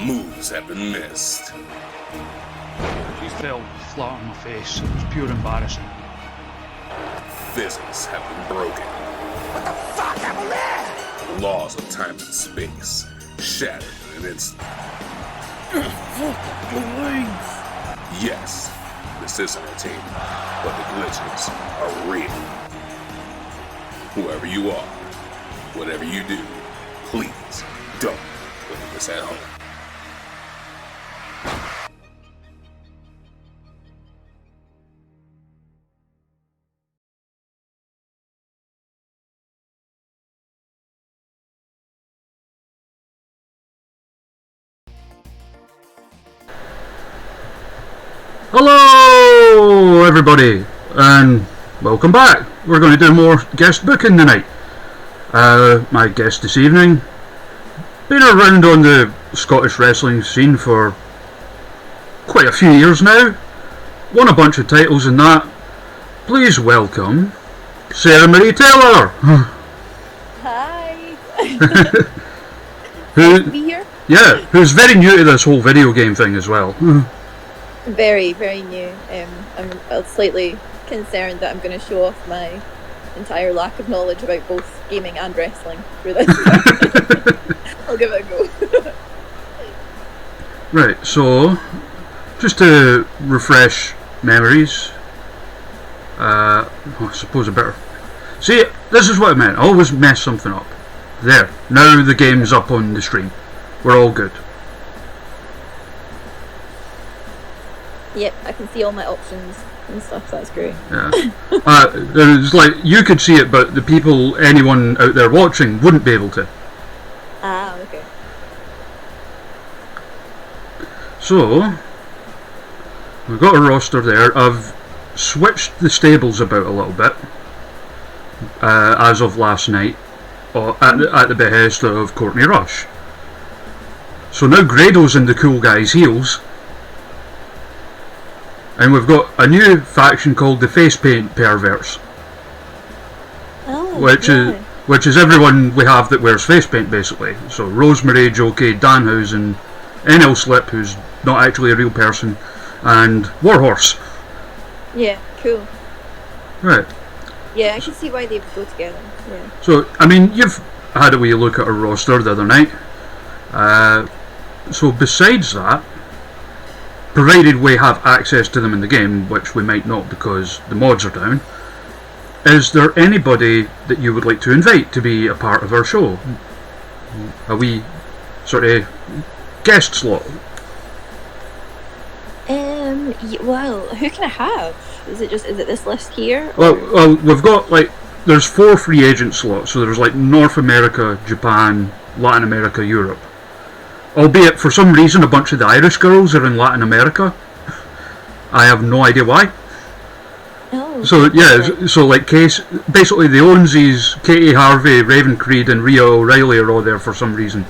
Moves have been missed. She fell flat on my face. It was pure embarrassing. Physics have been broken. What the fuck happened there? Laws of time and space shattered in an instant. Yes, this is entertainment, but the glitches are real. Whoever you are, whatever you do, please don't look at this at home. Hello everybody, and welcome back. We're going to do more guest booking tonight. My guest this evening, been around on the Scottish wrestling scene for quite a few years now, won a bunch of titles and that. Please welcome Sara Marie-Taylor. Hi. Who, Nice to be here. yeah, who's very new to this whole video game thing as well. Very, very new. I'm slightly concerned that I'm going to show off my entire lack of knowledge about both gaming and wrestling through this. I'll give it a go. Right, so just to refresh memories, I suppose I better. See, this is what I meant. I always mess something up. There, now the game's up on the screen. We're all good. Yep, I can see all my options and stuff, so that's great. Yeah. It's like you could see it, but the people, anyone out there watching, wouldn't be able to. Ah, okay. So we've got a roster there. I've switched the stables about a little bit as of last night, at the behest of Courtney Rush. So now Grado's in the cool guy's heels. And we've got a new faction called the Face Paint Perverts, Oh, which is everyone we have that wears face paint basically. So Rosemary, Jokey, Danhausen, NL Slip, who's not actually a real person, and Warhorse. Yeah, cool. Right. Yeah, I can see why they would go together. Yeah. So I mean, you've had a wee look at our roster the other night. So besides that, provided we have access to them in the game, which we might not because the mods are down, is there anybody that you would like to invite to be a part of our show? A wee sort of guest slot? Well, who can I have? Is it this list here? Well, we've got there's 4 free agent slots, so there's North America, Japan, Latin America, Europe. Albeit, for some reason, a bunch of the Irish girls are in Latin America. I have no idea why. Oh. So, yeah, so Case, basically the Onesies, Katie Harvey, Raven Creed, and Rhea O'Reilly are all there for some reason.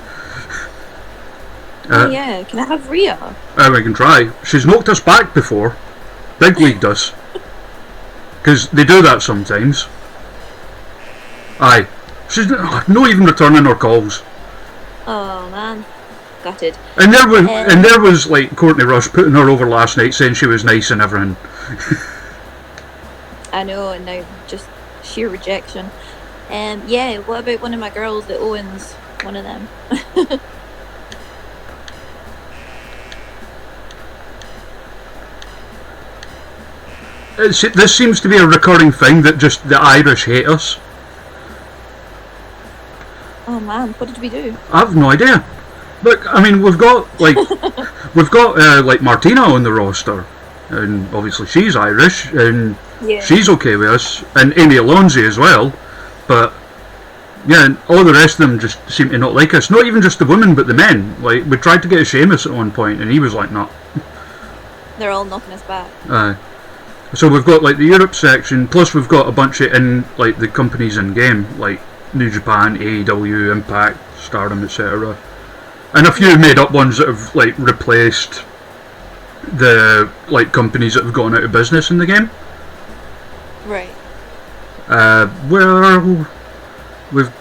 Oh, yeah, can I have Rhea? We can try. She's knocked us back before. Big League does. Because they do that sometimes. Aye. She's not even returning our calls. Oh, man. Gutted. And there was Courtney Rush putting her over last night, saying she was nice and everything. I know, and now just sheer rejection. Yeah, what about one of my girls that owns one of them? This seems to be a recurring thing that just the Irish hate us. Oh man, what did we do? I have no idea. Look, I mean, we've got Martina on the roster, and obviously she's Irish, and Yeah. she's okay with us, and Amy Alonzi as well. But yeah, and all the rest of them just seem to not like us. Not even just the women, but the men. We tried to get a Sheamus at one point, and he was like, "No." They're all knocking us back. So we've got the Europe section, plus we've got a bunch of the companies in game, like New Japan, AEW, Impact, Stardom, etc. And a few made up ones that have replaced the companies that have gone out of business in the game. Right. Where we've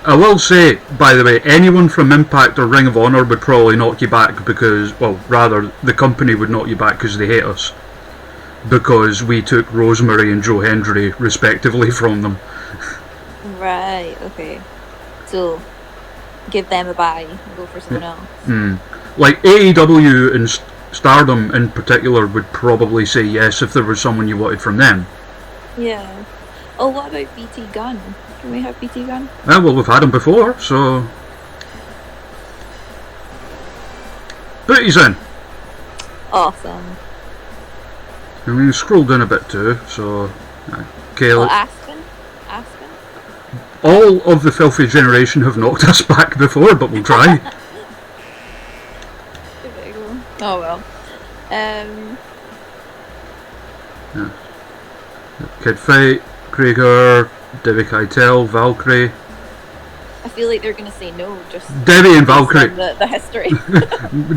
I will say, by the way, anyone from Impact or Ring of Honor would probably knock you back because, well, rather, the company would knock you back because they hate us. Because we took Rosemary and Joe Hendry, respectively, from them. Right, okay. So, give them a bye and go for someone else. Like, AEW and Stardom in particular would probably say yes if there was someone you wanted from them. Yeah. Oh, what about BT Gunn? Can we have BT Gunn? Well, we've had him before, so... Booty's in. Awesome. And we scroll down a bit too, so... Okay, Oh, Aspen? Aspen? all of the Filthy Generation have knocked us back before, but we'll try. Give it a go. Oh well. Kid Fight, Krieger, Debbie Keitel, Valkyrie. I feel like they're going to say no, just Debbie and based on Valkyrie. the history.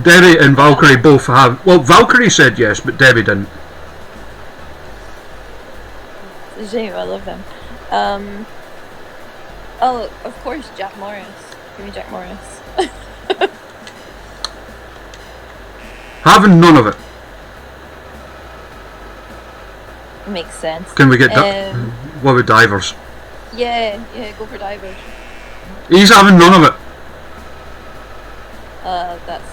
Debbie and Valkyrie both have... Well, Valkyrie said yes, but Debbie didn't. It's a shame, I love them. Oh, of course, Jack Morris. Give me Jack Morris. Having none of it. Makes sense. Can we get... what about Divers? Yeah, go for Divers. He's having none of it. That's...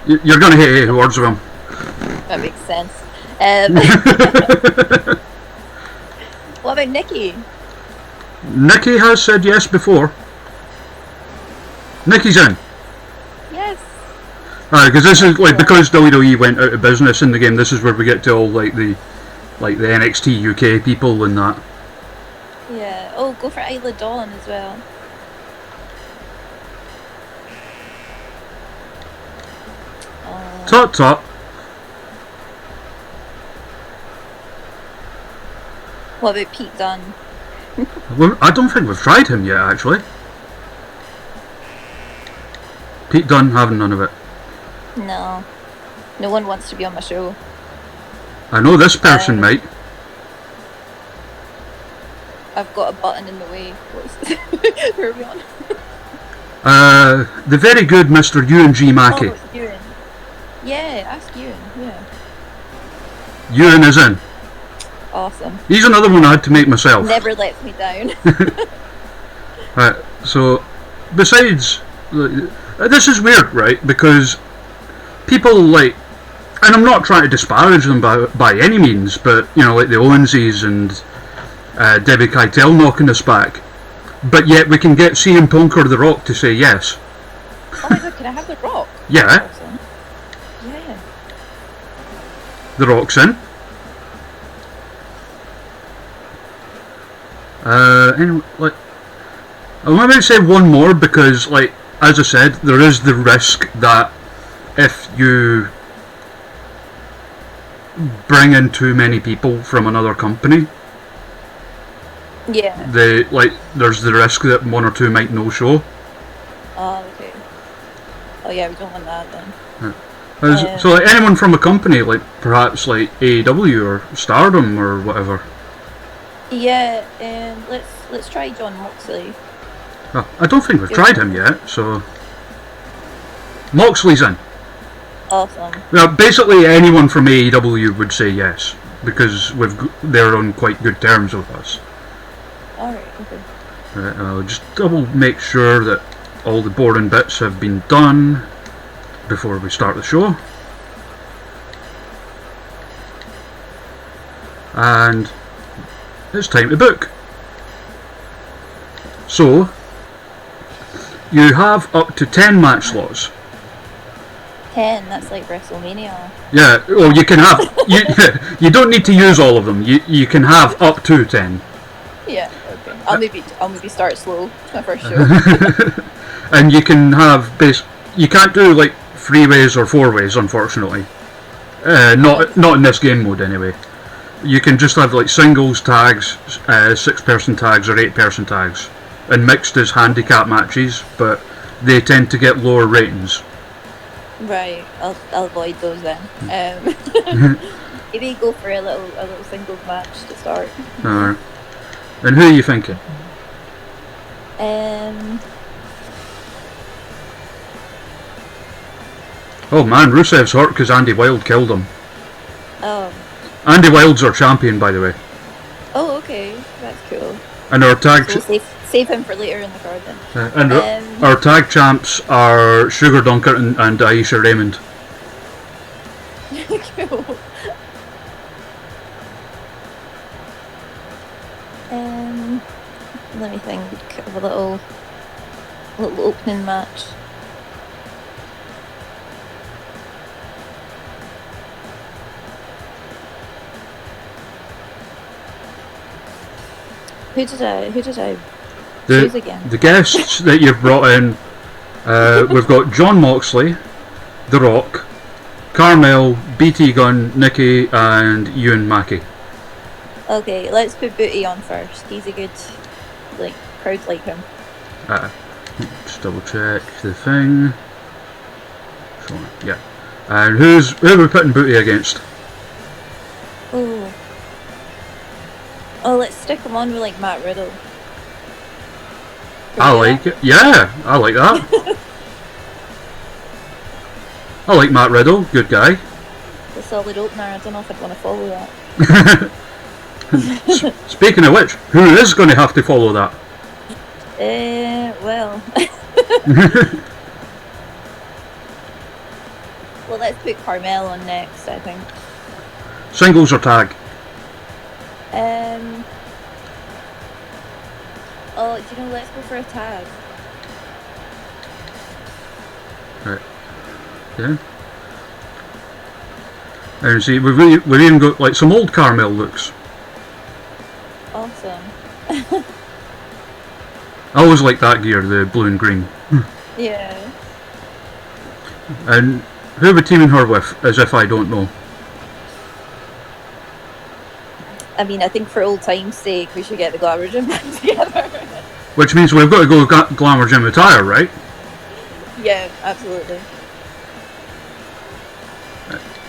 You're going to hate 8 words of him. That makes sense. What about Nikki? Nikki has said yes before. Nikki's in. Yes. Because this is like, because WWE went out of business in the game, this is where we get to all like the NXT UK people and that. Yeah. Oh, go for Isla Dawn as well. Tut tut. What about Pete Dunne? Well, I don't think we've tried him yet, actually. Pete Dunne having none of it. No. No one wants to be on my show. I know this person might. I've got a button in the way. Who are we on? The very good Mr. Ewan G. Mackey. Oh, Ewan. Yeah, ask Ewan. Yeah. Ewan is in. Awesome. He's another one I had to make myself. Never lets me down. So, besides... This is weird, right? Because people like... And I'm not trying to disparage them by any means, but, you know, like the Owenses and Debbie Keitel knocking us back. But yet we can get CM Punk or The Rock to say yes. Oh my god, can I have The Rock? Yeah. Awesome. Yeah. The Rock's in. Anyway, like, I'm going to say one more because, like, as I said, there is the risk that if you bring in too many people from another company, Yeah. there's the risk that one or two might no show. Oh, okay. Oh yeah, we don't want that then. So, like, anyone from a company, like perhaps like AEW or Stardom or whatever. Yeah, let's try John Moxley. Oh, I don't think we've tried him yet, so Moxley's in. Awesome. Well, basically anyone from AEW would say yes because they're on quite good terms with us. Alright, okay. I'll just double make sure that all the boring bits have been done before we start the show. And it's time to book. So, you have up to 10 match slots. 10, that's like WrestleMania. Yeah, well, you can have... you don't need to use all of them. You can have up to 10. Yeah, okay. I'll maybe start slow. It's my first show. And you can have you can't do like 3-ways or 4-ways, unfortunately. Not in this game mode anyway. You can just have like singles tags, 6-person tags or 8-person tags, and mixed as handicap matches, but they tend to get lower ratings. Right, I'll avoid those then. Maybe go for a little singles match to start. And who are you thinking? Oh man, Rusev's hurt because Andy Wilde killed him. Oh. Andy Wilde's our champion, by the way. Oh, okay. That's cool. And our tag... So we'll save him for later in the card then. and our tag champs are Sugar Dunker and Aisha Raymond. Cool. Let me think of a little opening match. Who did I choose again? The guests that you've brought in, we've got John Moxley, The Rock, Carmel, BT Gunn, Nikki, and Ewan Mackey. Okay, let's put Booty on first. He's a good, crowd like him. Just double check the thing. So, yeah. And who are we putting Booty against? Oh, let's stick him on with Matt Riddle. I like it. Yeah, I like that. I like Matt Riddle, good guy. The solid opener, I don't know if I'd want to follow that. Speaking of which, who is going to have to follow that? Well. Well, let's put Carmel on next, I think. Singles or tag? Oh, do you know, let's go for a tag. Right. Yeah. And see, we've even got some old Carmel looks. Awesome. I always like that gear, the blue and green. Yeah. And who are we teaming her with, as if I don't know? I mean, I think for old time's sake, we should get the Glamour Gym back together. Which means we've got to go Glamour Gym attire, right? Yeah, absolutely.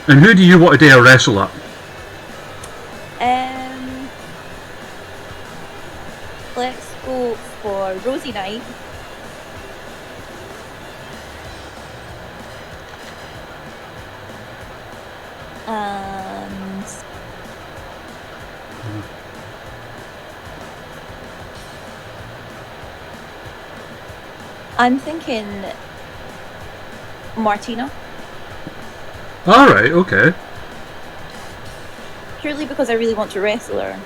And who do you want to dare wrestle at? Let's go for Rosie Knight. And I'm thinking Martina. Alright, okay. Purely because I really want to wrestle her.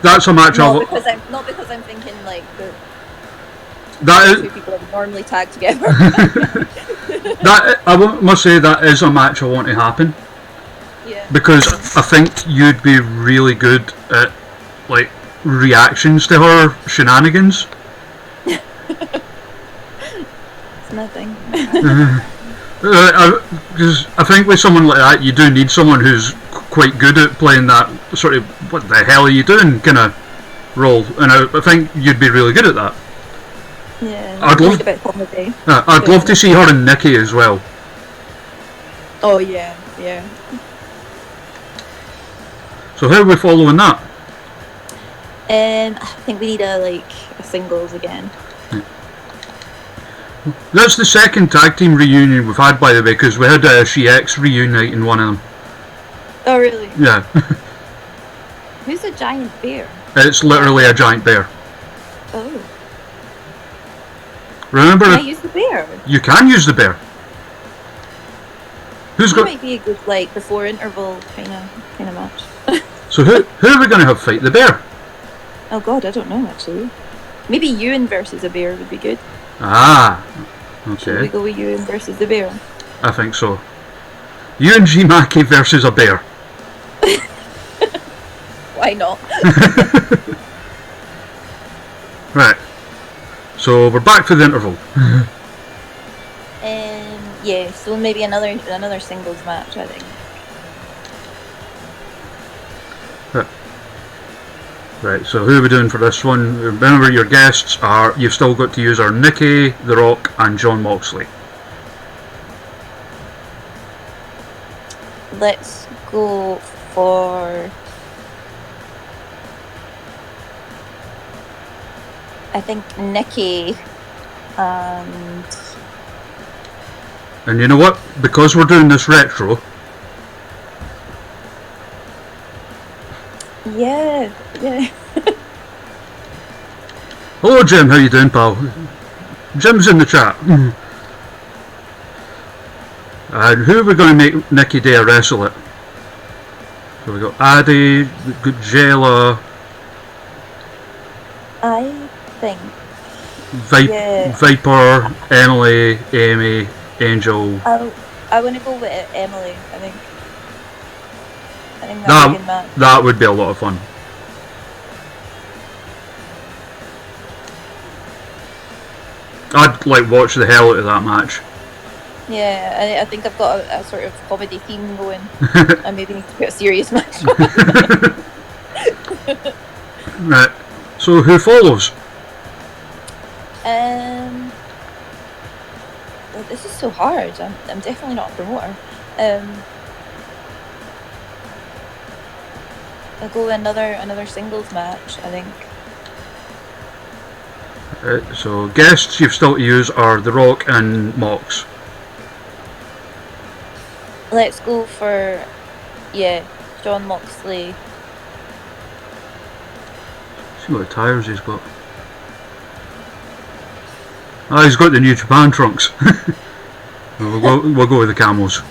That's a match not because I'm thinking the two people that would normally tag together. I must say that is a match I want to happen. Yeah. Because I think you'd be really good at reactions to her shenanigans. It's nothing. Because I think with someone like that, you do need someone who's quite good at playing that sort of "what the hell are you doing" kind of role, and I think you'd be really good at that. Yeah, I'd love to see her and Nikki as well. Oh yeah, yeah. So how are we following that? I think we need a singles again. That's the second tag team reunion we've had, by the way, because we had She-X reuniting one of them. Oh really? Yeah. Who's a giant bear? It's literally a giant bear. Oh. Remember? Can I use the bear? You can use the bear. That might be a good before interval kind of match. So who are we going to have fight the bear? Oh god, I don't know actually. Maybe Ewan versus a bear would be good. Ah, okay. Should we go with Ewan versus the bear? I think so. Ewan G. Mackey versus a bear. Why not? Right. So we're back for the interval. Yeah, so maybe another singles match, I think. Right, so who are we doing for this one? Remember, your guests are, you've still got to use our Nikki, The Rock, and John Moxley. Let's go for... I think Nikki and... And you know what? Because we're doing this retro, Yeah. hello Jim, how you doing, pal? Jim's in the chat. And who are we going to make Nikki Day wrestle it? So we got Addy, we've got Jayla, I think. Viper, Emily, Amy, Angel. I want to go with Emily. I think that's a good match. That would be a lot of fun. I'd like watch the hell out of that match. Yeah, I think I've got a sort of comedy theme going. I maybe need to put a serious match on. Right. So who follows? Well, this is so hard. I'm definitely not a promoter. I'll go with another singles match, I think. So guests you've still to use are The Rock and Mox. Let's go for John Moxley. See what tires he's got. He's got the New Japan trunks. we'll go with the Camels.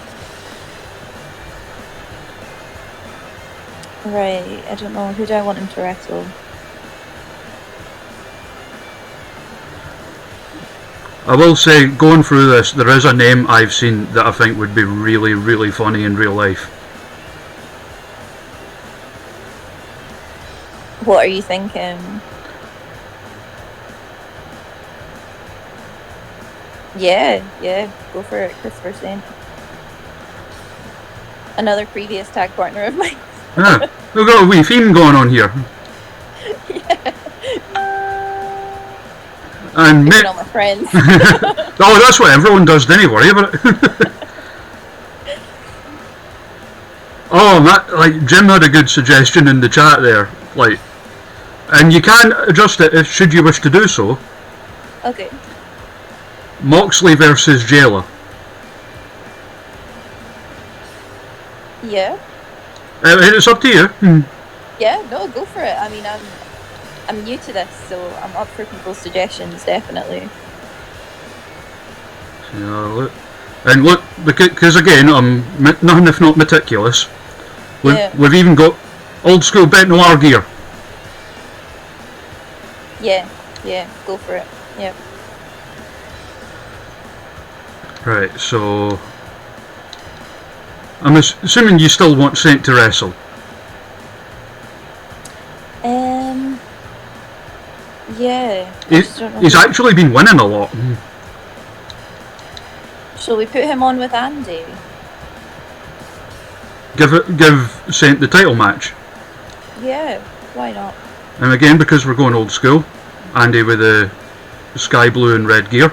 Right, I don't know. Who do I want him to wrestle? I will say, going through this, there is a name I've seen that I think would be really, really funny in real life. What are you thinking? Yeah, go for it, Christopher Saint. Another previous tag partner of mine. Yeah, we've got a wee theme going on here. And all my friends. Oh, that's what everyone does, don't you worry about it. Oh, like Jim had a good suggestion in the chat there, like, and you can adjust it if should you wish to do so. Okay. Moxley versus Jayla. Yeah. It's up to you. Yeah, no, go for it. I mean, I'm new to this, so I'm up for people's suggestions, definitely. And look, because again, I'm nothing if not meticulous. We've even got old school Bent Noir gear. Yeah, go for it. Yep. Right, so I'm assuming you still want Saint to wrestle. Yeah. He's actually been winning a lot. Shall we put him on with Andy? Give Saint the title match. Yeah, why not? And again, because we're going old school, Andy with the sky blue and red gear.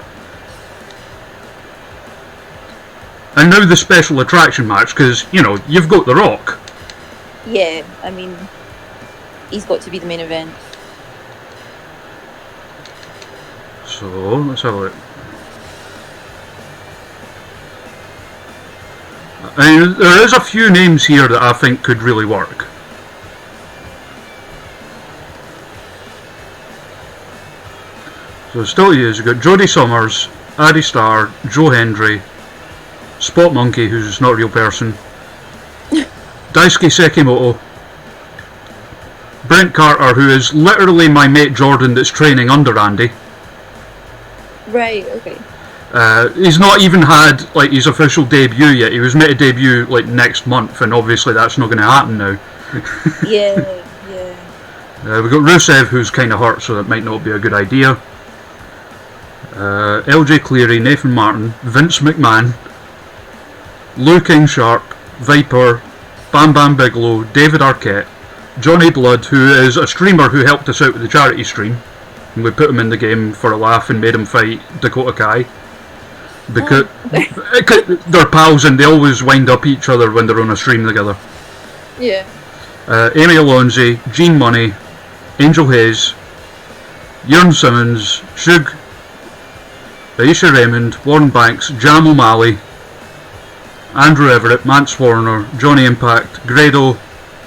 And now the special attraction match, because, you know, you've got The Rock. Yeah, I mean, he's got to be the main event. So, let's have a look. I mean, there is a few names here that I think could really work. So still use, you've got Jodie Summers, Addie Starr, Joe Hendry, Spot Monkey, who's not a real person, Daisuke Sekimoto, Brent Carter, who is literally my mate Jordan that's training under Andy. Right, okay. He's not even had like his official debut yet. He was meant to debut like next month, and obviously that's not going to happen now. Yeah. We've got Rusev, who's kind of hurt, so that might not be a good idea. LJ Cleary, Nathan Martin, Vince McMahon, Lou King Sharp, Viper, Bam Bam Bigelow, David Arquette, Johnny Blood, who is a streamer who helped us out with the charity stream. And we put him in the game for a laugh and made him fight Dakota Kai. Because they're pals and they always wind up each other when they're on a stream together. Yeah. Amy Alonzi, Gene Money, Angel Hayes, Jurn Simmons, Shug, Aisha Raymond, Warren Banks, Jam O'Malley, Andrew Everett, Mance Warner, Johnny Impact, Grado,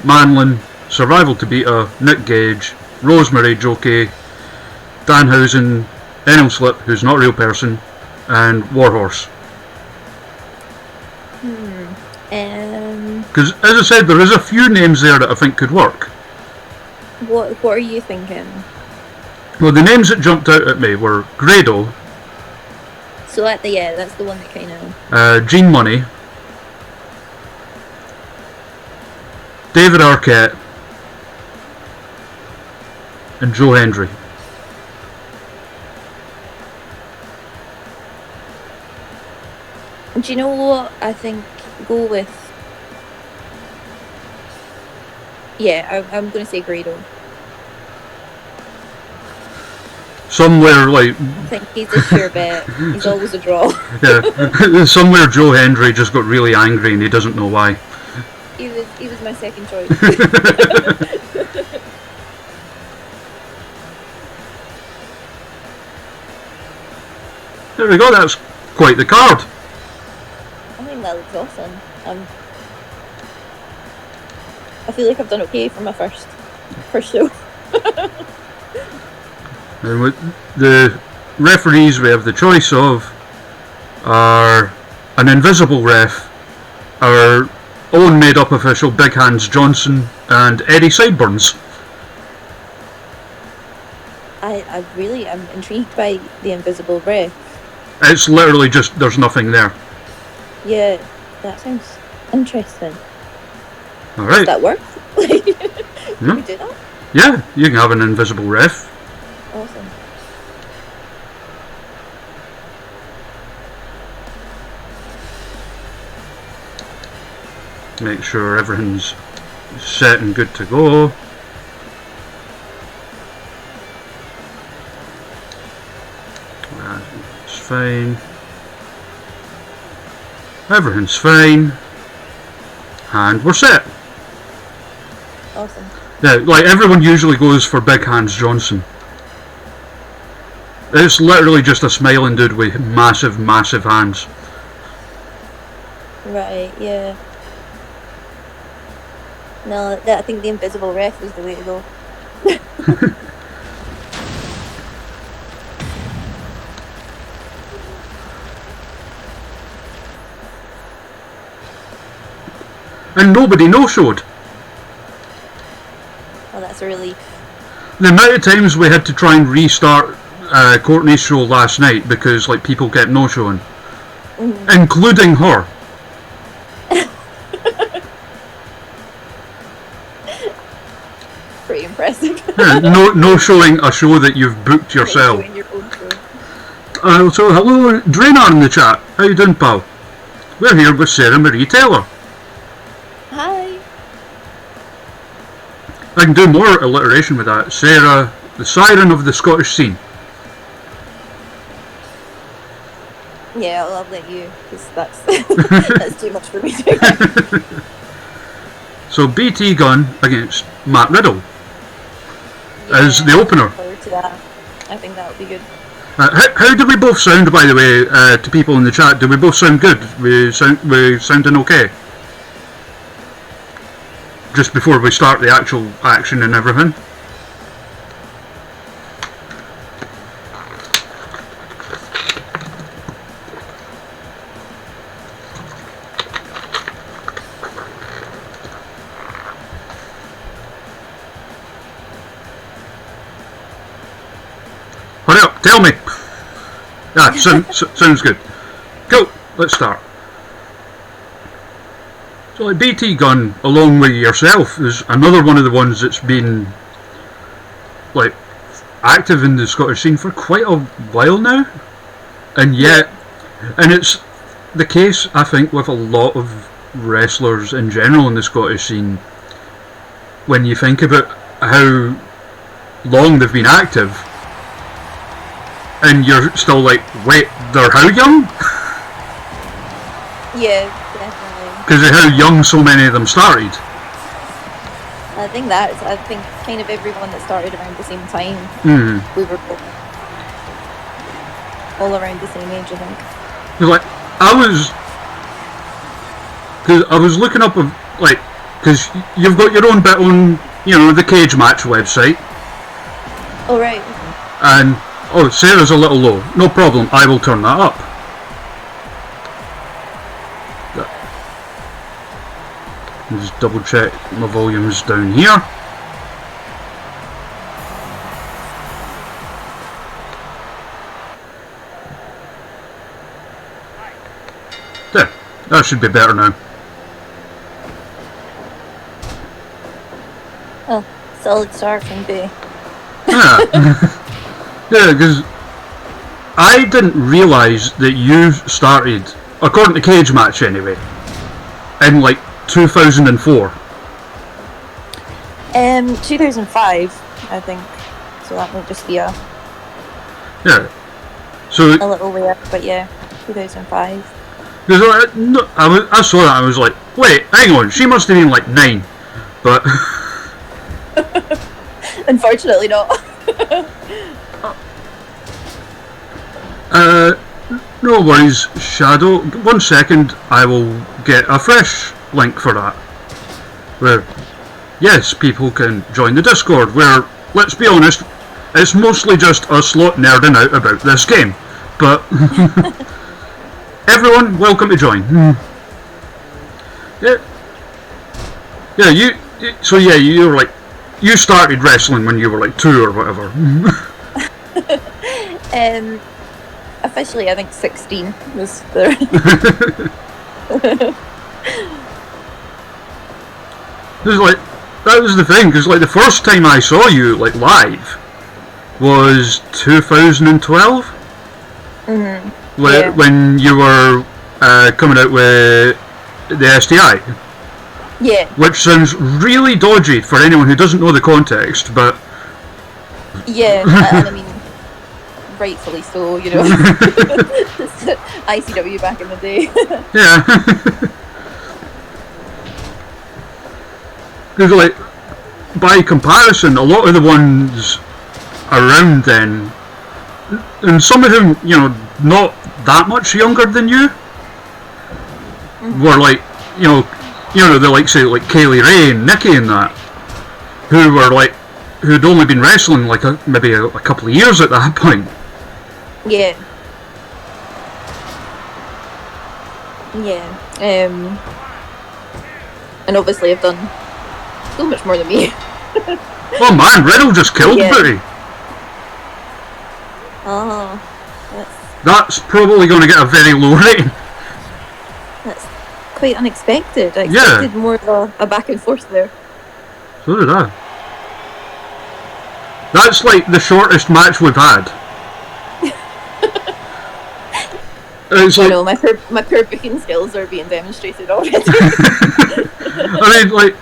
Manlin, Survival Tabita, Nick Gage, Rosemary Jokey, Danhausen, Enel Slip, who's not a real person, and Warhorse. Because, as I said, there is a few names there that I think could work. What are you thinking? Well, the names that jumped out at me were Grado, So that's the one that kind of... Gene Money, David Arquette, and Joe Hendry. Do you know what I think? Go with... Yeah, I'm going to say Grado. Somewhere like... I think he's a sure bet. He's always a draw. Yeah, somewhere Joe Hendry just got really angry and he doesn't know why. He was my second choice. There we go, that's quite the card. I think that looks awesome. I feel like I've done okay for my first show. And with the referees we have the choice of are an invisible ref, our own made up official Big Hands Johnson, and Eddie Sideburns. I really am intrigued by the invisible ref. It's literally just, there's nothing there. Yeah, that sounds interesting. Alright. Does that work? Can Yeah. we do that? Yeah, you can have an invisible ref. Awesome. Make sure everything's set and good to go. It's fine. Everything's fine. And we're set. Awesome. Yeah, like everyone usually goes for Big Hands Johnson. It's literally just a smiling dude with massive, massive hands. Right, yeah. No, I think the invisible ref is the way to go. And nobody no-showed. Well, that's a relief. The amount of times we had to try and restart Courtney's show last night because like people kept no-showing. Including her. Pretty impressive. Yeah, no showing a show that you've booked yourself. Doing your own show. So hello, Draenor in the chat. How you doing, pal? We're here with Sara Marie-Taylor. Hi. I can do more alliteration with that. Sarah, the siren of the Scottish scene. Yeah, I'll let you, because that's that's too much for me to. So BT Gunn against Matt Riddle as the opener. Forward to that. I think that would be good. How do we both sound, by the way, to people in the chat? Do we both sound good? We sounding okay? Just before we start the actual action and everything. Hurry up, tell me! Ah, sounds good. Cool, let's start. So like BT Gunn, along with yourself, is another one of the ones that's been like active in the Scottish scene for quite a while now. And yet, and it's the case, I think, with a lot of wrestlers in general in the Scottish scene, when you think about how long they've been active, and you're still like, wait, they're how young? Yeah, definitely. Because of how young so many of them started. I think kind of everyone that started around the same time, we were all around the same age, I think. Like, I was because I was looking up like, because you've got your own bit on, you know, the Cage Match website, Oh right. and Sarah's a little low. No problem, I will turn that up. I'll just double check my volumes down here. There, that should be better now. Oh, solid start from B. Yeah, yeah, because I didn't realise that you started, according to Cage Match anyway, in like 2004. 2005, I think. So that might just be a Yeah. So little way up, but yeah, 2005. because I saw that, I was like, wait, hang on, she must have been like 9, but Unfortunately not. no worries, Shadow. 1 second, I will get a fresh link for that. Where, yes, people can join the Discord, where, let's be honest, it's mostly just us lot nerding out about this game. But, everyone, welcome to join. Yeah. Yeah, so yeah, you were like, you started wrestling when you were like 2 or whatever. Officially, I think 16 was the. It's like, that was the thing, because like the first time I saw you like live was 2012. When you were coming out with the STI. Yeah. Which sounds really dodgy for anyone who doesn't know the context, but Yeah, and I mean, rightfully so, you know. ICW back in the day. yeah. Because like, by comparison, a lot of the ones around then, and some of them, you know, not that much younger than you, were like, you know, the likes of like Kaylee Ray and Nikki and that, who were like, who'd only been wrestling like maybe a couple of years at that point. Yeah. Yeah. And obviously I've done so much more than me. Oh man, Riddle just killed Booty. Oh, That's probably going to get a very low rating. that's quite unexpected. I expected more of a back and forth there. So did I. That's like the shortest match we've had. It's like, I know, my poor booking skills are being demonstrated already. I mean, like,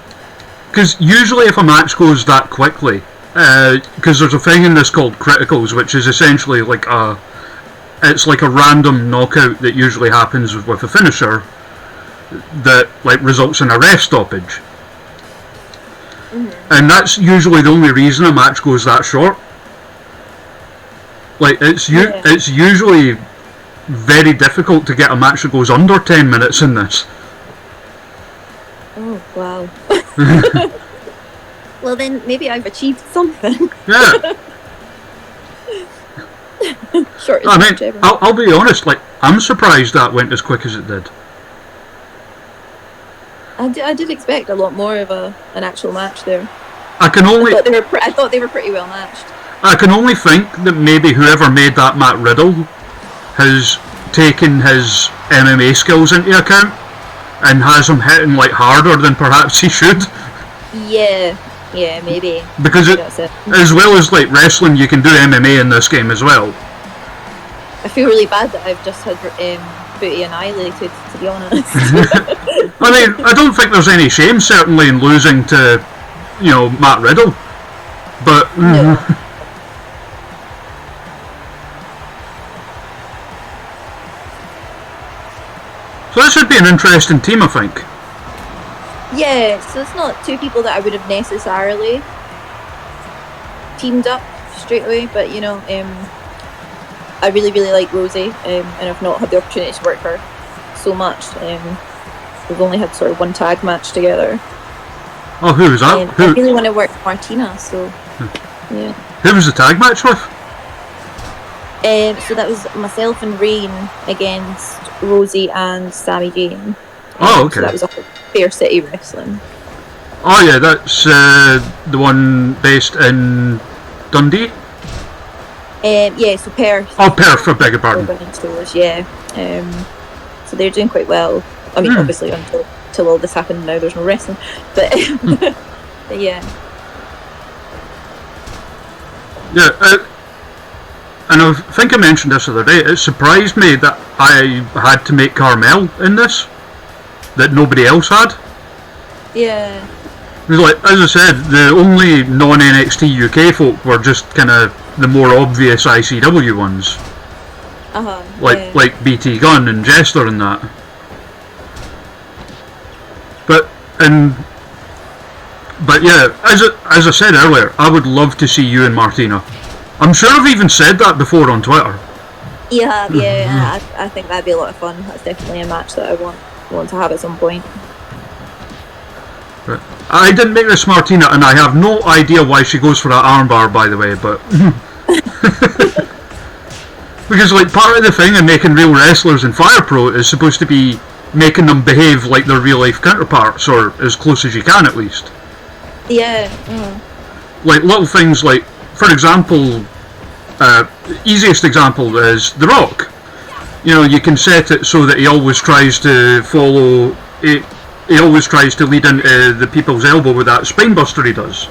because usually if a match goes that quickly, because there's a thing in this called criticals, which is essentially like it's like a random knockout that usually happens with a finisher that like results in a ref stoppage. And that's usually the only reason a match goes that short. Like, it's usually very difficult to get a match that goes under 10 minutes in this. Oh, wow. Well then, maybe I've achieved something. Yeah. Shortest I match mean, ever. I'll be honest, like, I'm surprised that went as quick as it did. I did expect a lot more of an actual match there. I thought they were pretty well matched. I can only think that maybe whoever made that Matt Riddle has taken his MMA skills into account and has him hitting like harder than perhaps he should. Yeah, maybe. Because as well as like wrestling, you can do MMA in this game as well. I feel really bad that I've just had Booty annihilated, to be honest. I mean, I don't think there's any shame certainly in losing to, you know, Matt Riddle, but No. So this would be an interesting team, I think. Yeah, so it's not two people that I would have necessarily teamed up straight away, but you know, I really like Rosie, and I've not had the opportunity to work her so much. we've only had sort of one tag match together. Oh, who was that? And I really want to work with Martina, so yeah. Who was the tag match with? So that was myself and Rain against Rosie and Sammy Jane. Oh, okay. So that was up at Fair City Wrestling. Oh yeah, that's the one based in Dundee? Yeah, so Perth. Oh, Perth, I beg your pardon. Stores, yeah. So they're doing quite well. I mean, obviously until all this happened, now there's no wrestling. But, but yeah. Yeah, and I think I mentioned this the other day, it surprised me that I had to make Carmel in this, that nobody else had. Yeah. Because, like, as I said, the only non-NXT UK folk were just kind of the more obvious ICW ones. Like BT Gunn and Jester and that. But yeah, as I said earlier, I would love to see you and Martina. I'm sure I've even said that before on Twitter. Yeah, I think that'd be a lot of fun. That's definitely a match that I want to have at some point. Right. I didn't make this Martina, and I have no idea why she goes for that armbar, by the way, but... Because, like, part of the thing in making real wrestlers in Fire Pro is supposed to be making them behave like their real-life counterparts, or as close as you can, at least. Yeah. Like, little things like, for example, easiest example is The Rock. You know, you can set it so that he always tries to follow... He always tries to lead into the people's elbow with that spinebuster he does.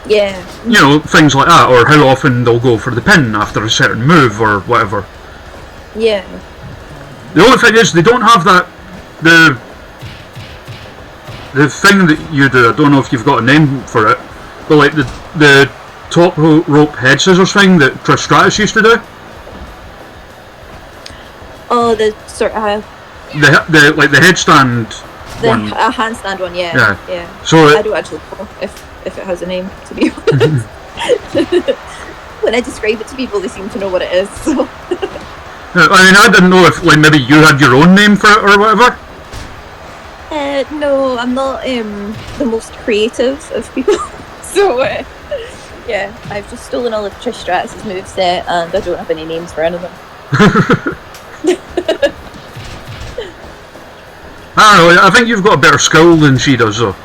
Yeah. You know, things like that, or how often they'll go for the pin after a certain move or whatever. Yeah. The only thing is, they don't have that... The thing that you do, I don't know if you've got a name for it, but like the top rope head scissors thing that Trish Stratus used to do. Oh, the sort of... The headstand one. A handstand one, yeah. So I don't actually know if it has a name, to be honest. When I describe it to people, they seem to know what it is. So. I mean, I didn't know if like maybe you had your own name for it or whatever. No, I'm not the most creative of people. So yeah, I've just stolen all of Trish Stratus' moveset, and I don't have any names for any of them. I don't know, I think you've got a better skill than she does, though.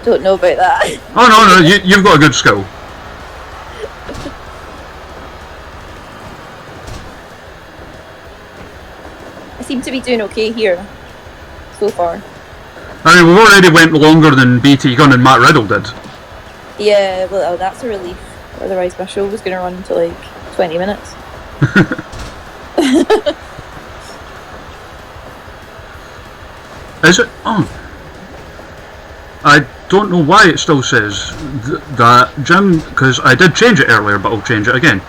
Don't know about that. Oh no, you've got a good skill. I seem to be doing okay here, so far. I mean, we've already went longer than BT Gunn and Matt Riddle did. Yeah, well, that's a relief. Otherwise my show was going to run to like 20 minutes. Is it? Oh. I don't know why it still says that Jim, because I did change it earlier, but I'll change it again.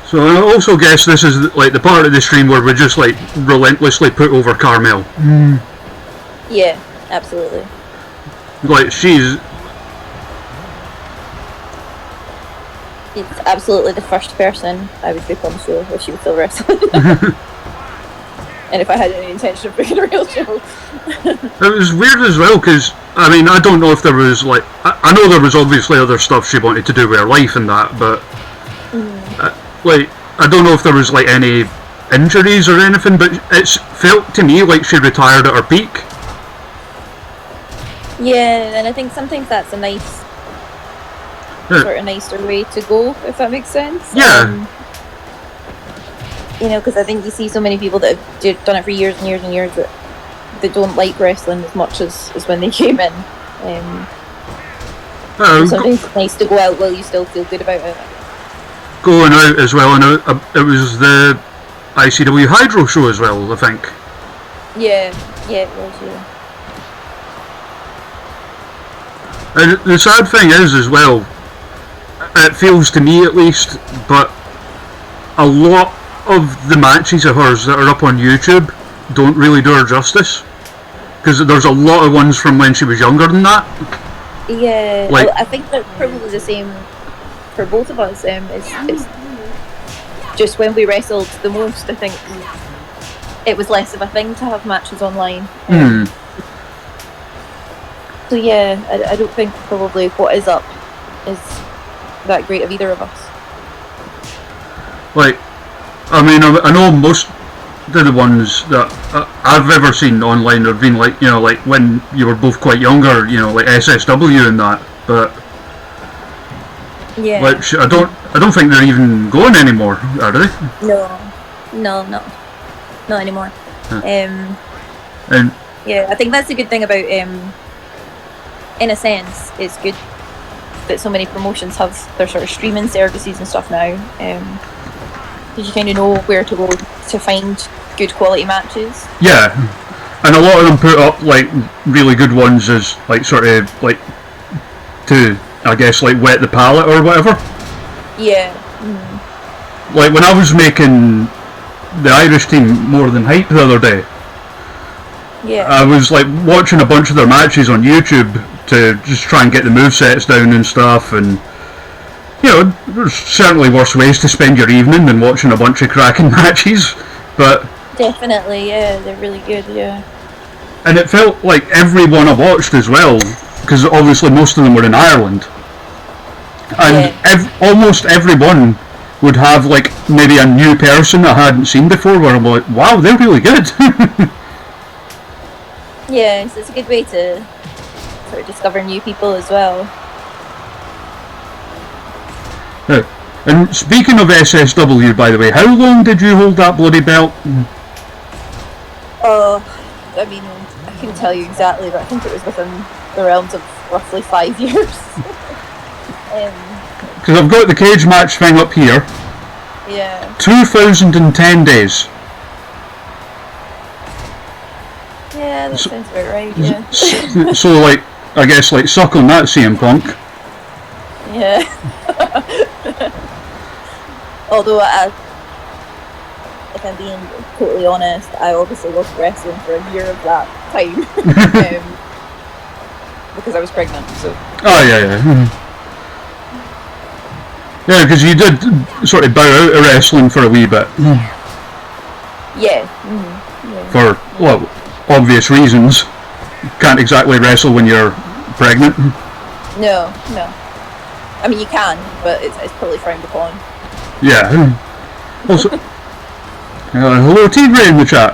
So I also guess this is like the part of the stream where we just like relentlessly put over Carmel. Yeah, absolutely. Like she's absolutely the first person I would book on the show if she was still wrestling. And if I had any intention of booking a real show. It was weird as well because I mean I don't know if there was like I know there was obviously other stuff she wanted to do with her life and that, but like I don't know if there was like any injuries or anything, but it's felt to me like she retired at her peak. Yeah, and I think sometimes that's a nice sort of nicer way to go, if that makes sense. Yeah. You know, because I think you see so many people that have done it for years and years and years that they don't like wrestling as much as when they came in. Sometimes it's nice to go out while you still feel good about it. Going out as well, and it was the ICW Hydro show as well, I think. Yeah, it was, yeah. And the sad thing is as well, it feels to me at least, but a lot of the matches of hers that are up on YouTube don't really do her justice. Because there's a lot of ones from when she was younger than that. Yeah, Like- I think that's probably the same for both of us. It's just when we wrestled the most, I think it was less of a thing to have matches online. So yeah, I don't think probably what is up is that great of either of us. Like, I mean, I know most of the ones that I've ever seen online have been like, you know, like when you were both quite younger, you know, like SSW and that. But Yeah. like, I don't think they're even going anymore, are they? No, not anymore. Huh. And yeah, I think that's a good thing about in a sense, it's good that so many promotions have their sort of streaming services and stuff now. Because you kind of know where to go to find good quality matches. Yeah, and a lot of them put up like really good ones as like sort of like to, I guess, like wet the palate or whatever. Yeah. Like when I was making the Irish team More Than Hype the other day, Yeah. I was like watching a bunch of their matches on YouTube to just try and get the movesets down and stuff, and you know, there's certainly worse ways to spend your evening than watching a bunch of cracking matches, but Definitely, yeah, they're really good, yeah. and it felt like everyone I watched as well, because obviously most of them were in Ireland, and almost everyone would have like maybe a new person I hadn't seen before where I'm like, wow, they're really good. Yeah, so it's a good way to sort of discover new people as well. And speaking of SSW, by the way, how long did you hold that bloody belt? I mean, I couldn't tell you exactly, but I think it was within the realms of roughly 5 years. Because I've got the cage match thing up here. Yeah. 2010 days. Yeah, that sounds about right, yeah. So like, I guess like suck on that, CM Punk. Yeah. Although, if I'm being totally honest, I obviously wasn't wrestling for a year of that time. Because I was pregnant, so. Oh yeah. Yeah, because you did sort of bow out of wrestling for a wee bit. Yeah. For, well, obvious reasons. Can't exactly wrestle when you're pregnant. No. I mean, you can, but it's probably frowned upon. Yeah. Also, hello Tigray in the chat.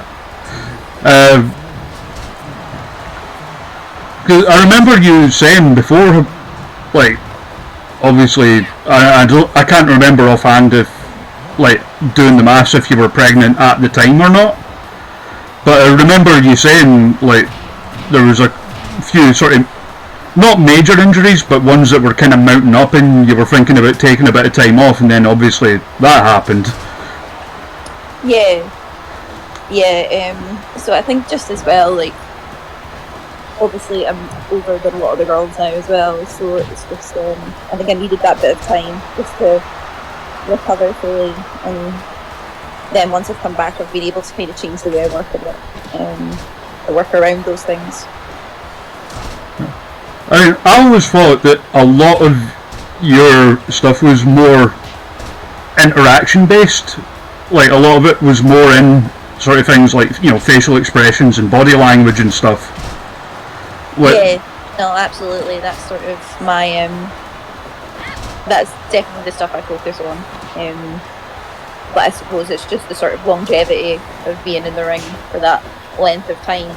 'Cause I remember you saying before, like, obviously, I can't remember offhand if, like, doing the maths if you were pregnant at the time or not. But I remember you saying, like, there was a few sort of, not major injuries, but ones that were kind of mounting up and you were thinking about taking a bit of time off, and then obviously that happened. Yeah. So I think just as well, like, obviously I'm older than a lot of the girls now as well, so it's just, I think I needed that bit of time just to recover fully, and then once I've come back I've been able to kind of change the way I work a bit, to work around those things. I mean, I always thought that a lot of your stuff was more interaction based. Like, a lot of it was more in sort of things like, you know, facial expressions and body language and stuff. Yeah, no, absolutely. That's sort of my, that's definitely the stuff I focus on. But I suppose it's just the sort of longevity of being in the ring for that length of time.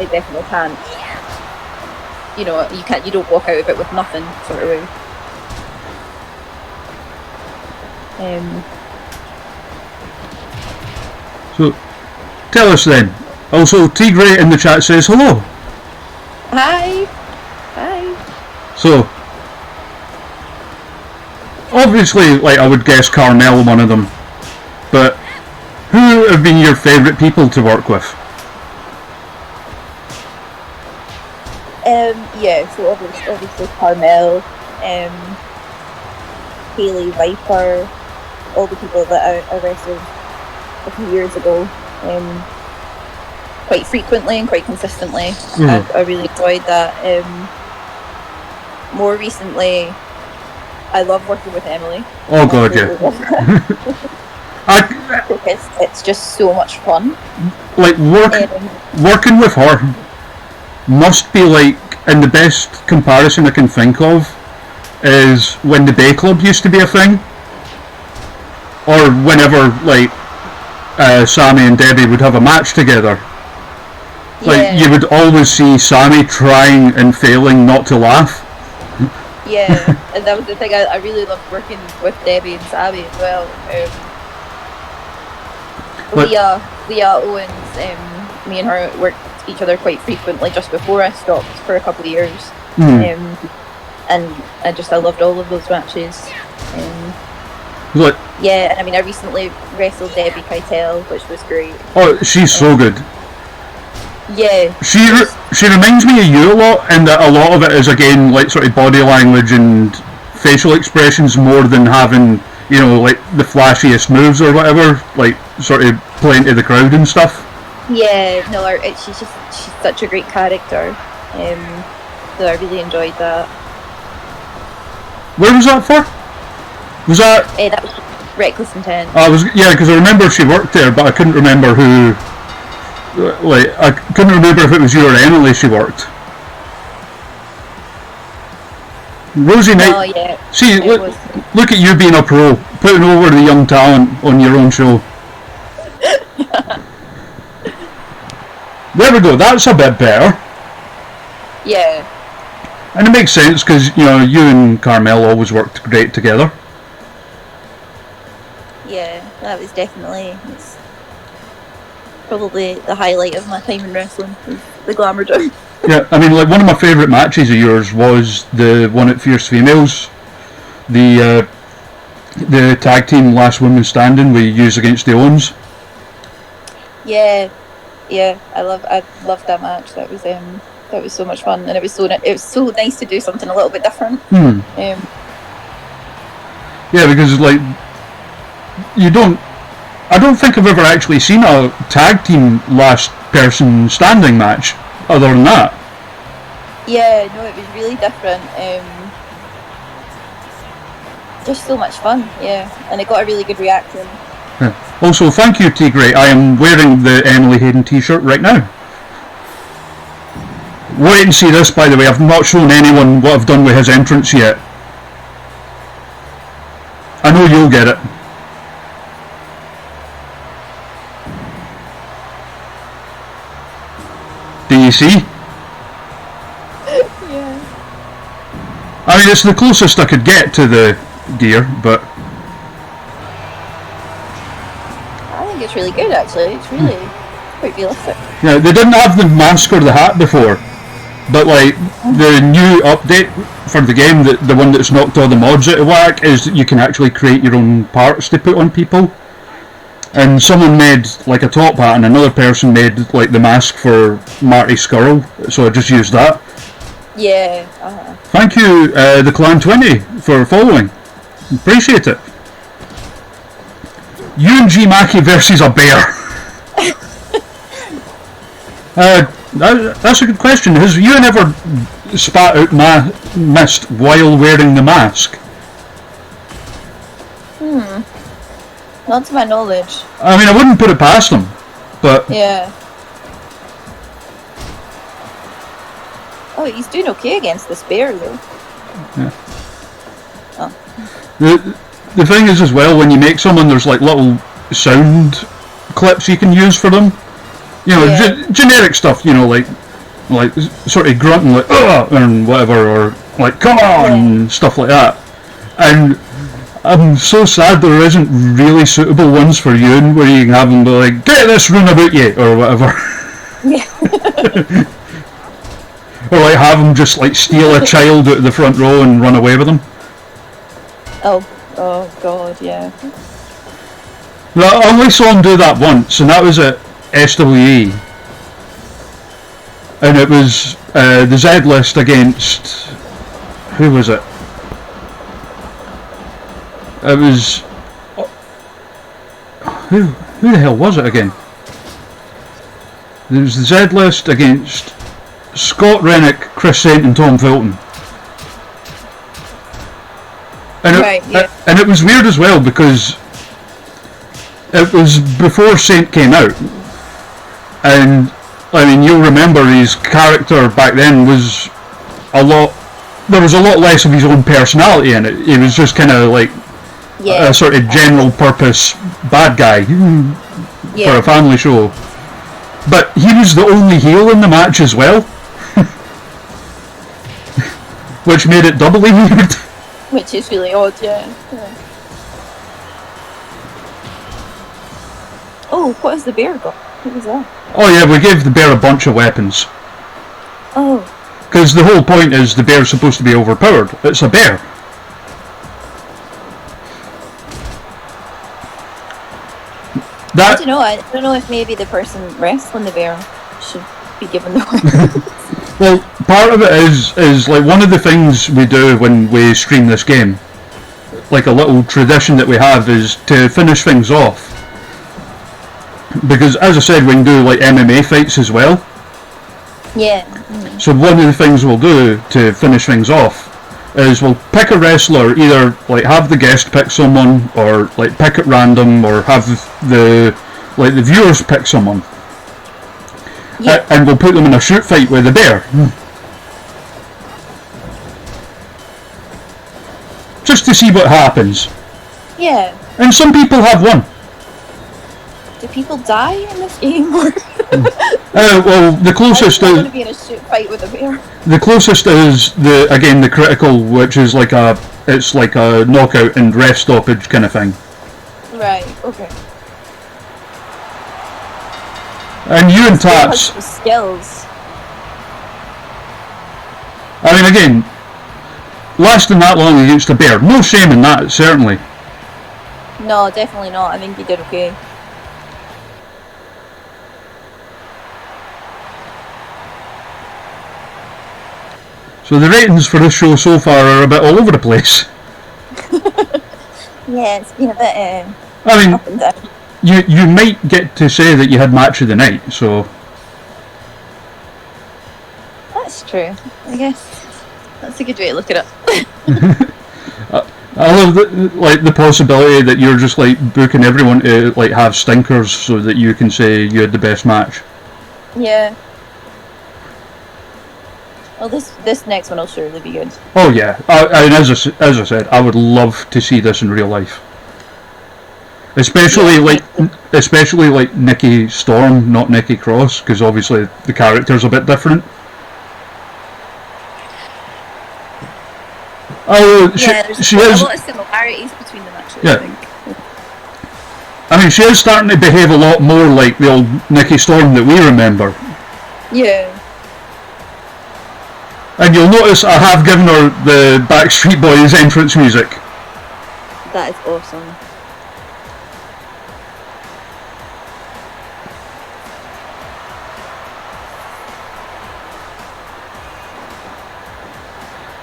It definitely can't. You know, you don't walk out of it with nothing, sort of way. So, tell us then. Also, Tigray in the chat says hello. Hi. So, obviously, like, I would guess Carmel one of them. But who have been your favourite people to work with? Yeah, so obviously Carmel, Hayley, Viper, all the people that I wrestled a few years ago. quite frequently and quite consistently. Mhm. I really enjoyed that. More recently, I love working with Emily. Oh god, yeah. It's just so much fun. Like working with her must be like, and the best comparison I can think of is when the Bay Club used to be a thing, or whenever like Sammy and Debbie would have a match together. Like you would always see Sammy trying and failing not to laugh. Yeah, and that was the thing. I really loved working with Debbie and Sammy as well. Leah Owens, me and her worked each other quite frequently just before I stopped for a couple of years. And I loved all of those matches. Yeah, and I mean, I recently wrestled Debbie Keitel, which was great. Oh, she's so good. Yeah. She reminds me of you a lot, and that a lot of it is again like sort of body language and facial expressions more than having, you know, like the flashiest moves or whatever, like sort of playing to the crowd and stuff. Yeah, no, she's such a great character. So I really enjoyed that. Where was that for? Was that? That was Reckless Intent. Because I remember she worked there, but I couldn't remember who. Like, I couldn't remember if it was you or Emily she worked. Rosie Knight. Oh yeah. See, look at you being a pro, putting over the young talent on your own show. There we go. That's a bit better. Yeah. And it makes sense because you know you and Carmel always worked great together. Yeah, that was definitely. It's probably the highlight of my time in wrestling, the Glamour Dome. Yeah, I mean, like one of my favourite matches of yours was the one at Fierce Females, the tag team Last Woman Standing we used against the Owens. Yeah, I loved that match. That was so much fun, and it was so nice to do something a little bit different. Yeah, because like I don't think I've ever actually seen a tag team last person standing match other than that. Yeah, no, it was really different. Just so much fun, yeah, and it got a really good reaction. Yeah. Also, thank you, T. Gray. I am wearing the Emily Hayden t-shirt right now. Wait and see this, by the way. I've not shown anyone what I've done with his entrance yet. I know you'll get it. Do you see? Yeah. I mean, it's the closest I could get to the gear, but I think it's really good, actually. It's really quite realistic. yeah, they didn't have the mask or the hat before, but like the new update for the game, the one that's knocked all the mods out of whack, is that you can actually create your own parts to put on people. And someone made like a top hat, and another person made like the mask for Marty Scurll, so I just used that. Yeah. Thank you, the Clan 20, for following. Appreciate it. UNG Mackie versus a bear. That's a good question. Has you ever spat out mist while wearing the mask? Not to my knowledge. I mean, I wouldn't put it past them, but Yeah. Oh, he's doing okay against this bear, though. yeah. Oh. The thing is as well, when you make someone, there's like little sound clips you can use for them. You know, Yeah. generic stuff. You know, like sort of grunting like and whatever, or like come on and stuff like that. And I'm so sad there isn't really suitable ones for you, where you can have them be like, get this run about you, or whatever. Yeah. Or like have them just like steal a child out of the front row and run away with them. Oh God, yeah. I only saw him do that once, and that was at SWE. And it was the Z list against, who was it? It was, who the hell was it again? There was the Z list against Scott Rennick, Chris Saint, and Tom Fulton. And it was weird as well because it was before Saint came out, and I mean you'll remember his character back then was there was a lot less of his own personality in it. He was just kind of like a sort of general purpose bad guy for a family show. But he was the only heel in the match as well, which made it doubly weird. Which is really odd, yeah. Oh, what has the bear got? What was that? Oh yeah, we gave the bear a bunch of weapons. Oh. Because the whole point is the bear's supposed to be overpowered. It's a bear. I don't know. I don't know if maybe the person wrestling the bear should be given the weapons. Well, part of it is like one of the things we do when we stream this game, like a little tradition that we have, is to finish things off. Because as I said, we can do like MMA fights as well. Yeah. So one of the things we'll do to finish things off is we'll pick a wrestler, either like have the guest pick someone, or like pick at random, or have the viewers pick someone. Yeah. And we'll put them in a shoot fight with a bear. Just to see what happens. Yeah. And some people have won. Do people die in this game? Well, the closest I is want to be in a shoot fight with a bear. The closest is the critical, which is like a knockout and ref stoppage kind of thing. Right. Okay. And you and Tats. Skills. I mean, again, lasting that long against a bear, no shame in that, certainly. No, definitely not. I think you did okay. So the ratings for this show so far are a bit all over the place. Yeah, it's been a bit I mean, up and down. You might get to say that you had match of the night, so... That's true. I guess that's a good way to look at it. I love the possibility that you're just like booking everyone to like have stinkers so that you can say you had the best match. Yeah. Well, this next one will surely be good. Oh yeah, I as I said, I would love to see this in real life. Especially like Nikki Storm, not Nikki Cross, because obviously the character's a bit different. Oh, there's she a is. lot of similarities between them actually. Yeah. I think. I mean, she is starting to behave a lot more like the old Nikki Storm that we remember. Yeah. And you'll notice I have given her the Backstreet Boys entrance music. That is awesome.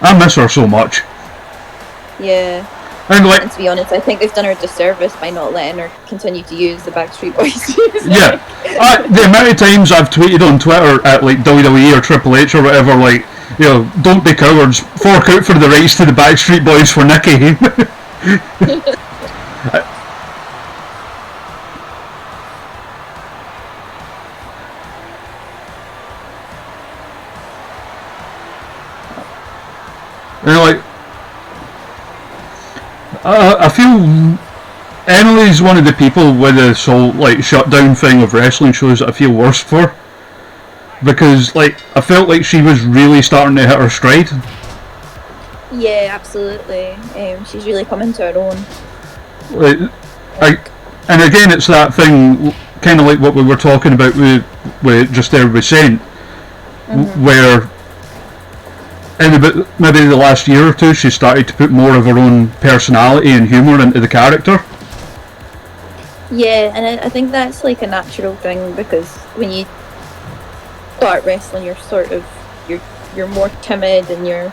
I miss her so much. Yeah. And to be honest, I think they've done her a disservice by not letting her continue to use the Backstreet Boys. Yeah. The amount of times I've tweeted on Twitter at like WWE or Triple H or whatever, like, you know, don't be cowards, fork out for the rights to the Backstreet Boys for Nikki. And like, I feel Emily's one of the people with this whole like shutdown thing of wrestling shows that I feel worse for, because like I felt like she was really starting to hit her stride. Yeah, absolutely. She's really coming to her own. And again, it's that thing, kind of like what we were talking about with just there with Saint, where in about maybe the last year or two, she started to put more of her own personality and humour into the character. Yeah, and I think that's like a natural thing, because when you start wrestling, you're sort of you're more timid, and you're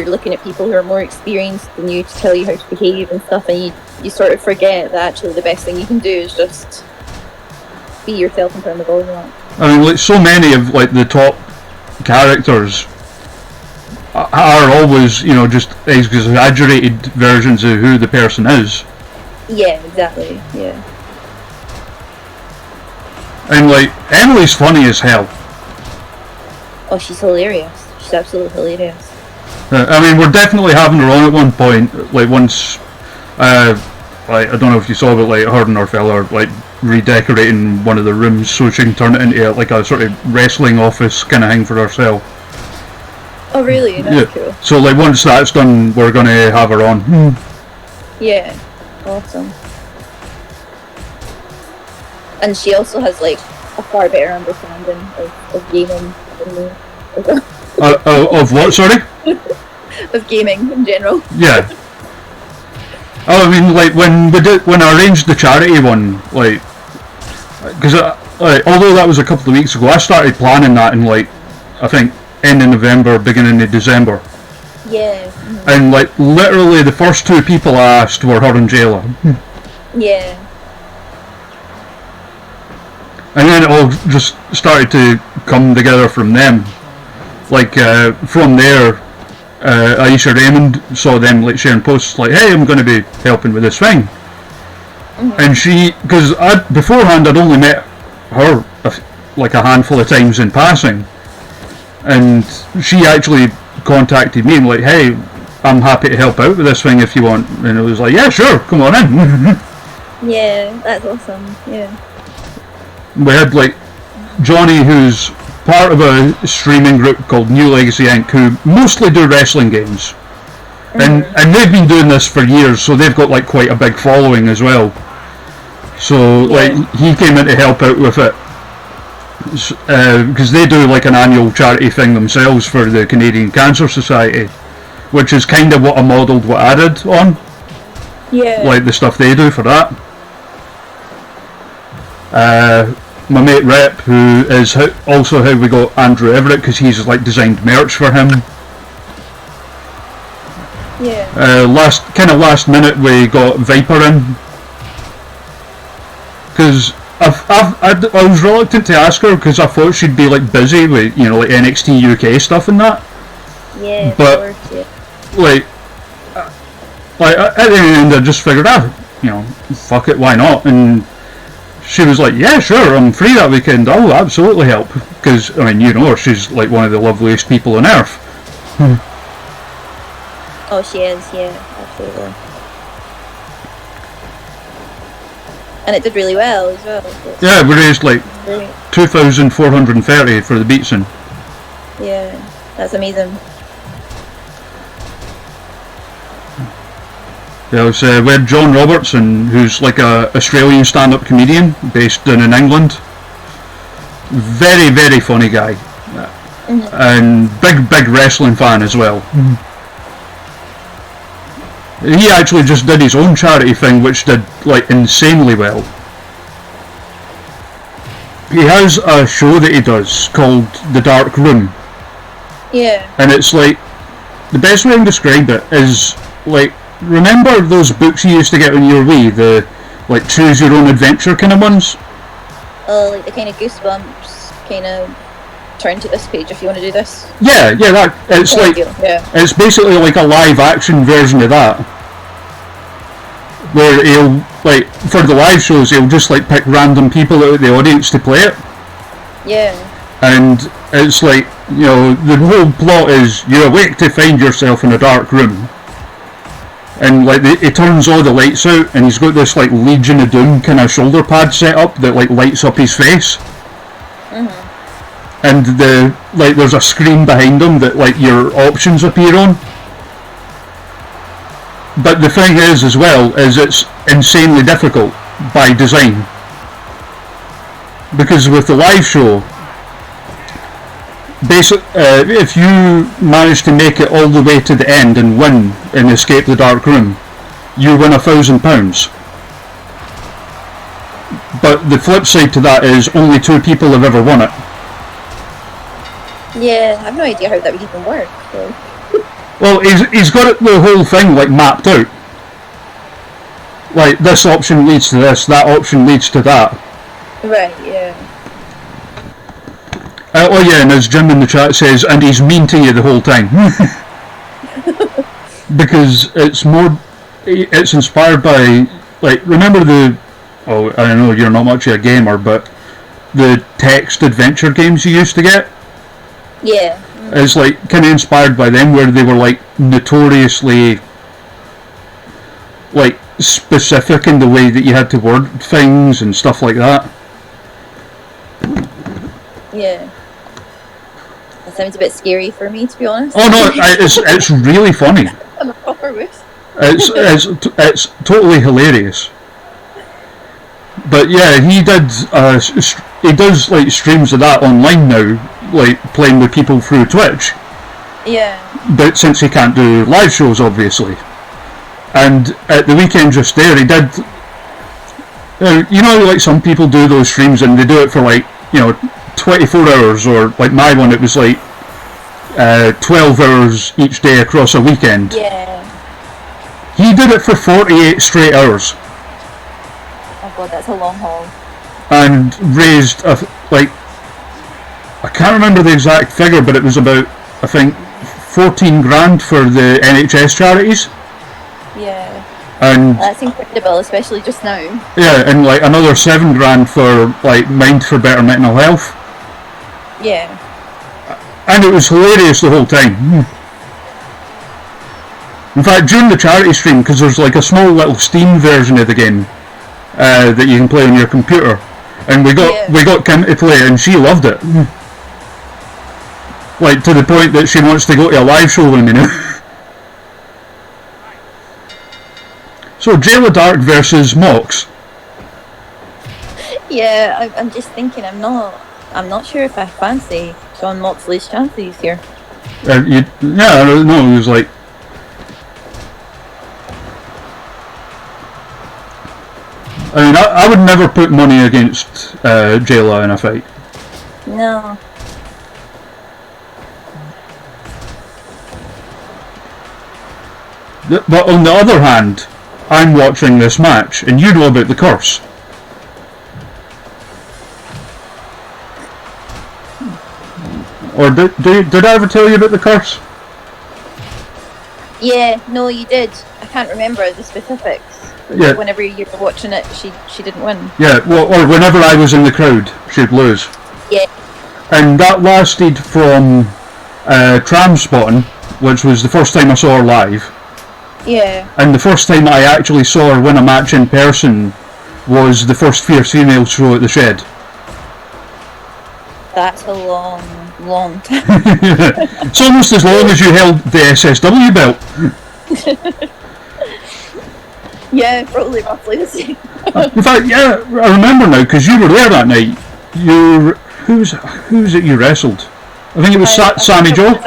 looking at people who are more experienced than you to tell you how to behave and stuff, and you sort of forget that actually the best thing you can do is just be yourself and turn the volume up. I mean, like, so many of like the top characters are always, you know, just exaggerated versions of who the person is. Yeah, exactly. Yeah. And like, Emily's funny as hell. Oh, she's hilarious. She's absolutely hilarious. I mean, we're definitely having her on at one point. Like once, like I don't know if you saw, but like her and her fella are like redecorating one of the rooms so she can turn it into like a sort of wrestling office kind of thing for herself. Oh, really? That's cool. So like once that's done, we're gonna have her on. Yeah. Awesome. And she also has like a far better understanding of gaming than me. Of what? Sorry. Of gaming in general. Yeah. Oh, I mean, like when I arranged the charity one, like, because although that was a couple of weeks ago, I started planning that in like, I think end of November, beginning of December. Yeah. And like literally the first two people I asked were her and Jayla. Yeah. And then it all just started to come together from them. Like from there, Aisha Raymond saw them like sharing posts like, "Hey, I'm going to be helping with this thing," and she, because beforehand I'd only met her like a handful of times in passing, and she actually contacted me and like, "Hey, I'm happy to help out with this thing if you want," and it was like, "Yeah, sure, come on in." Yeah, that's awesome. Yeah. We had like Johnny, who's part of a streaming group called New Legacy Inc., who mostly do wrestling games, and they've been doing this for years, so they've got like quite a big following as well. So like he came in to help out with it because they do like an annual charity thing themselves for the Canadian Cancer Society, which is kind of what I modelled what I did on. Yeah. Like the stuff they do for that. My mate Rep, who is also how we got Andrew Everett, because he's like designed merch for him. Yeah. Last minute we got Viper in, because I was reluctant to ask her because I thought she'd be like busy with, you know, like NXT UK stuff and that. Yeah. But of course, yeah. like at the end I just figured out, you know, fuck it, why not? And she was like, "Yeah, sure, I'm free that weekend. I'll absolutely help." Because, I mean, you know her, she's like one of the loveliest people on earth. Oh, she is, yeah, absolutely. And it did really well as well. So Yeah, we raised like great. 2,430 for the Beatson. Yeah, that's amazing. Yeah, it was, we had John Robertson, who's like a Australian stand-up comedian based down in England. Very, very funny guy. And big wrestling fan as well. He actually just did his own charity thing, which did like insanely well. He has a show that he does called The Dark Room. Yeah. And it's like, the best way I can describe it is like, remember those books you used to get when you were wee, the like choose your own adventure kind of ones? Oh, like the kind of Goosebumps kind of turn to this page if you want to do this. Yeah, that it's Kind of like deal, yeah. it's basically like a live action version of that. Where he'll like for the live shows he'll just like pick random people out of the audience to play it. Yeah. And it's like, you know, the whole plot is you awake to find yourself in a dark room. And like he turns all the lights out, and he's got this like Legion of Doom kind of shoulder pad set up that like lights up his face. And there's a screen behind him that like your options appear on. But the thing is as well is it's insanely difficult by design, because with the live show, if you manage to make it all the way to the end and win and escape the dark room, you win £1,000. But the flip side to that is only 2 people have ever won it. Yeah, I have no idea how that would even work. So. Well, he's got the whole thing like mapped out. Like this option leads to this, that option leads to that. Right, yeah. Oh yeah, and as Jim in the chat says, and he's mean to you the whole time. Because it's inspired by, like, remember I know you're not much of a gamer, but the text adventure games you used to get? Yeah. It's like kind of inspired by them, where they were like notoriously like specific in the way that you had to word things and stuff like that. Yeah. That sounds a bit scary for me, to be honest. Oh no, it's really funny. I'm a proper wuss. It's totally hilarious. But yeah, he does like streams of that online now, like playing with people through Twitch. Yeah. But since he can't do live shows, obviously, and at the weekend just there, he did. You know, like some people do those streams and they do it for like 24 hours, or like my one, it was like 12 hours each day across a weekend. Yeah. He did it for 48 straight hours. Oh god, that's a long haul. And raised I can't remember the exact figure, but it was about, I think, 14 grand for the NHS charities. Yeah. And that's incredible, especially just now. yeah, and like another 7 grand for like Mind for Better Mental Health. Yeah. And it was hilarious the whole time. In fact, during the charity stream, because there's like a small little Steam version of the game that you can play on your computer, and we got Kim to play, and she loved it. Like to the point that she wants to go to a live show with me now. So Jayla Dark versus Mox. Yeah, I'm just thinking. I'm not sure if I fancy John Moxley's chances here. I don't know. It was like. I mean, I would never put money against Jayla in a fight. No. But on the other hand, I'm watching this match, and you know about the curse. Or did I ever tell you about the curse? Yeah, no, you did. I can't remember the specifics. Yeah. Whenever you were watching it, she didn't win. Yeah, well, or whenever I was in the crowd, she'd lose. Yeah. And that lasted from tram spotting, which was the first time I saw her live. Yeah. And the first time I actually saw her win a match in person was the first Fierce Female show at the Shed. That's a long time. It's almost as long as you held the SSW belt. Yeah, probably roughly the same. In fact, yeah, I remember now, because you were there that night. Who was it you wrestled? I think it was Sammy Joe.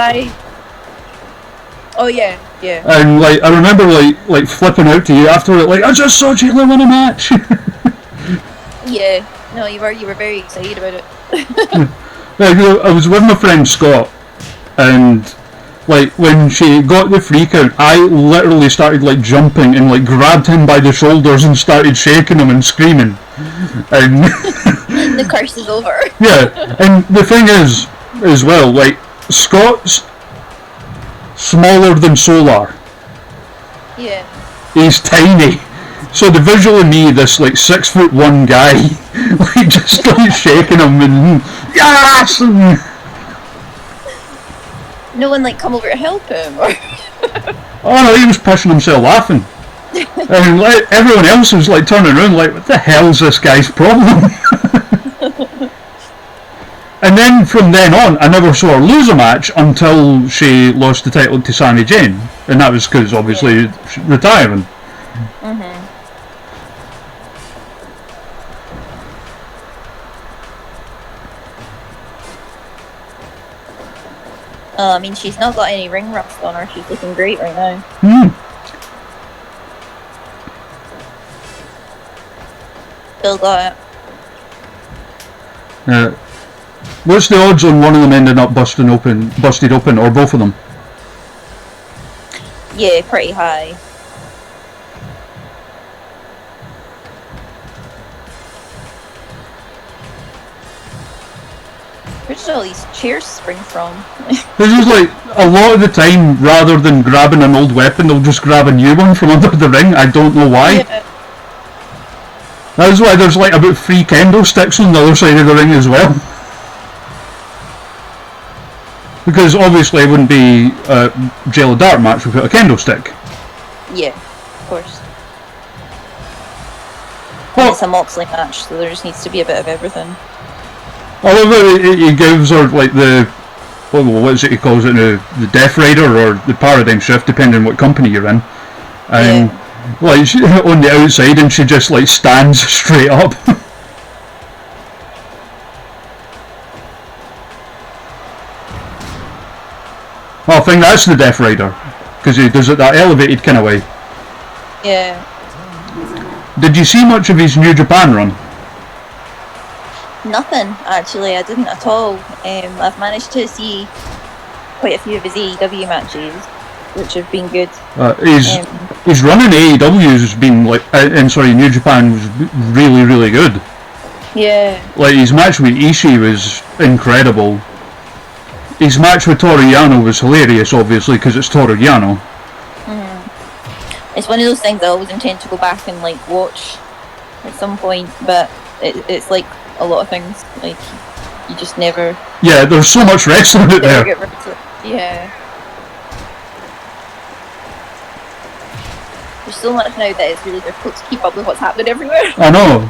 Oh yeah. And like I remember like flipping out to you after it, like I just saw Jayla win a match. Yeah. No, you were very excited about it. I was with my friend Scott, and like when she got the free count, I literally started like jumping and like grabbed him by the shoulders and started shaking him and screaming. And the curse is over. Yeah, and the thing is, as well, like Scott's smaller than Solar. Yeah. He's tiny. So the visual of me, this like 6'1" guy, like just like shaking him and yes. And no one like come over to help him, or oh no, he was pushing himself laughing, and like everyone else was like turning around like, what the hell's this guy's problem? And then from then on, I never saw her lose a match until she lost the title to Sami Zayn, and that was because obviously retiring. Mhm. I mean, she's not got any ring rust on her. She's looking great right now. Still got it. What's the odds on one of them ending up busted open, or both of them? Yeah, pretty high. Where did all these chairs spring from? This is like, a lot of the time, rather than grabbing an old weapon, they'll just grab a new one from under the ring. I don't know why. Yeah. That's why there's like about 3 candlesticks on the other side of the ring as well. Because obviously it wouldn't be a jail or dart match without a candlestick. Yeah, of course. Well, It's a Moxley match, so there just needs to be a bit of everything. I love that he gives her like the, what is it he calls it now, the Death Rider or the Paradigm Shift, depending on what company you're in. And like she, on the outside, and she just like stands straight up. I think that's the Death Rider, because he does it that elevated kind of way. Yeah. Did you see much of his New Japan run? Nothing, actually, I didn't at all. I've managed to see quite a few of his AEW matches, which have been good. His run in AEW has been like, New Japan was really, really good. Yeah. Like his match with Ishii was incredible. His match with Toru Yano was hilarious, obviously, because it's Toru Yano. It's one of those things I always intend to go back and like watch at some point, but it's like a lot of things, like you just never. Yeah, there's so much wrestling out there. Get rid of it. Yeah. There's so much now that it's really difficult to keep up with what's happening everywhere. I know.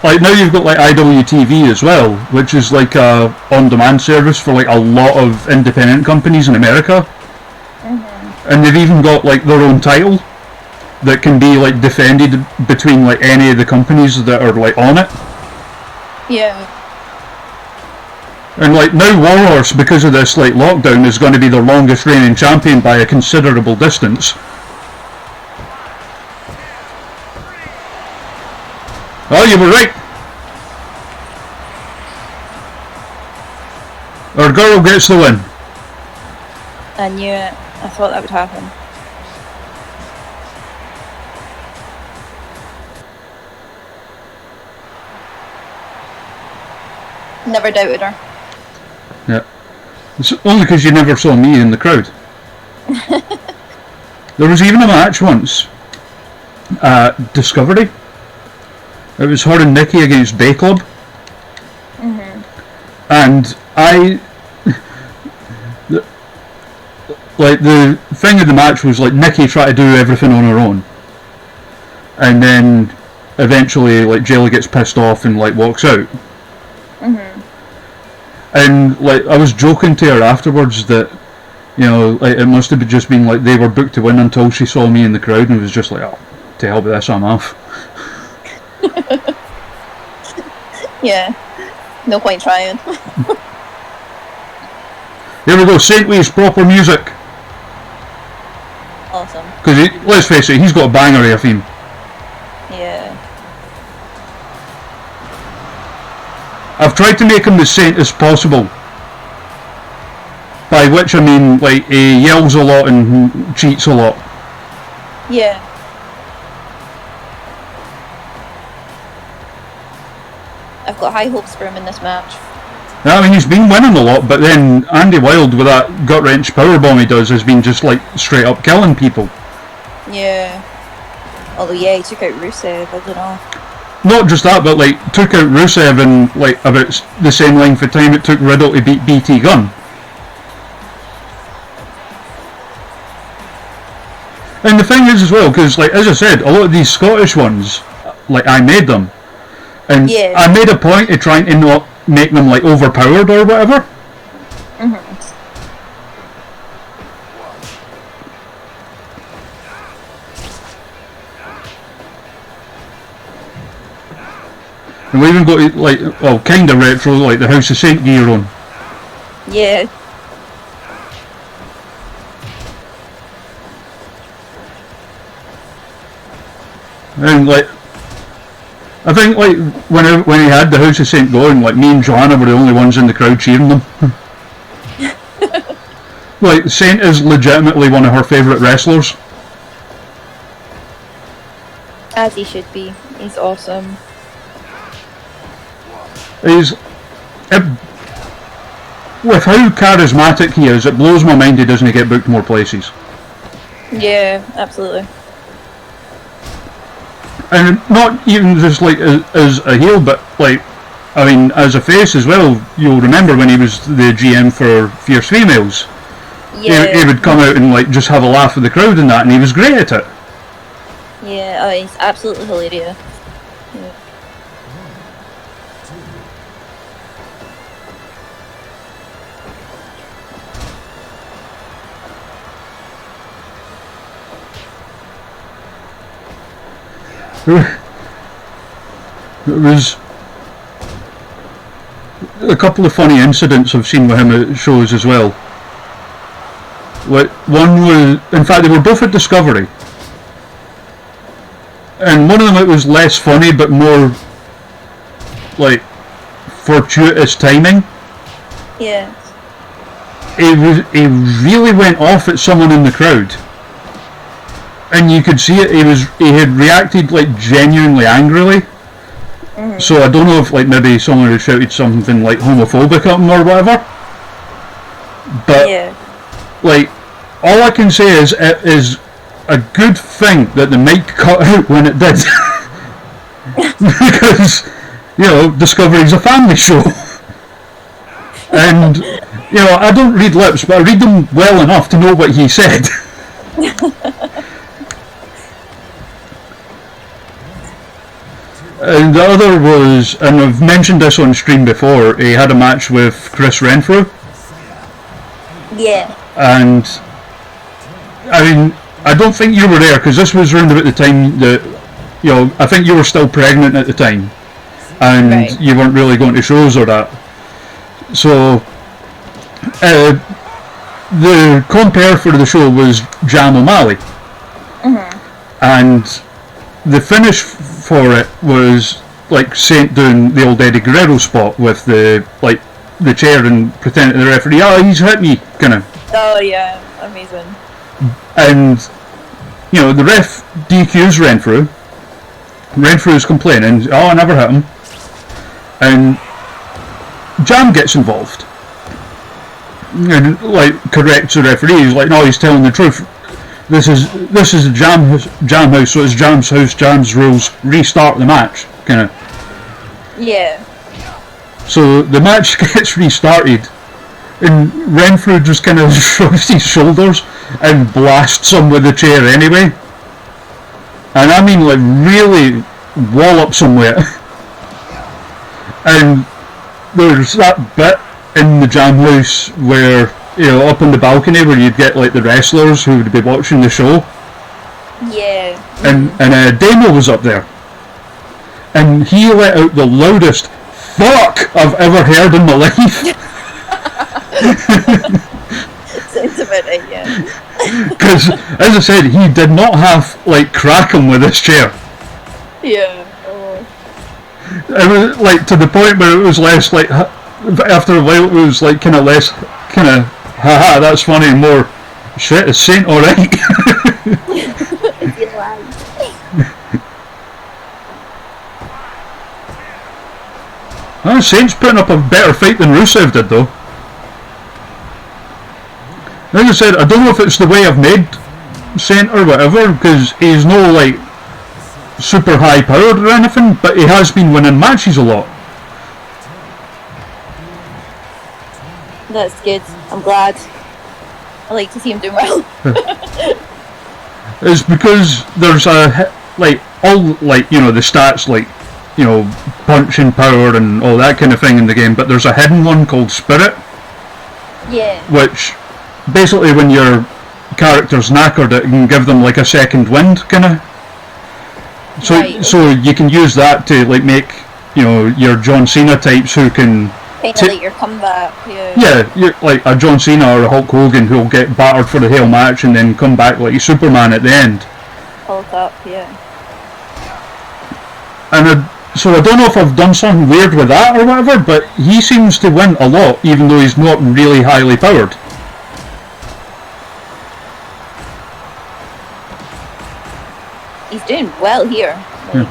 Like now you've got like IWTV as well, which is like a on-demand service for like a lot of independent companies in America. And they've even got like their own title that can be like defended between like any of the companies that are like on it. Yeah. And like now Warhorse, because of this like lockdown, is going to be their longest reigning champion by a considerable distance. Oh, you were right. Our girl gets the win. I knew it. I thought that would happen. Never doubted her. Yeah. It's only because you never saw me in the crowd. There was even a match once at Discovery. It was her and Nikki against Bay Club. And like the thing of the match was like Nikki tried to do everything on her own, and then eventually like Jayla gets pissed off and like walks out. And like I was joking to her afterwards that, you know, like it must have just been like they were booked to win until she saw me in the crowd and was just like, oh, to hell with this, I'm off. Yeah, no point trying. Here we go, Saint Lee's proper music. Awesome. Because let's face it, he's got a banger of a theme. Yeah. I've tried to make him as Saint as possible. By which I mean, like, he yells a lot and cheats a lot. Yeah. I've got high hopes for him in this match. I mean, he's been winning a lot, but then Andy Wilde, with that gut-wrench powerbomb he does, has been just, like, straight up killing people. Yeah. Although, yeah, he took out Rusev, I don't know. Not just that, but, like, took out Rusev in, like, about the same length of time it took Riddle to beat BT Gunn. And the thing is as well, because, like, as I said, a lot of these Scottish ones, like, I made them. And yeah. I made a point of trying to not make them, like, overpowered or whatever. And we even got, like, well, kind of retro, like the House of Saint gear on. Yeah. And, like, I think, like, when he had the House of Saint going, like, me and Joanna were the only ones in the crowd cheering them. Like, Saint is legitimately one of her favourite wrestlers. As he should be. He's awesome. He's... with how charismatic he is, it blows my mind he doesn't get booked more places. Yeah, absolutely. And not even just like as a heel, but like, I mean, as a face as well. You'll remember when he was the GM for Fierce Females. Yeah. He would come out and like just have a laugh with the crowd and that, and he was great at it. Yeah, oh, he's absolutely hilarious. Yeah. It was a couple of funny incidents I've seen with him at shows as well. Like, one was, in fact, they were both at Discovery, and one of them it was less funny but more like fortuitous timing. Yeah. He really went off at someone in the crowd, and you could see it. He had reacted like genuinely angrily. Mm-hmm. So I don't know if like maybe someone had shouted something like homophobic at him or whatever. But Yeah. like, all I can say is it is a good thing that the mic cut out when it did. Because, you know, Discovery's a family show. And, you know, I don't read lips, but I read them well enough to know what he said. And the other was, and I've mentioned this on stream before, he had a match with Chris Renfrew. Yeah. And, I mean, I don't think you were there, because this was around about the time that, you know, I think you were still pregnant at the time. And Right. you weren't really going to shows or that. So, the compere for the show was Jam O'Malley. Mm-hmm. And the finish for it was like Saint doing the old Eddie Guerrero spot with the chair and pretending to the referee, oh, he's hit me, kind of. Oh yeah, amazing. And, you know, the ref DQs Renfrew. Renfrew's complaining, oh, I never hit him. And Jam gets involved. And, like, corrects the referee. He's like, no, he's telling the truth. This is a jam house, so it's Jam's house, Jam's rules. Restart the match, kind of. Yeah. So the match gets restarted, and Renfrew just kind of shrugs his shoulders and blasts him with the chair anyway. And I mean, like, really wallops him with it. And there's that bit in the Jam house where, you know, up on the balcony where you'd get like the wrestlers who would be watching the show. Yeah. And Damo was up there. And he let out the loudest fuck I've ever heard in my life. Sounds about right, yeah. Because, as I said, he did not have, like, crack him with his chair. Yeah. Oh. It was, like, to the point where it was less, like, after a while it was, like, kind of less, kind of, haha, that's funny, and more, shit, is Saint alright? Is he alive? Saint's putting up a better fight than Rusev did, though. Like I said, I don't know if it's the way I've made Saint or whatever, because he's no, like, super high powered or anything, but he has been winning matches a lot. That's good. I'm glad. I like to see him doing well. It's because there's all, like, you know, the stats, like, you know, punch and power and all that kind of thing in the game, but there's a hidden one called Spirit, Yeah. which basically when your character's knackered, it can give them like a second wind, kind of. So, Right. so you can use that to, like, make, you know, your John Cena types who can. Kind of like your comeback. Yeah. Yeah, you're like a John Cena or a Hulk Hogan who'll get battered for the whole match and then come back like Superman at the end. Hulk up. Yeah. And so I don't know if I've done something weird with that or whatever, but he seems to win a lot, even though he's not really highly powered. He's doing well here. Like,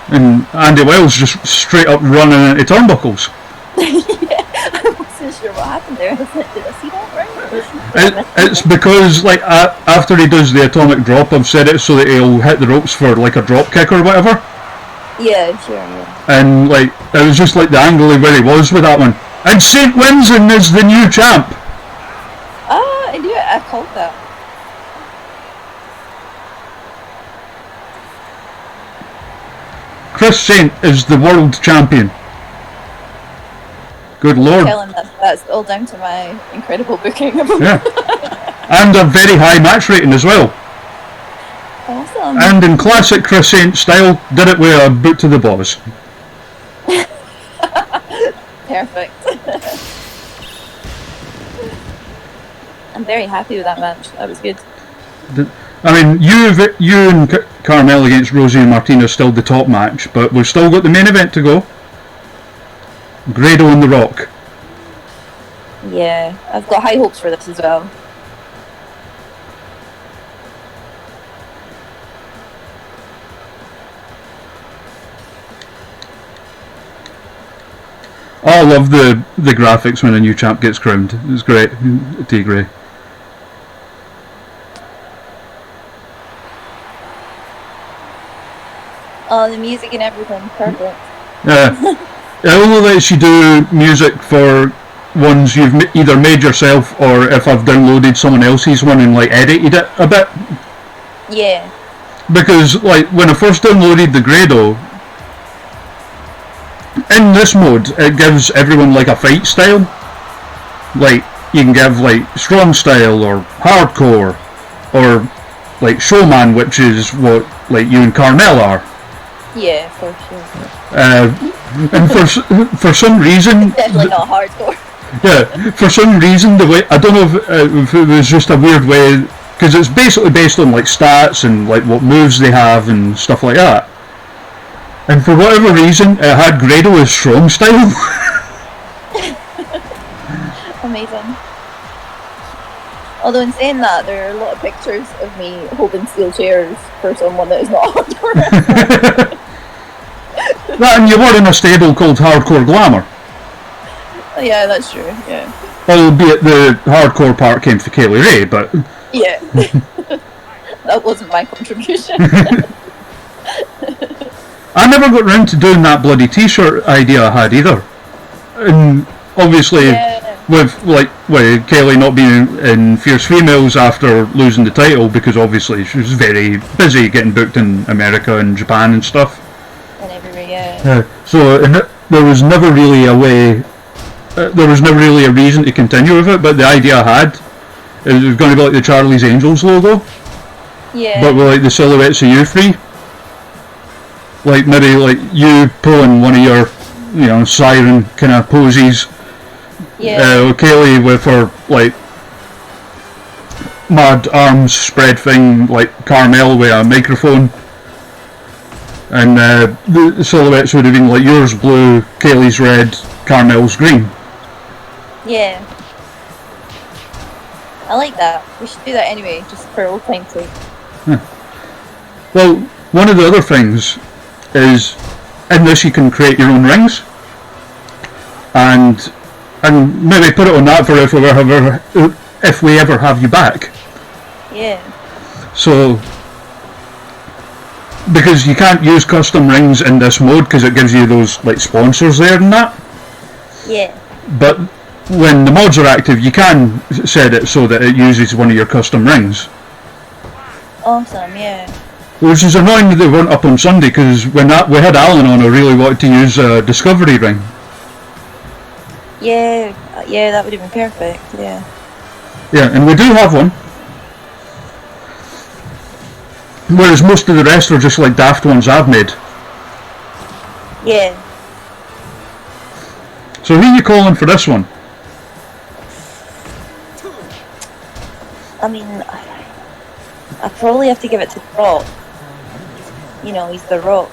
And Andy Wiles just straight up running into turnbuckles. yeah. I wasn't sure what what happened there. Did I see that right? It's because, like, after he does the atomic drop, I've said it so that he'll hit the ropes for, like, a drop kick or whatever. Yeah, sure, yeah. And, like, it was just, like, the angle of where he was with that one. And St. Winston is the new champ! Ah, I knew it. I called that. Chris Saint is the world champion. Good lord. Tell him that's all down to my incredible booking of him. Yeah. And a very high match rating as well. Awesome. And in classic Chris Saint style, did it with a boot to the balls. Perfect. I'm very happy with that match. That was good. I mean, you and Carmel against Rosie and Martina still the top match, but we've still got the main event to go. Grado and The Rock. Yeah, I've got high hopes for this as well. Oh, I love the graphics when a new champ gets crowned. It's great. Tigray. Oh, the music and everything, perfect. Yeah. It only lets you do music for ones you've either made yourself or if I've downloaded someone else's one and like edited it a bit. Yeah. Because like when I first downloaded the Grado, in this mode it gives everyone like a fight style. Like you can give like strong style or hardcore or like showman, which is what like you and Carmel are. Yeah, for sure. And for some reason, Definitely not hardcore. Yeah, for some reason the way I don't know if it was just a weird way, because it's basically based on like stats and like what moves they have and stuff like that. And for whatever reason, it had Grado as strong style. Amazing. Although in saying that, there are a lot of pictures of me holding steel chairs for someone that is not hardcore. That and you were in a stable called Hardcore Glamour. Yeah, that's true, yeah. Albeit the hardcore part came for Kaylee Ray, but... Yeah. That wasn't my contribution. I never got round to doing that bloody t-shirt idea I had either. And obviously, with Kaylee not being in Fierce Females after losing the title, because obviously she was very busy getting booked in America and Japan and stuff. And everywhere, yeah. So there was never really a way, there was never really a reason to continue with it, but the idea I had, it was going to be like the Charlie's Angels logo. Yeah. But with like the silhouettes of you three. Like maybe like you pulling one of your, siren kind of poses. Yeah. Kaylee with her like mad arms spread thing, like Carmel with a microphone. And the silhouettes would have been like yours blue, Kaylee's red, Carmel's green. Yeah. I like that. We should do that anyway, just for old time's sake. Well, one of the other things is in this you can create your own rings, and maybe put it on that for if we ever have you back. Yeah. So, because you can't use custom rings in this mode because it gives you those like sponsors there and that. Yeah. But when the mods are active, you can set it so that it uses one of your custom rings. Awesome, yeah. Which is annoying that they weren't up on Sunday, because when we had Alan on, I really wanted to use a Discovery ring. Yeah, that would have been perfect, yeah. Yeah, and we do have one. Whereas most of the rest are just like daft ones I've made. Yeah. So who are you calling for this one? I mean, I probably have to give it to The Rock. He's The Rock.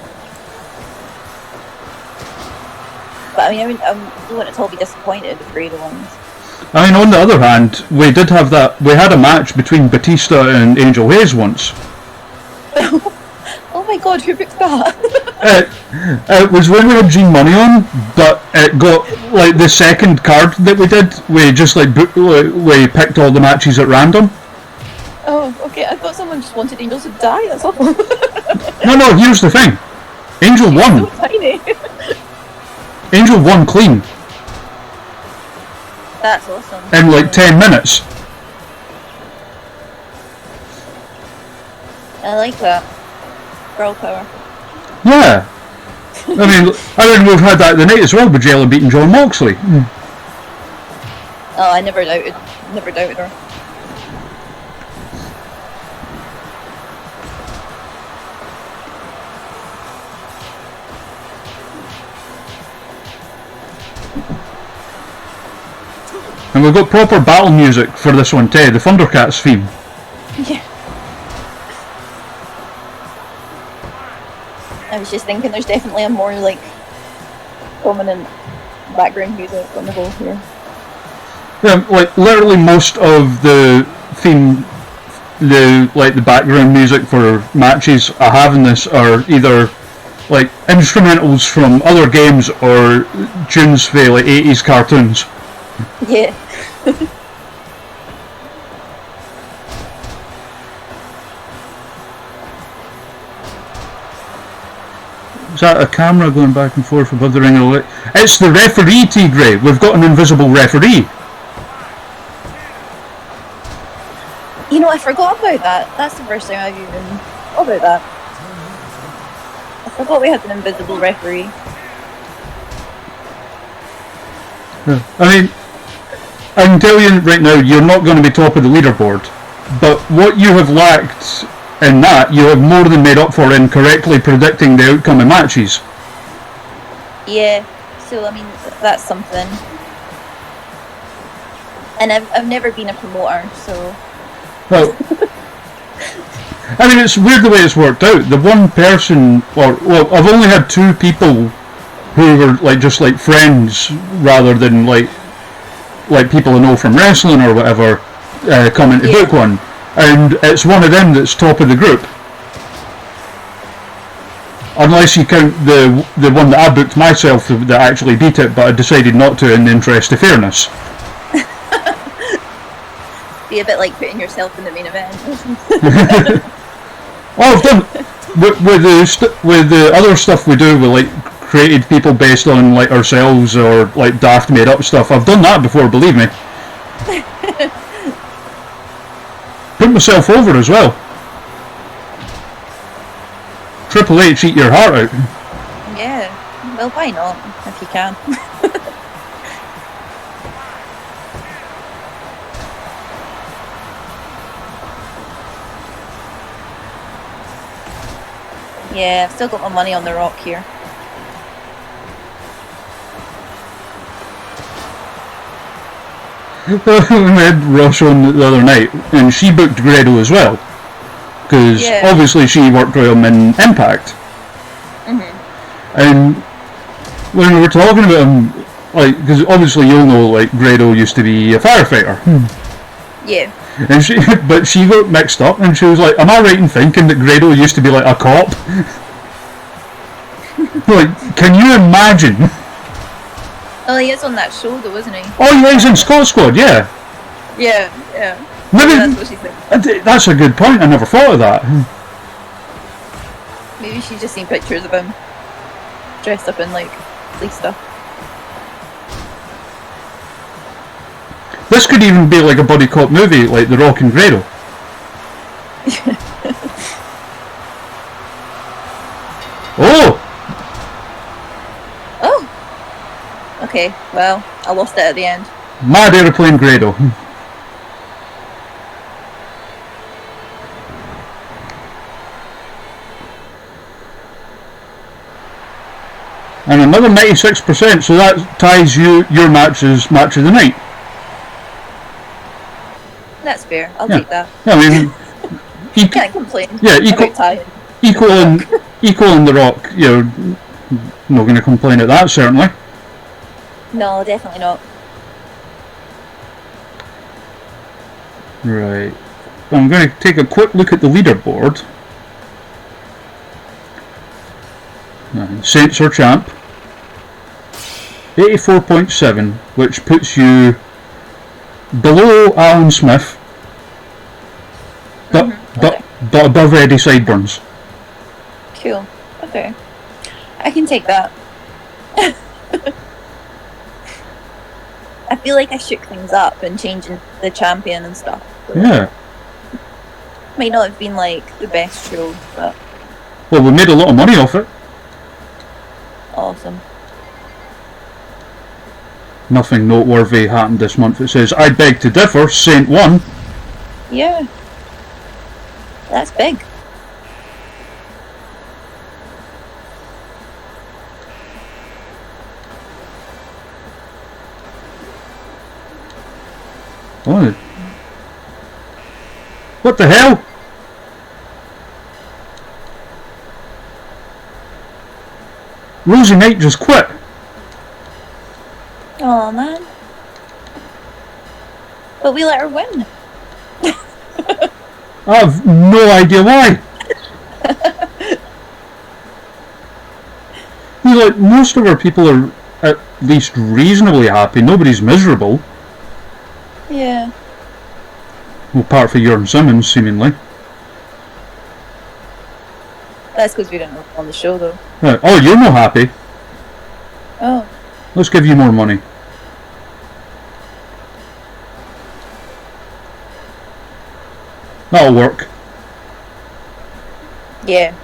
But I mean, I don't want to all be disappointed with Grado ones. I mean, on the other hand, we did have that. We had a match between Batista and Angel Hayes once. Oh my god, who picked that? It was when we had Gene Money on, but it got like the second card that we did, we just like we picked all the matches at random. Oh, okay. I thought someone just wanted Angel to die. That's awful. No, here's the thing. Angel won. So tiny. Angel won clean That's awesome. in like 10 minutes. I like that. Girl power. Yeah. I mean, we've had that the night as well, with Jella beating John Moxley. Oh, I never doubted her. And we've got proper battle music for this one too, the Thundercats theme. Yeah. I was just thinking there's definitely a more like prominent background music on the whole here. Yeah, like literally most of the theme, the background music for matches I have in this are either like instrumentals from other games or tunes for like 80s cartoons. Yeah. Is that a camera going back and forth above the ring of light? It's the referee, T. Gray. We've got an invisible referee. You know, I forgot about that. That's the first time I've even thought about that. I forgot we had an invisible referee. I mean, I can tell you right now, you're not going to be top of the leaderboard. But what you have lacked in that, you have more than made up for in correctly predicting the outcome of matches. Yeah, so I mean, that's something. And I've never been a promoter, so... Well, I mean, it's weird the way it's worked out. The one person, well, I've only had two people who were like just like friends rather than like people I know from wrestling or whatever come in to book one, and it's one of them that's top of the group. Unless you count the one that I booked myself that actually beat it, but I decided not to in the interest of fairness. Be a bit like putting yourself in the main event. Well, I've done with the other stuff we do with like created people based on like ourselves or like daft made up stuff. I've done that before, believe me. Put myself over as well. Triple H, eat your heart out. Yeah, well, why not, if you can. Yeah, I've still got my money on The Rock here. We had Rush on the other night, and she booked Grado as well, because obviously she worked with him in Impact. And when we were talking about him, like, because obviously you'll know, like, Grado used to be a firefighter. Yeah. And she got mixed up, and she was like, "Am I right in thinking that Grado used to be like a cop?" Like, can you imagine? Oh, he is on that show though, isn't he? Oh, yeah, he's in Scott Squad, yeah. Yeah. Maybe that's what she's thinking. That's a good point. I never thought of that. Maybe she's just seen pictures of him dressed up in like police stuff. This could even be like a buddy cop movie, like The Rock and Grado. Oh! Okay, well, I lost it at the end. Mad Aeroplane Grado. And another 96%, so that ties your match's match of the night. That's fair, I'll take that. I mean, Can't complain. Yeah, equal in The Rock, you're not going to complain at that, certainly. No, definitely not. Right. I'm going to take a quick look at the leaderboard. Saints are champ. 84.7, which puts you below Alan Smith, but above Eddie Sideburns. Cool. Okay. I can take that. I feel like I shook things up and changing the champion and stuff. So Yeah. might not have been like the best show, but Well, we made a lot of money off it. awesome. Nothing noteworthy happened this month. It says, I beg to differ, Saint won. Yeah. That's big. Oh. What the hell? Rosie Knight just quit. Oh man. But we let her win. I have no idea why. Like, most of our people are at least reasonably happy. Nobody's miserable. Yeah. Well, apart from Jurgen Simmons, seemingly. That's because we didn't on the show though. Right. Oh, you're not happy. Oh. Let's give you more money. That'll work. Yeah.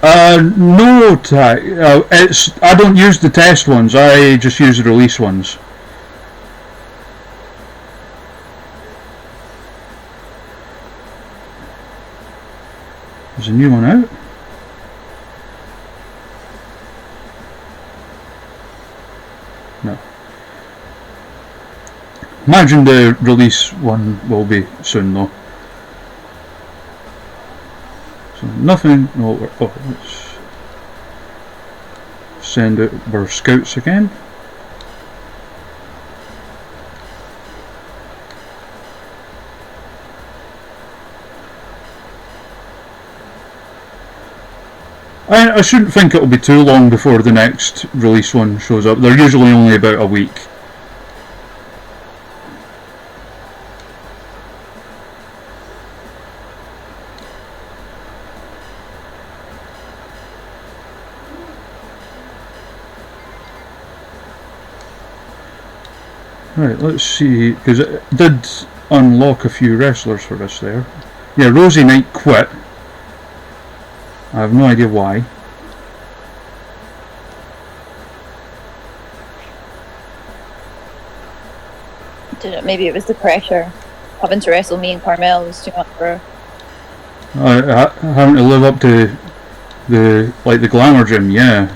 No, I don't use the test ones, I just use the release ones. There's a new one out. No. Imagine the release one will be soon though. So nothing. No. Oh, let's send out our scouts again. I shouldn't think it'll be too long before the next release one shows up. They're usually only about a week. Right, let's see, because it did unlock a few wrestlers for us there. Yeah, Rosie Knight quit. I have no idea why. Maybe it was the pressure. Having to wrestle me and Carmel was too much for her. Having to live up to the glamour gym, yeah.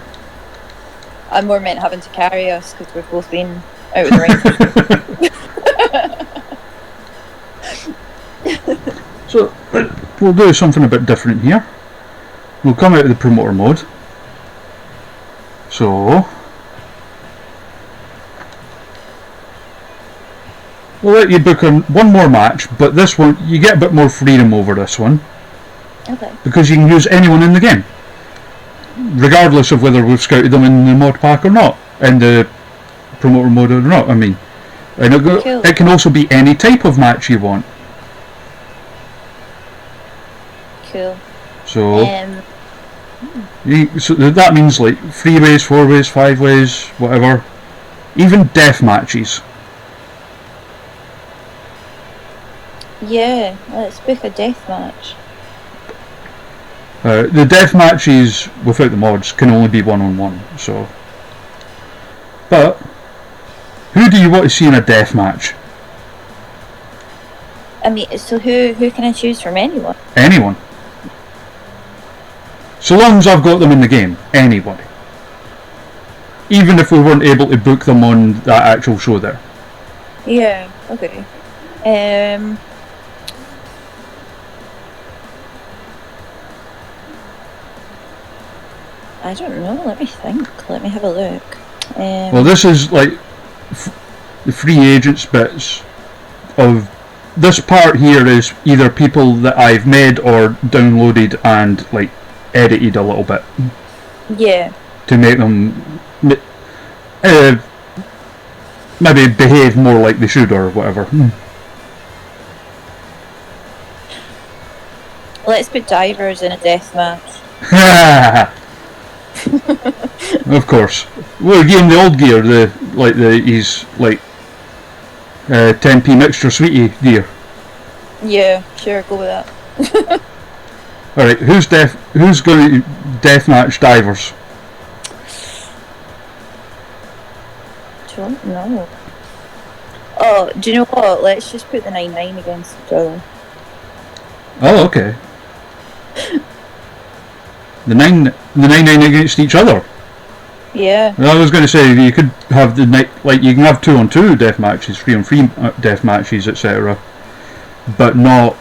I more meant having to carry us because we've both been out of the ring. So we'll do something a bit different here. We'll come out of the promoter mode. So we'll let you book one more match, but this one you get a bit more freedom over this one. Okay. Because you can use anyone in the game, regardless of whether we've scouted them in the mod pack or not, in the promoter mode or not. I mean, and it can also be any type of match you want. Cool. So, so that means like 3-ways, 4-ways, 5-ways, whatever, even death matches. Yeah, let's book a death match. The death matches without the mods can only be 1-on-1. So, but who do you want to see in a death match? I mean, so who can I choose from? Anyone? Anyone. So long as I've got them in the game, anybody. Even if we weren't able to book them on that actual show there. Yeah, okay. I don't know, let me think. Let me have a look. Well, this is like the free agents bits of this part here is either people that I've made or downloaded and like edited a little bit Yeah. to make them maybe behave more like they should or whatever. Let's put divers in a death match. Of course. We're getting the old gear, he's like 10p mixture sweetie gear. Yeah, sure, go with that. Alright, who's going to deathmatch divers? Don't know. Oh, do you know what? Let's just put the 9-9 against each other. Oh, okay. The 9-9 against each other. Yeah. I was going to say you could have you can have 2-on-2 death matches, 3-on-3 death matches, etc. But not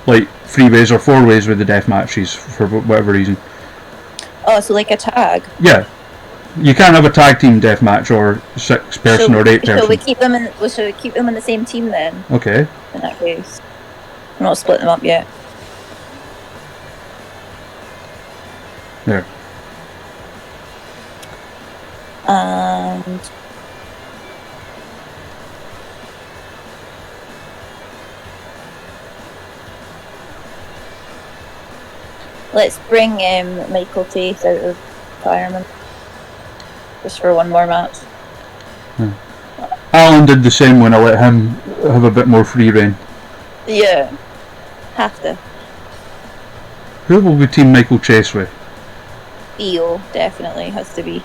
like 3-ways or 4-ways with the death matches for whatever reason. Oh, so like a tag. Yeah, you can't have a tag team death match or 6-person or 8-person. Shall we keep them in? Well, shall we keep them in the same team then? Okay. In that case, I'm not splitting them up yet. There. And let's bring Michael Tate out of retirement just for one more match. Alan did the same when I let him have a bit more free reign. Yeah, have to. Who will we team Michael Chase with? EO definitely has to be.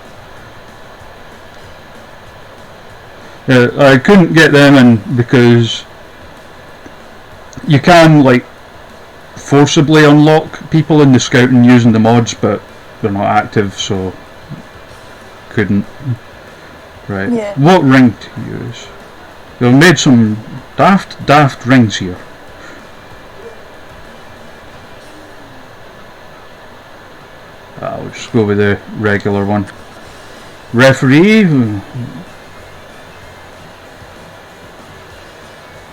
I couldn't get them in because you can like forcibly unlock people in the scouting using the mods, but they're not active, so couldn't. Right. Yeah. What ring to use? They've made some daft rings here. I'll just go with the regular one. Referee.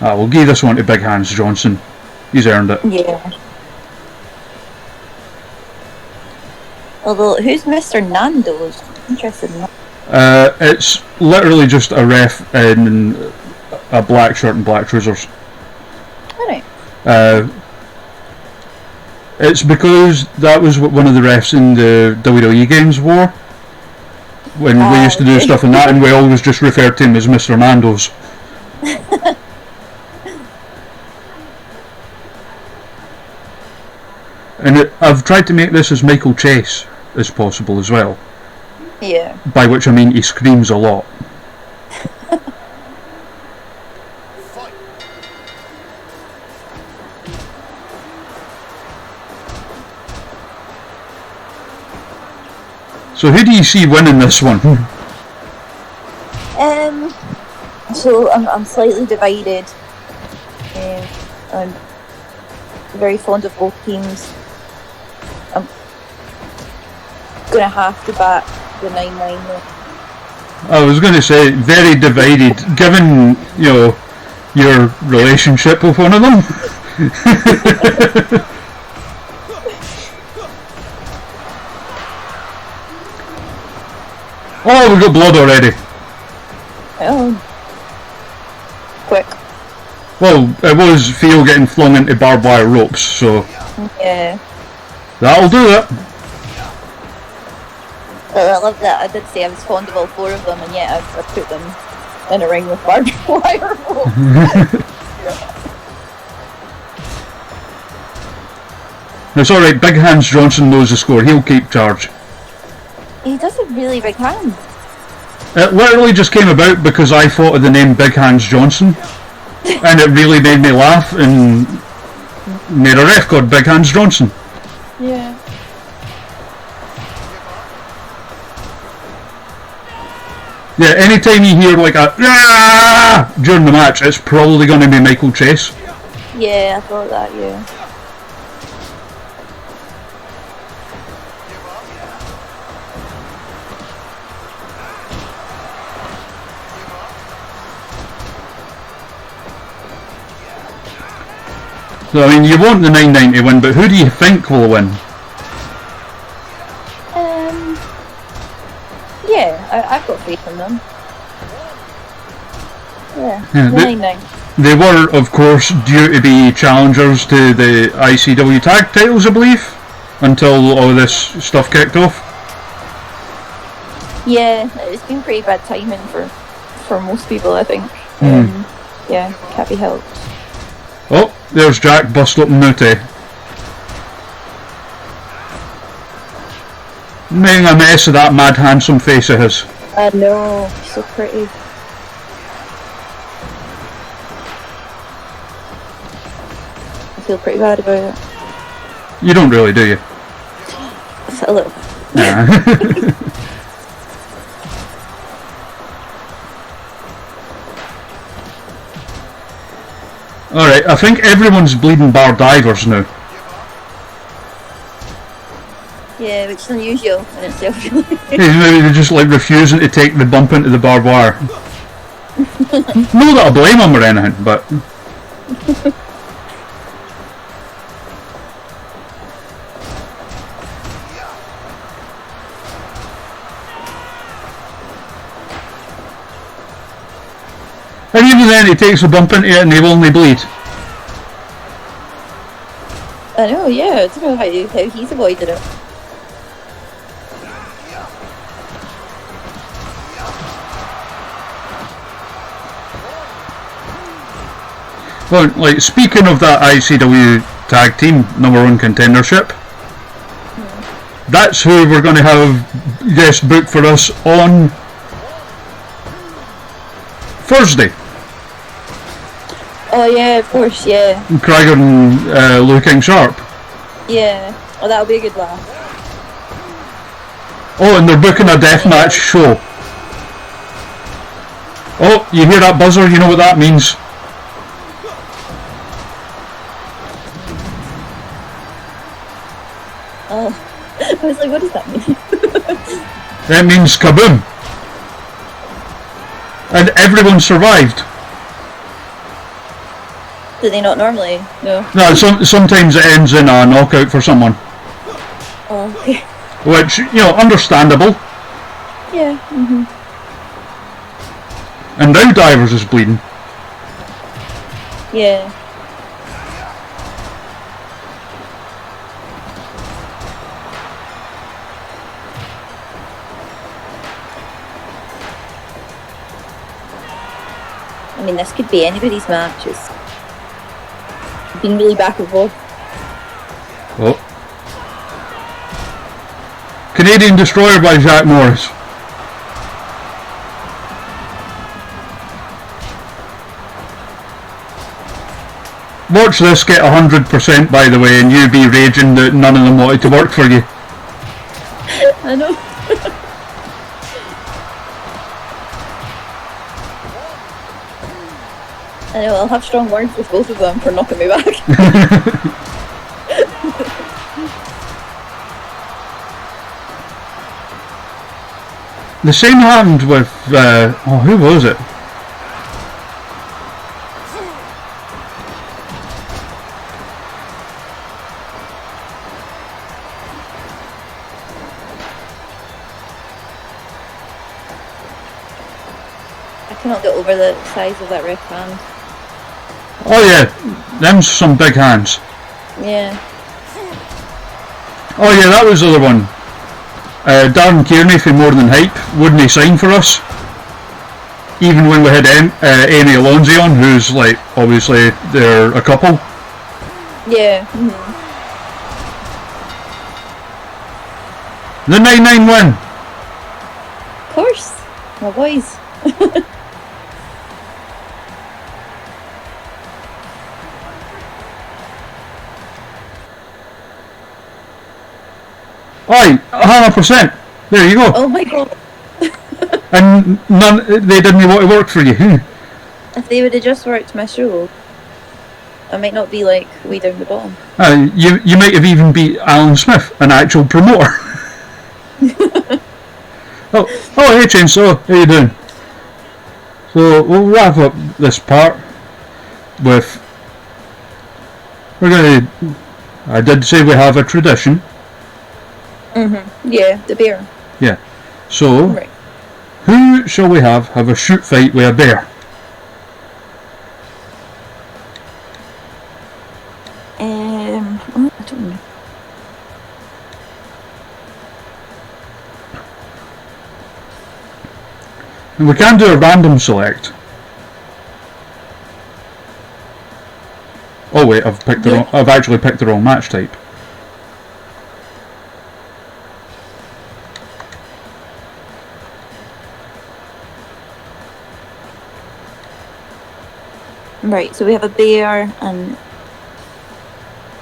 We'll give this one to Big Hands Johnson. He's earned it. Yeah. Although, who's Mr. Nando's? Interested in that. It's literally just a ref in a black shirt and black trousers. Alright. It's because that was what one of the refs in the WWE games wore. When we used to do stuff in that, and we always just referred to him as Mr. Nando's. And I've tried to make this as Michael Chase as possible as well. Yeah. By which I mean he screams a lot. So who do you see winning this one? So I'm slightly divided. I'm very fond of both teams. I'm gonna have to back the 9-9 though. I was going to say very divided, given your relationship with one of them. Oh, we got blood already. Oh, quick. Well, it was Theo getting flung into barbed wire ropes, so Yeah. that'll do it. I love that. I did say I was fond of all four of them, and yet I put them in a ring with barbed wire ropes. It's alright, Big Hands Johnson knows the score, he'll keep charge. He does have really big hands. It literally just came about because I thought of the name Big Hands Johnson, and it really made me laugh, and made a ref called Big Hands Johnson. Yeah. Yeah, anytime you hear like a "ah!" during the match, it's probably going to be Michael Chase. Yeah, I thought that, yeah. So, I mean, you want the 990 to win, but who do you think will win? Yeah, I've got faith in them. Yeah, Yeah, the 9-9. They were, of course, due to be challengers to the ICW tag titles, I believe, until all this stuff kicked off. Yeah, it's been pretty bad timing for most people, I think. Yeah, can't be helped. Oh, there's Jack bust up Nute. Making a mess of that mad handsome face of his. I know, so pretty. I feel pretty bad about it. You don't really, do you? A little. Yeah. Alright, I think everyone's bleeding bar divers now. Yeah, which is unusual in itself. They're just like refusing to take the bump into the barbed wire. Not that I blame them or anything, but... And even then he takes a bump into it and they will only bleed. I know, yeah, I don't know how he's avoided it. Well, like, speaking of that ICW tag team #1 contendership, that's who we're going to have guest booked for us on Thursday. Oh yeah, of course, yeah. Krieger and Looking Sharp. Yeah. Oh, that'll be a good laugh. Oh, and they're booking a deathmatch show. Oh, you hear that buzzer? You know what that means. Oh. I was like, what does that mean? That means kaboom. And everyone survived. Do they not normally? No. No, sometimes it ends in a knockout for someone. Oh, okay. Which, you know, understandable. Yeah. And now Divers is bleeding. Yeah. I mean, this could be anybody's match. It's been really back and forth. Oh. Canadian Destroyer by Jack Morris. Watch this get 100% by the way, and you be raging that none of them wanted to work for you. I know. I know, I'll have strong words with both of them for knocking me back. The same happened with, oh, who was it? I cannot get over the size of that ref hand. Oh yeah, them's some big hands. Yeah. Oh yeah, that was the other one. Darren Kearney from More Than Hype wouldn't he sign for us? Even when we had Amy Alonso on, who's like, obviously they're a couple. Yeah. The 9-9 win. Of course. My boys. Aye, 100%. There you go. Oh my god. And they didn't want to work for you. If they would have just worked my show, I might not be like way down the bottom. You might have even beat Alan Smith, an actual promoter. oh hey Chainsaw, how you doing? So we'll wrap up this part with We're gonna. I did say we have a tradition. Yeah, the bear. Yeah. So, Right. who shall we have a shoot fight with a bear? I don't know. And we can do a random select. Oh wait, I've picked the wrong. I've actually picked the wrong match type. Right, so we have a bear and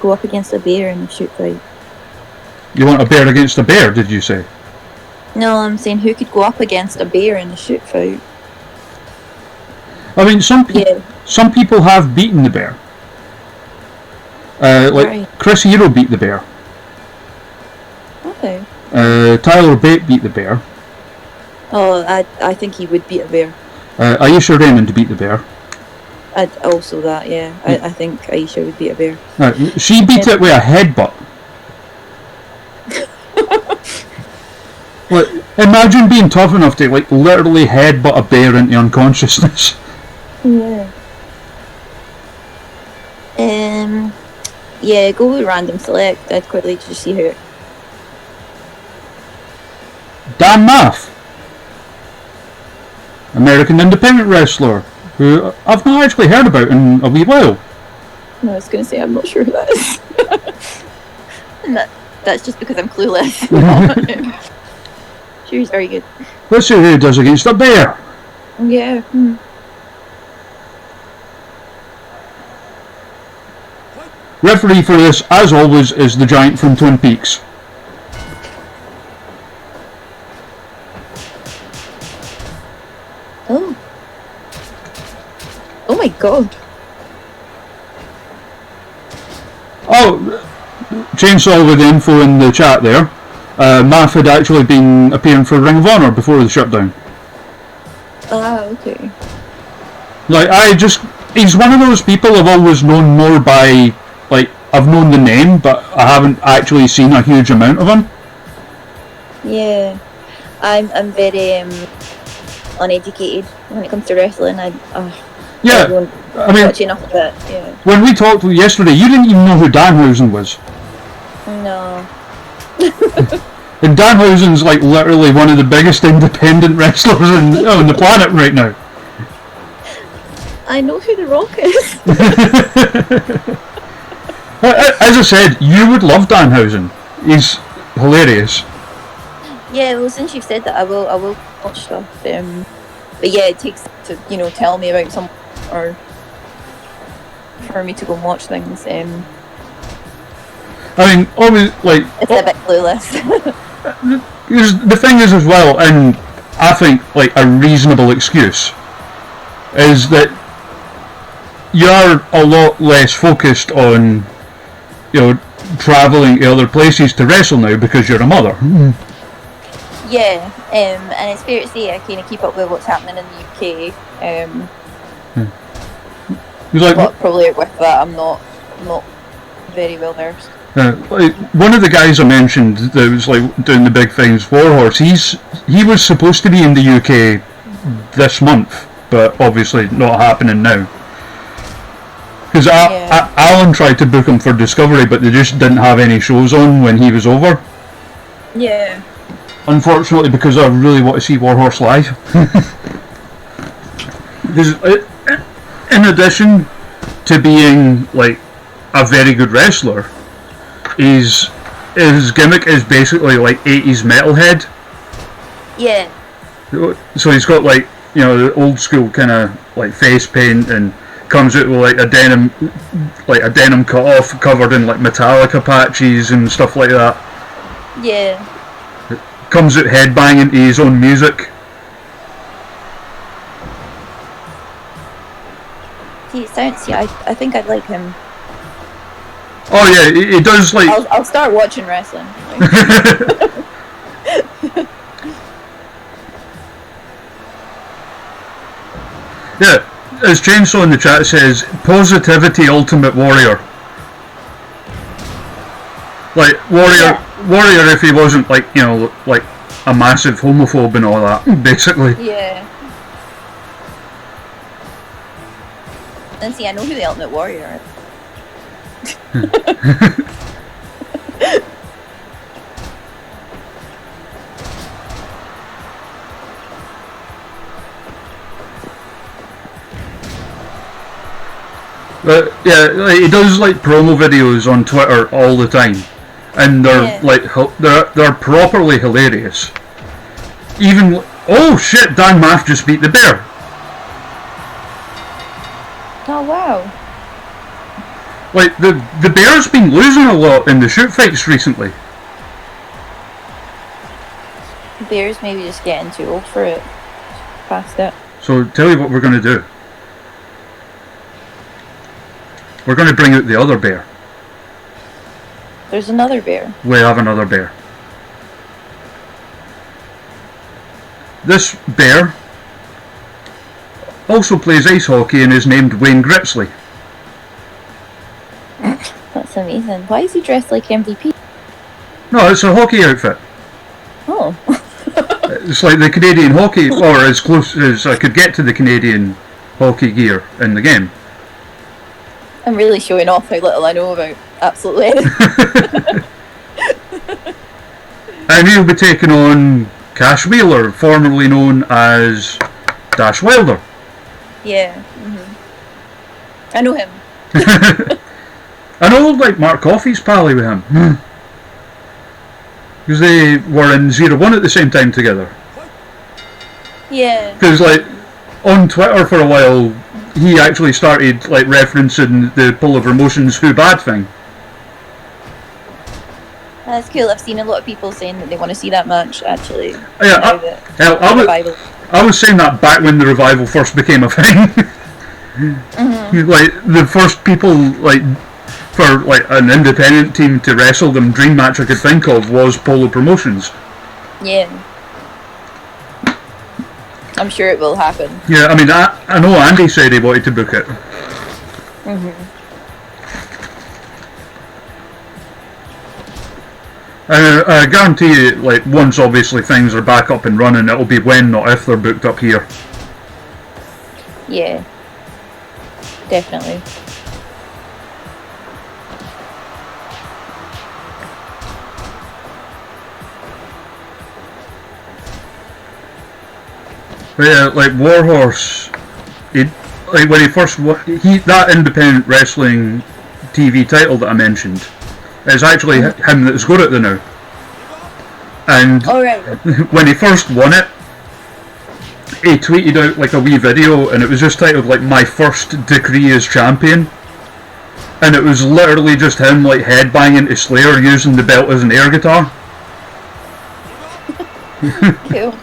go up against a bear in a shoot fight. You want a bear against a bear? Did you say? No, I'm saying who could go up against a bear in a shoot fight? I mean, some Yeah. some people have beaten the bear. Like Right. Chris Hero beat the bear. Okay. Tyler Bate beat the bear. Oh, I think he would beat a bear. Aisha Raymond beat the bear. I'd also that, yeah. I think Aisha would beat a bear. She beat it with a headbutt. Like, imagine being tough enough to like literally headbutt a bear into unconsciousness. Yeah. Yeah, go with random select. I'd quite like to see her. Dan Maff, American independent wrestler, who I've not actually heard about in a wee while. No, I was going to say I'm not sure who that is. And that's just because I'm clueless. She was very good. Let's see who he does against a bear. Yeah. Referee for this, as always, is the giant from Twin Peaks. Oh. Oh my god. Oh, Chainsaw with the info in the chat there. Maff had actually been appearing for Ring of Honor before the shutdown. Ah, okay. Like, he's one of those people I've always known more by, like, I've known the name, but I haven't actually seen a huge amount of him. Yeah. I'm very uneducated when it comes to wrestling. I don't I mean, watch enough of it. Yeah. when we talked yesterday, you didn't even know who Danhausen was. No. And Danhausen's like literally one of the biggest independent wrestlers on the planet right now. I know who The Rock is. As I said, you would love Danhausen. He's hilarious. Yeah, well, since you've said that, I will watch stuff. But yeah, it takes to tell me about some or for me to go and watch things. I mean, always like It's a bit clueless. the thing is as well, and I think like a reasonable excuse is that you're a lot less focused on travelling to other places to wrestle now because you're a mother. Yeah, and it's fair to say I kind of keep up with what's happening in the UK. But probably with that, I'm not very well versed. Like one of the guys I mentioned that was like doing the big things, Warhorse. He was supposed to be in the UK this month, but obviously not happening now. Because Alan tried to book him for Discovery, but they just didn't have any shows on when he was over. Yeah. Unfortunately, because I really want to see Warhorse live. Because in addition to being like a very good wrestler, his gimmick is basically like 80s metalhead. Yeah. So he's got like the old school kind of like face paint and comes out with like a denim cut off covered in like Metallica patches and stuff like that. Yeah. Comes out headbanging to his own music. See, I think I'd like him. Oh yeah, he does like. I'll start watching wrestling. Yeah, as Chainsaw in the chat says, positivity ultimate warrior. Like Warrior, if he wasn't like like a massive homophobe and all that, basically. Yeah. And see, I know who the Ultimate Warrior is. But yeah, like, he does like promo videos on Twitter all the time, and they're they're properly hilarious. Even oh shit, Dan Maff just beat the bear. Oh wow! Like the bear's been losing a lot in the shoot fights recently. Bear's maybe just getting too old for it. Past it. So tell you what we're going to do. We're going to bring out the other bear. There's another bear. We have another bear. This bear also plays ice hockey and is named Wayne Gretzky. That's amazing. Why is he dressed like MVP? No, it's a hockey outfit. Oh. It's like the Canadian hockey, or as close as I could get to the Canadian hockey gear in the game. I'm really showing off how little I know about absolutely anything. And he'll be taking on Cash Wheeler, formerly known as Dash Wilder. Yeah. I know him. I know, like, Mark Coffey's pally with him. Because they were in 0-1 at the same time together. Yeah. Because, like, on Twitter for a while, he actually started, like, referencing the Polar Promotions Who Bad thing. That's cool. I've seen a lot of people saying that they want to see that match, actually. Yeah, I was saying that back when the Revival first became a thing. Like, the first people, like, for, like, an independent team to wrestle them, dream match I could think of was Polar Promotions. Yeah. I'm sure it will happen. Yeah, I mean, I know Andy said he wanted to book it. I guarantee you, like, once obviously things are back up and running, it'll be when, not if, they're booked up here. Yeah. Definitely. But yeah, like Warhorse, like when he first that independent wrestling TV title that I mentioned, it's actually him that's got it now. And when he first won it, he tweeted out like a wee video, and it was just titled like "My First Decree as Champion," and it was literally just him like headbanging to Slayer using the belt as an air guitar. Cool.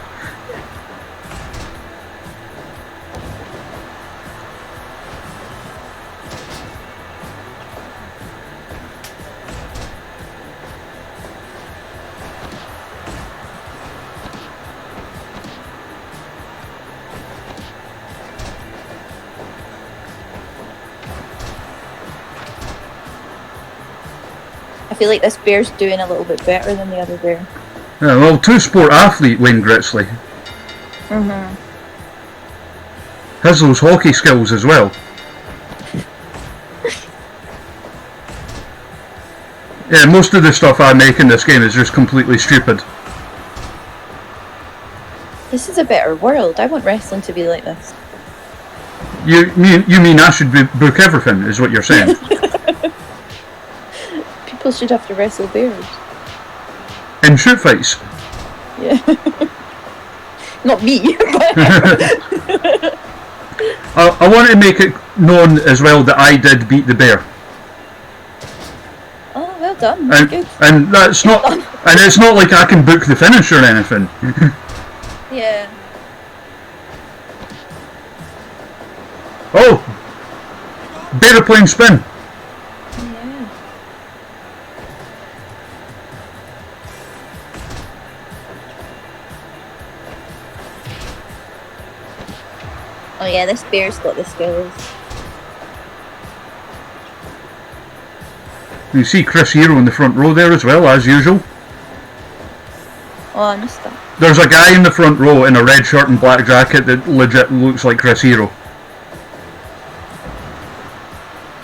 I feel like this bear's doing a little bit better than the other bear. Yeah, well, two-sport athlete Wayne Gretzky. Has those hockey skills as well. Yeah, most of the stuff I make in this game is just completely stupid. This is a better world. I want wrestling to be like this. You mean I should book everything, is what you're saying? People should have to wrestle bears. In shoot fights? Yeah. Not me, but... I want to make it known as well that I did beat the bear. Oh, well done. Good. And that's not... And it's not like I can book the finish or anything. Yeah. Oh! Bear spin. Yeah. Oh yeah, this bear's got the skills. You see Chris Hero in the front row there as well, as usual. Oh, I missed that. There's a guy in the front row in a red shirt and black jacket that legit looks like Chris Hero.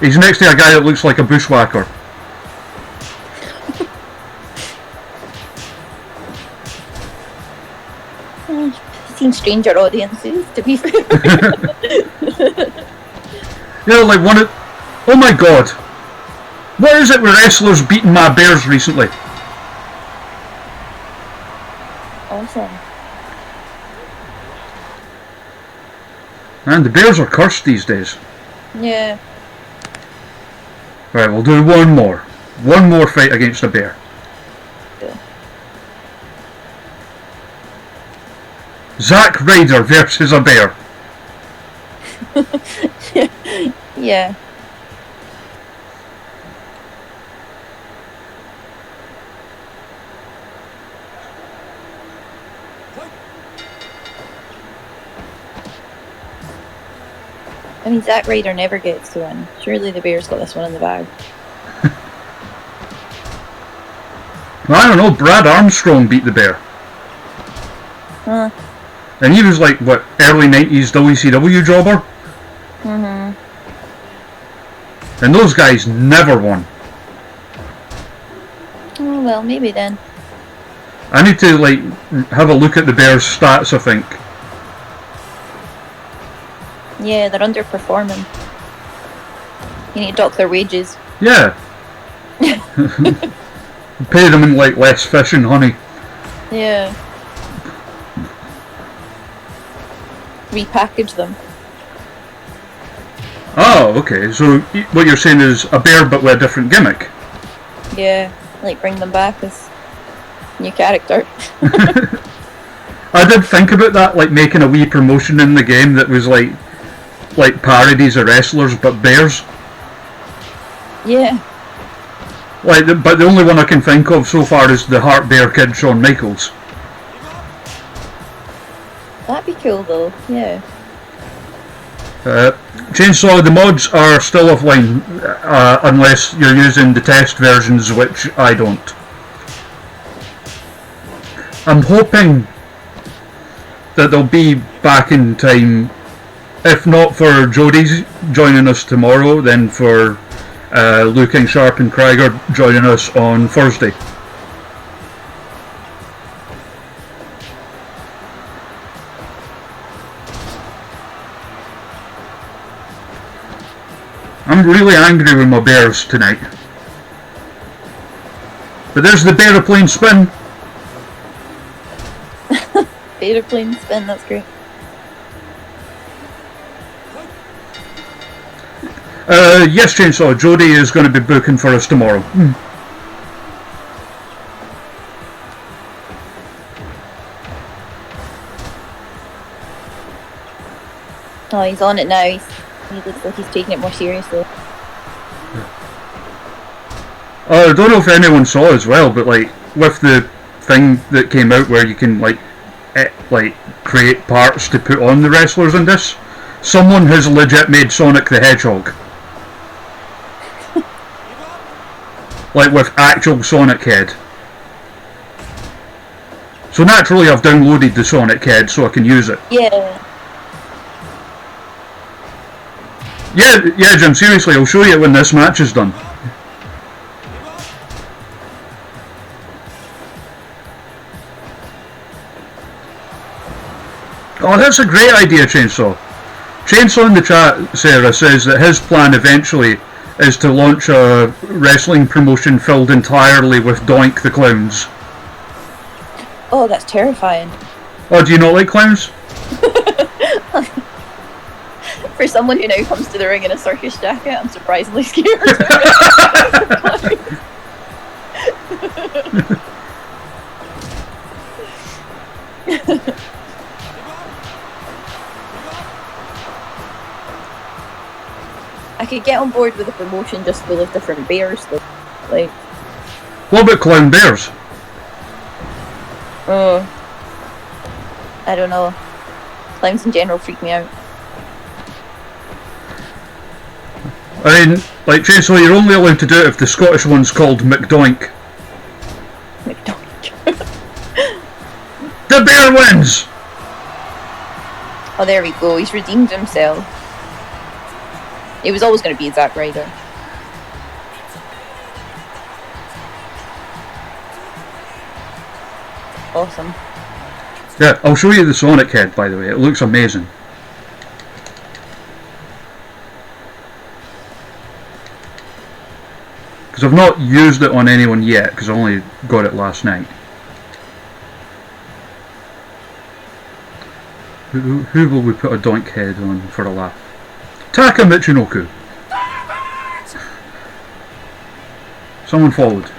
He's next to a guy that looks like a bushwhacker. I've seen stranger audiences, to be fair. You know, like one of... Oh my god! What is it with wrestlers beating my bears recently? Awesome. Man, the bears are cursed these days. Yeah. Right, we'll do one more. One more fight against a bear. Yeah. Zack Ryder versus a bear. Yeah. I mean, Zack Ryder never gets to win. Surely the Bears got this one in the bag. I don't know, Brad Armstrong beat the bear. Huh. And he was like, what, early 90s WCW jobber? Mm-hmm. And those guys never won. Oh, well, maybe then. I need to, like, have a look at the Bears' stats, I think. Yeah, they're underperforming. You need to dock their wages. Yeah. Pay them in, like, less fish and honey. Yeah. Repackage them. Oh, okay. So what you're saying is a bear but with a different gimmick. Yeah, like bring them back as new character. I did think about that, like making a wee promotion in the game that was like parodies of wrestlers but bears. Yeah. But the only one I can think of so far is the Heart Bear Kid Shawn Michaels. That'd be cool though, yeah. Chainsaw, the mods are still offline unless you're using the test versions, which I don't. I'm hoping that they'll be back in time, if not for Jodie's joining us tomorrow, then for Liu King Sharp and Krieger joining us on Thursday. I'm really angry with my bears tonight. But there's the bear-plane spin. Bear-plane spin, that's great. Yes, Chainsaw, Jodie is going to be booking for us tomorrow. Oh, he's on it now. He looks like he's taking it more seriously. I don't know if anyone saw as well, but like with the thing that came out where you can like create parts to put on the wrestlers in this, someone has legit made Sonic the Hedgehog. Like with actual Sonic head. So naturally I've downloaded the Sonic head so I can use it. Yeah. Yeah, Jim, seriously, I'll show you when this match is done. Oh, that's a great idea, Chainsaw. Chainsaw in the chat, Sarah, says that his plan eventually is to launch a wrestling promotion filled entirely with Doink the Clowns. Oh, that's terrifying. Oh, do you not like clowns? For someone who now comes to the ring in a circus jacket, I'm surprisingly scared. I could get on board with a promotion just full of different bears, though. Like, What about clown bears? oh, I don't know. Clowns in general freak me out. I mean, like, Chainsaw, you're only allowed to do it if the Scottish one's called McDoink. McDonald. The bear wins! Oh, there we go. He's redeemed himself. It was always going to be Zack Ryder. Awesome. Yeah, I'll show you the Sonic head, by the way. It looks amazing. Because I've not used it on anyone yet, because I only got it last night. Who will we put a doink head on for a laugh? Taka Michinoku. Someone followed.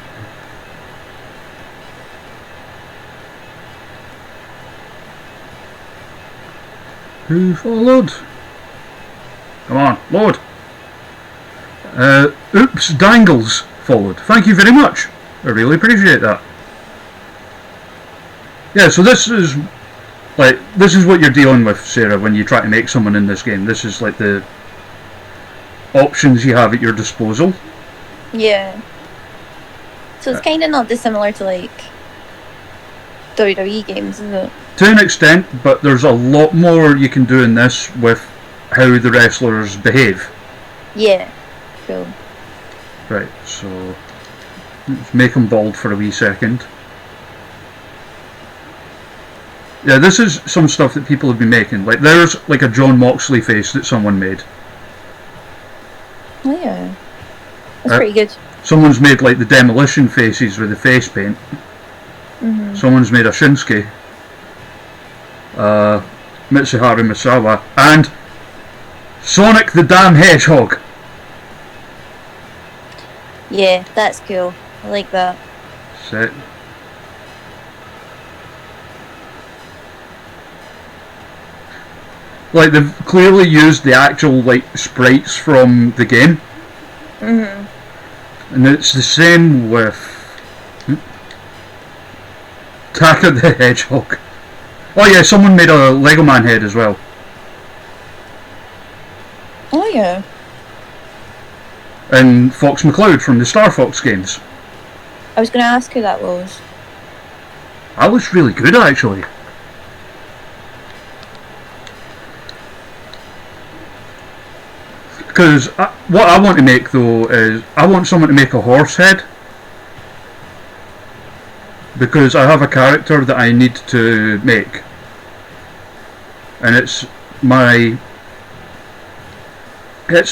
Who followed? Come on, load. Oops, Dangles followed. Thank you very much. I really appreciate that. Yeah, so this is what you're dealing with, Sarah, when you try to make someone in this game. This is like the options you have at your disposal. Yeah. So it's kind of not dissimilar to like WWE games, is it? To an extent, but there's a lot more you can do in this with how the wrestlers behave. Yeah. Cool. Right, so let's make them bald for a wee second. Yeah, this is some stuff that people have been making. Like, there's like a John Moxley face that someone made. Oh yeah. That's pretty good. Someone's made like the Demolition faces with the face paint. Mm-hmm. Someone's made a Shinsuke. Mitsuharu Misawa. And Sonic the damn Hedgehog. Yeah, that's cool. I like that. Set. Like, they've clearly used the actual like sprites from the game. Mhm. And it's the same with Taka the Hedgehog. Oh yeah, someone made a Lego Man head as well. Oh yeah. And Fox McCloud from the Star Fox games. I was going to ask who that was. That was really good, actually. Because what I want to make, though, is I want someone to make a horse head. Because I have a character that I need to make. And it's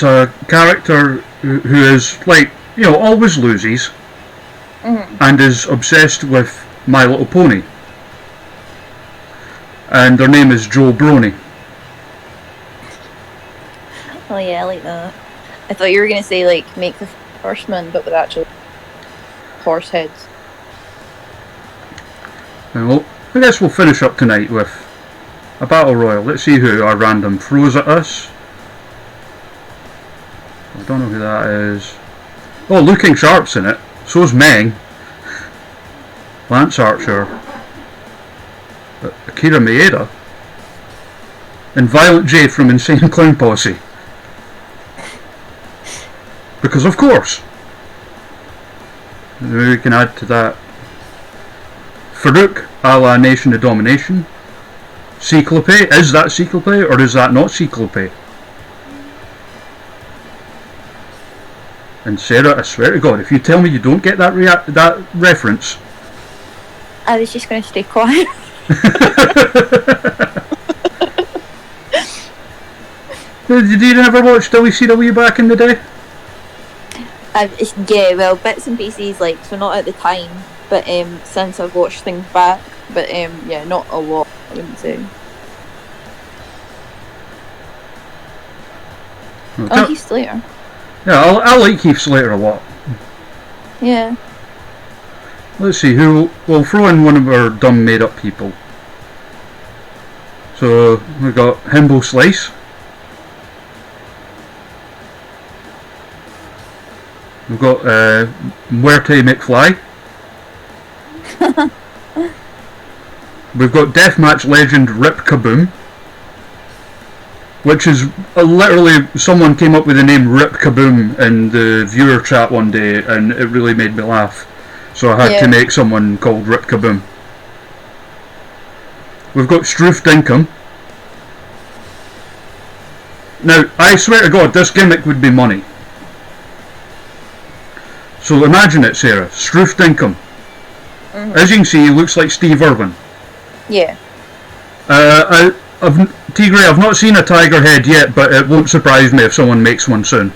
a character who is, like, you know, always loses. Mm-hmm. And is obsessed with My Little Pony. And their name is Joe Brony. Oh yeah, I like that. I thought you were going to say like make the horseman but with actual horse heads. Well, I guess we'll finish up tonight with a battle royal. Let's see who our random throws at us. I don't know who that is. Oh, Looking Sharp's in it. So's Meng. Lance Archer. Akira Maeda. And Violent J from Insane Clown Posse. Because of course. We can add to that Farouk a la Nation of Domination. Cyclope. Is that Cyclope or is that not Cyclope? And Sarah, I swear to God, if you tell me you don't get that that reference, I was just going to stay quiet. Did you never watch WCW back in the day? Yeah, well, bits and pieces, like, so not at the time, but since I've watched things back, but yeah, not a lot, I wouldn't say. Oh, Heath Slater. Yeah, I like Heath Slater a lot. Yeah. Let's see, we'll throw in one of our dumb made up people. So, we've got Himbo Slice. We've got Muerte McFly. We've got Deathmatch legend Rip Kaboom. which is literally someone came up with the name Rip Kaboom in the viewer chat one day, and it really made me laugh. So I had to make someone called Rip Kaboom. We've got Stroof Dinkum. Now, I swear to God, this gimmick would be money. So imagine it, Sarah. Stroof Dinkum. As you can see, he looks like Steve Irwin. Yeah. Tigray, I've not seen a tiger head yet, but it won't surprise me if someone makes one soon.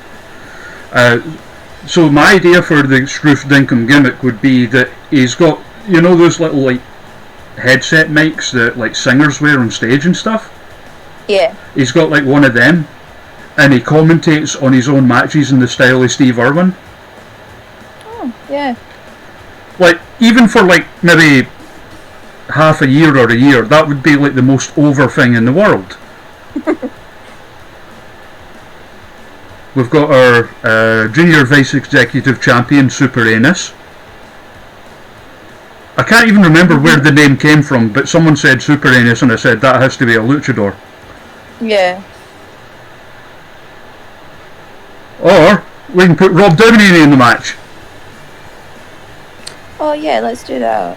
So my idea for the Stroof Dinkum gimmick would be that he's got, you know, those little like headset mics that like singers wear on stage and stuff? Yeah. He's got like one of them, and he commentates on his own matches in the style of Steve Irwin. Oh, yeah. Like, even for like maybe half a year or a year, that would be like the most over thing in the world. We've got our Junior Vice Executive Champion, Super Anus. I can't even remember where the name came from, but someone said Super Anus and I said that has to be a luchador. Yeah. Or we can put Rob Downey in the match. Oh yeah, let's do that.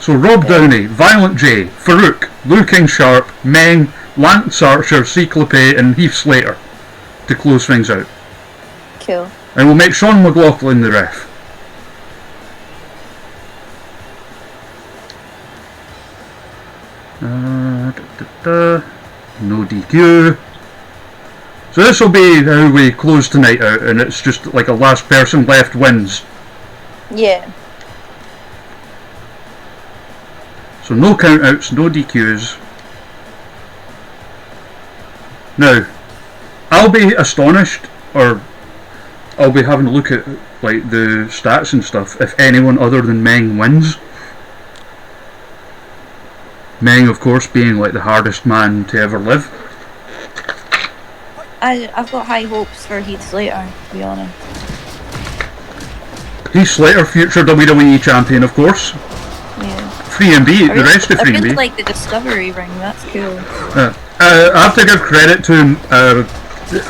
So Rob Downey, Violent J, Farouk, Lou King Sharp, Meng, Lance Archer, Cyclope and Heath Slater to close things out. Cool. And we'll make Sean McLaughlin the ref. No DQ. So this will be how we close tonight out, and it's just like a last person left wins. Yeah. So no countouts, no DQs. Now, I'll be astonished, or I'll be having a look at like the stats and stuff, if anyone other than Meng wins. Meng, of course, being like the hardest man to ever live. I've got high hopes for Heath Slater, to be honest. Heath Slater, future WWE champion, of course. Yeah. 3MB, the rest of 3MB. I really like the Discovery ring, that's cool. I have to give credit to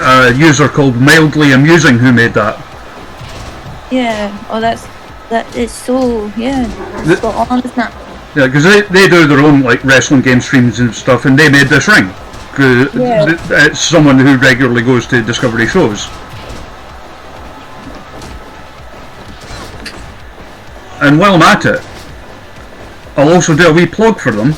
a user called Mildly Amusing who made that. Yeah, oh that is so, yeah, it's spot on, isn't it? Yeah, because they do their own like wrestling game streams and stuff, and they made this ring. Yeah. It's someone who regularly goes to Discovery shows. And while I'm at it, I'll also do a wee plug for them.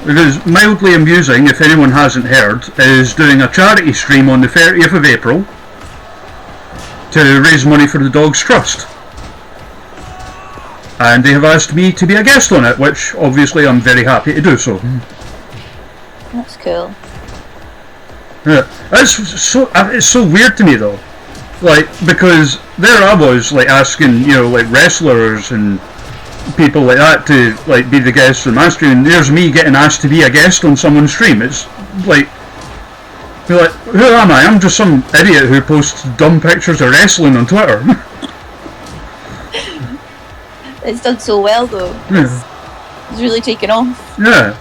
Because Mildly Amusing, if anyone hasn't heard, is doing a charity stream on the 30th of April to raise money for the Dogs Trust. And they have asked me to be a guest on it, which obviously I'm very happy to do so. That's cool. Yeah, it's so weird to me though, like, because there I was like asking, you know, like wrestlers and people like that to like be the guests on my stream, and there's me getting asked to be a guest on someone's stream. It's like, you're like, who am I? I'm just some idiot who posts dumb pictures of wrestling on Twitter. It's done so well though. Yeah. It's really taken off. Yeah.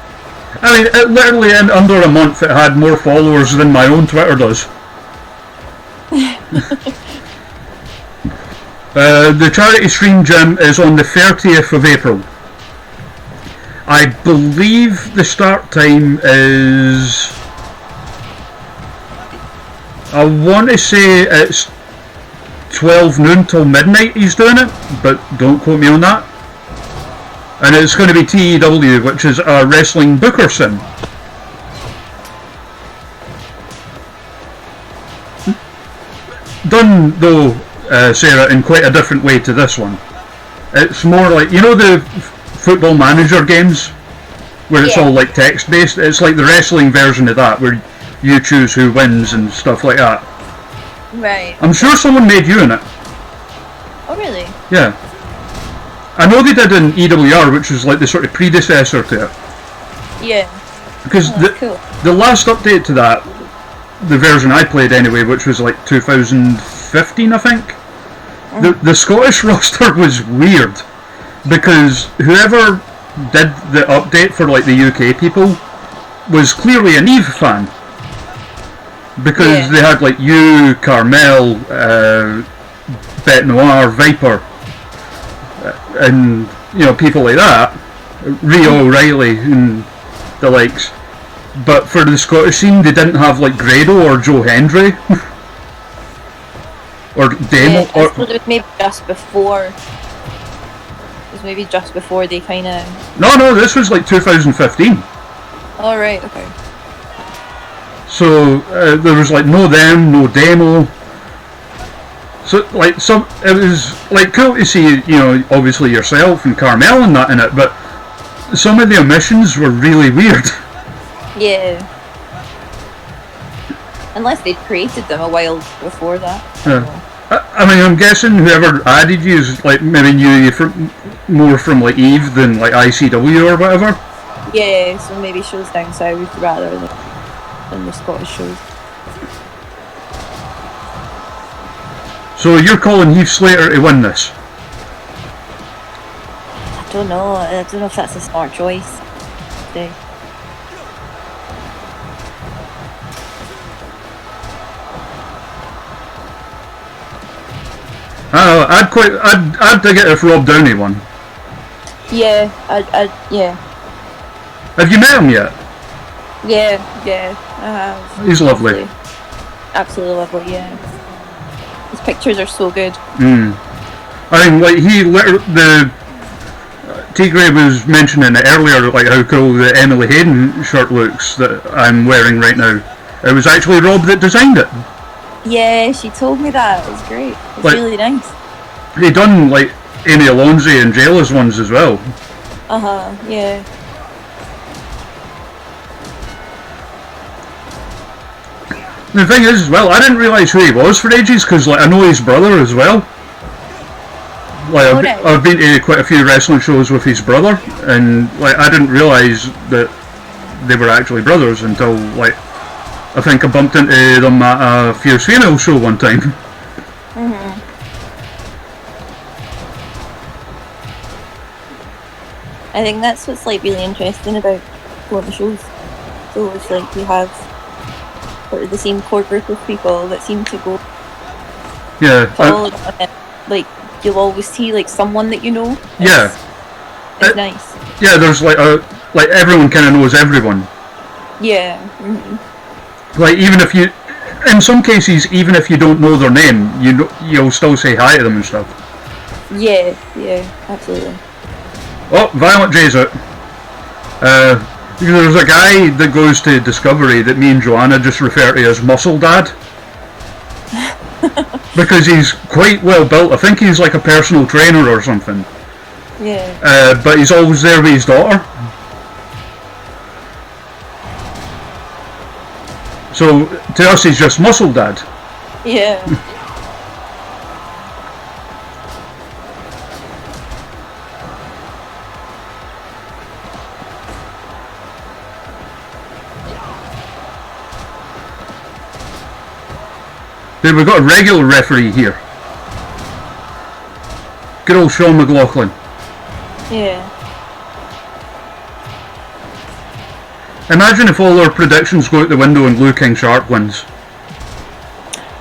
I mean, it literally in under a month it had more followers than my own Twitter does. The charity stream, Jim, is on the 30th of April. I believe the start time is... I want to say it's 12 noon till midnight he's doing it, but don't quote me on that. And it's going to be TEW, which is a wrestling booker sim. Done, though, Sarah, in quite a different way to this one. It's more like, you know the football manager games? Where it's all like text based? It's like the wrestling version of that, where you choose who wins and stuff like that. Right. I'm sure someone made you in it. Oh really? Yeah. I know they did in EWR, which was like the sort of predecessor to it. Yeah. Because cool. the last update to that, the version I played anyway, which was like 2015 I think, the Scottish roster was weird, because whoever did the update for like the UK people was clearly an Eve fan. because they had like you, Carmel, Bette Noir, Viper, and people like that, Rio O'Reilly and the likes. But for the Scottish scene, they didn't have like Grado or Joe Hendry or Demo. Yeah, I suppose it was maybe just before. It was maybe just before they kind of. No, this was like 2015. Oh right, okay. So there was like no them, no Demo. So like it was like cool to see, obviously yourself and Carmel and that in it, but some of the omissions were really weird. Yeah. Unless they'd created them a while before that. I mean, I'm guessing whoever added you is like maybe knew you more from like Eve than like ICW or whatever. Yeah, so maybe shows down south rather than the Scottish shows. So you're calling Heath Slater to win this? I don't know. I don't know if that's a smart choice. I'd dig it if Rob Downey won. Yeah, yeah. Have you met him yet? Yeah, I have. He's lovely. Absolutely lovely, yeah. His pictures are so good. I mean, like the T-Gray was mentioning it earlier, like how cool the Emily Hayden shirt looks that I'm wearing right now. It was actually Rob that designed it. Yeah, she told me that. It was great. It's like, really nice. He done like Amy Alonzi and Jailers ones as well. Yeah. The thing is, as well, I didn't realise who he was for ages because, like, I know his brother as well. Like, I've been to quite a few wrestling shows with his brother, and like, I didn't realise that they were actually brothers until, like, I think I bumped into them at a Fierce Female show one time. I think that's what's like really interesting about going to shows. So it's like you have sort of the same core group of people that seem to go. Yeah. Like you'll always see like someone that you know. Yeah. It's nice. Yeah, there's like everyone kind of knows everyone. Yeah. Like even if you, in some cases, even if you don't know their name, you'll still say hi to them and stuff. Yeah, absolutely. Oh, Violent J's out. There's a guy that goes to Discovery that me and Joanna just refer to as Muscle Dad. Because he's quite well built. I think he's like a personal trainer or something. Yeah. But he's always there with his daughter. So to us he's just Muscle Dad. Yeah. Then we've got a regular referee here. Good old Sean McLaughlin. Yeah. Imagine if all our predictions go out the window and Liu King Sharp wins.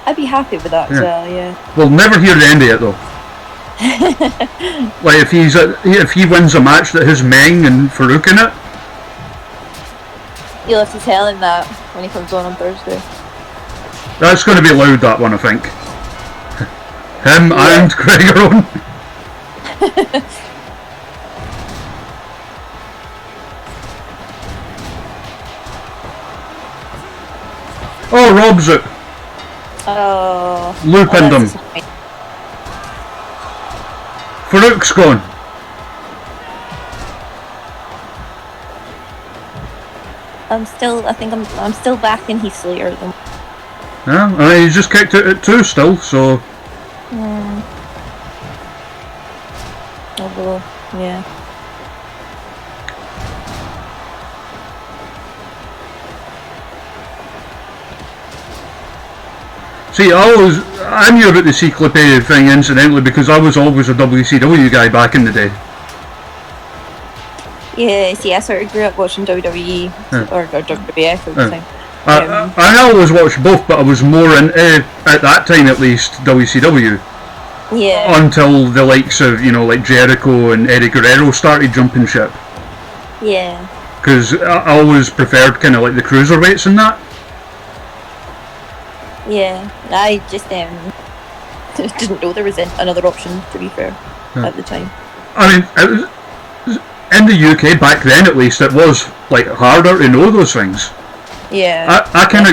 I'd be happy with that as well, yeah. We'll never hear the end of it though. Like if he wins a match that has Meng and Farouk in it. You'll have to tell him that when he comes on Thursday. That's going to be loud, that one, I think. Him and Gregor on. Oh, Rob's it. Oh. Lou pinned him. Farouk's gone. I think I'm still backing Heath Slater at the moment. Yeah, I mean, he's just kicked out at 2 still, so. Although, yeah. See, I knew about the C-Clippy thing incidentally because I was always a WCW guy back in the day. Yeah, see, I sort of grew up watching WWE or WWF at the time. I always watched both, but I was more into, at that time at least, WCW. Yeah. Until the likes of, like Jericho and Eddie Guerrero started jumping ship. Yeah. Because I always preferred kind of like the cruiserweights and that. Yeah. I just didn't know there was another option, to be fair, at the time. I mean, it was, in the UK back then at least, it was like harder to know those things. Yeah. I kind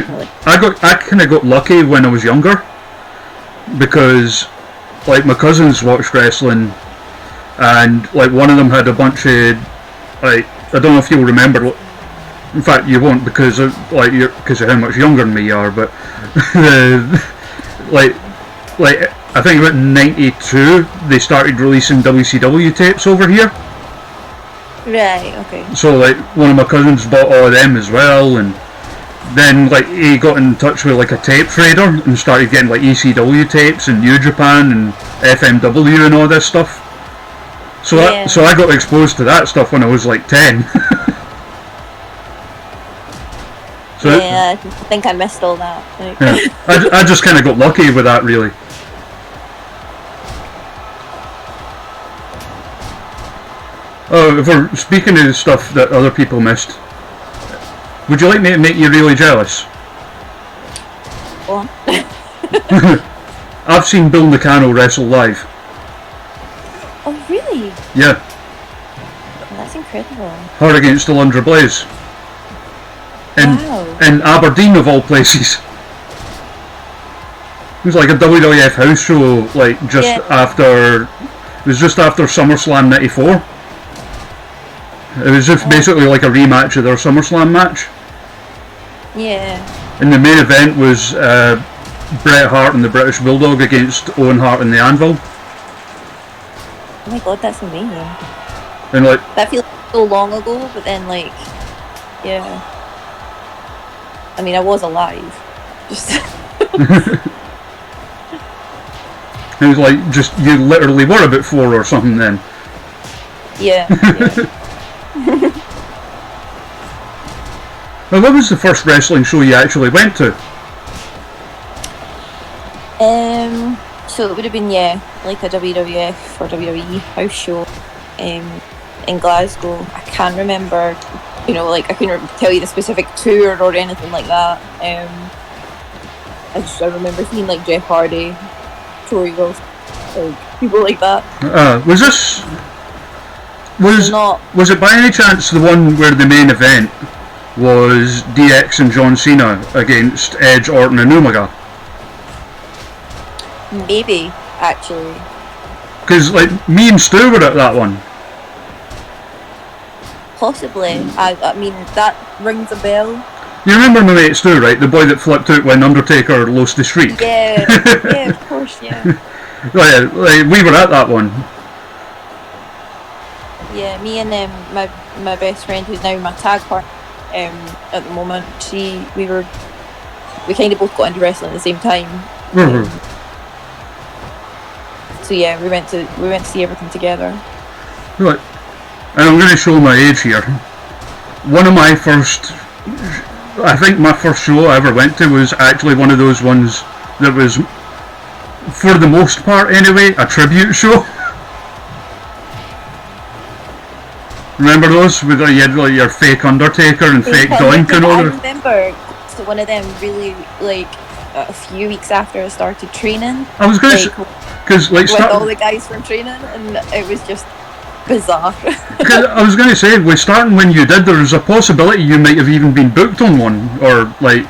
of got lucky when I was younger, because like my cousins watched wrestling, and like one of them had a bunch of, like, I don't know if you'll remember. In fact, you won't, because of how much younger than me you are. But like I think about '92 they started releasing WCW tapes over here. Right. Okay. So like one of my cousins bought all of them as well, and then like he got in touch with like a tape trader and started getting like ECW tapes and New Japan and FMW and all this stuff. So I got exposed to that stuff when I was like 10. So yeah, I think I missed all that. Like. Yeah, I just kind of got lucky with that, really. Oh, if we're speaking of stuff that other people missed, would you like me to make you really jealous? Go on. I've seen Bill Nakano wrestle live. Oh, really? Yeah. Oh, that's incredible. Her against Alundra Blaze. In Aberdeen, of all places. It was like a WWF house show, like after. It was just after SummerSlam '94. It was just basically like a rematch of their SummerSlam match. Yeah. And the main event was Bret Hart and the British Bulldog against Owen Hart and the Anvil. Oh my god, that's amazing. And like that feels so long ago, but then like, yeah. I mean, I was alive. Just. It was like just you literally were about 4 or something then. Yeah. Well, what was the first wrestling show you actually went to? So it would have been like a WWF or WWE house show, in Glasgow. I can't remember, like I couldn't tell you the specific tour or anything like that. I remember seeing like Jeff Hardy, Tori Wilson, like people like that. Was it by any chance the one where the main event was DX and John Cena against Edge, Orton and Umaga? Maybe, actually. Because like me and Stu were at that one. Possibly. I mean, that rings a bell. You remember my mate Stu, right? The boy that flipped out when Undertaker lost his streak? Yeah, yeah, of course, yeah. Like, we were at that one. Yeah, me and my best friend, who's now my tag partner at the moment, we kind of both got into wrestling at the same time. Mm-hmm. So yeah, we went to see everything together. Right. And I'm going to show my age here. I think my first show I ever went to was actually one of those ones that was, for the most part anyway, a tribute show. Remember those? With you had like your fake Undertaker and fake Doink and all that? I remember so one of them really, like, a few weeks after I started training. I was going to because like with all the guys from training, and it was just bizarre. I was going to say, with starting when you did, there was a possibility you might have even been booked on one, or like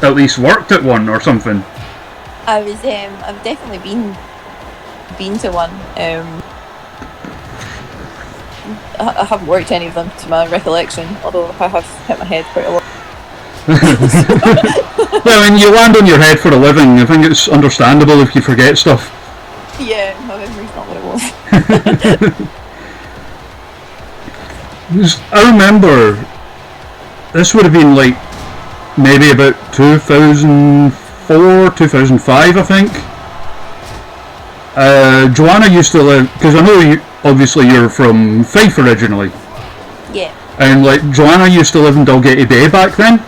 at least worked at one or something. I've definitely been to one. I haven't worked any of them to my recollection, although I have hit my head quite a lot. Well, when you land on your head for a living, I think it's understandable if you forget stuff. Yeah, my memory's not what it was. I remember this would have been like maybe about 2004, 2005, I think. Joanna used to live, because I know obviously you're from Fife originally. Yeah. And like Joanna used to live in Dalgety Bay back then.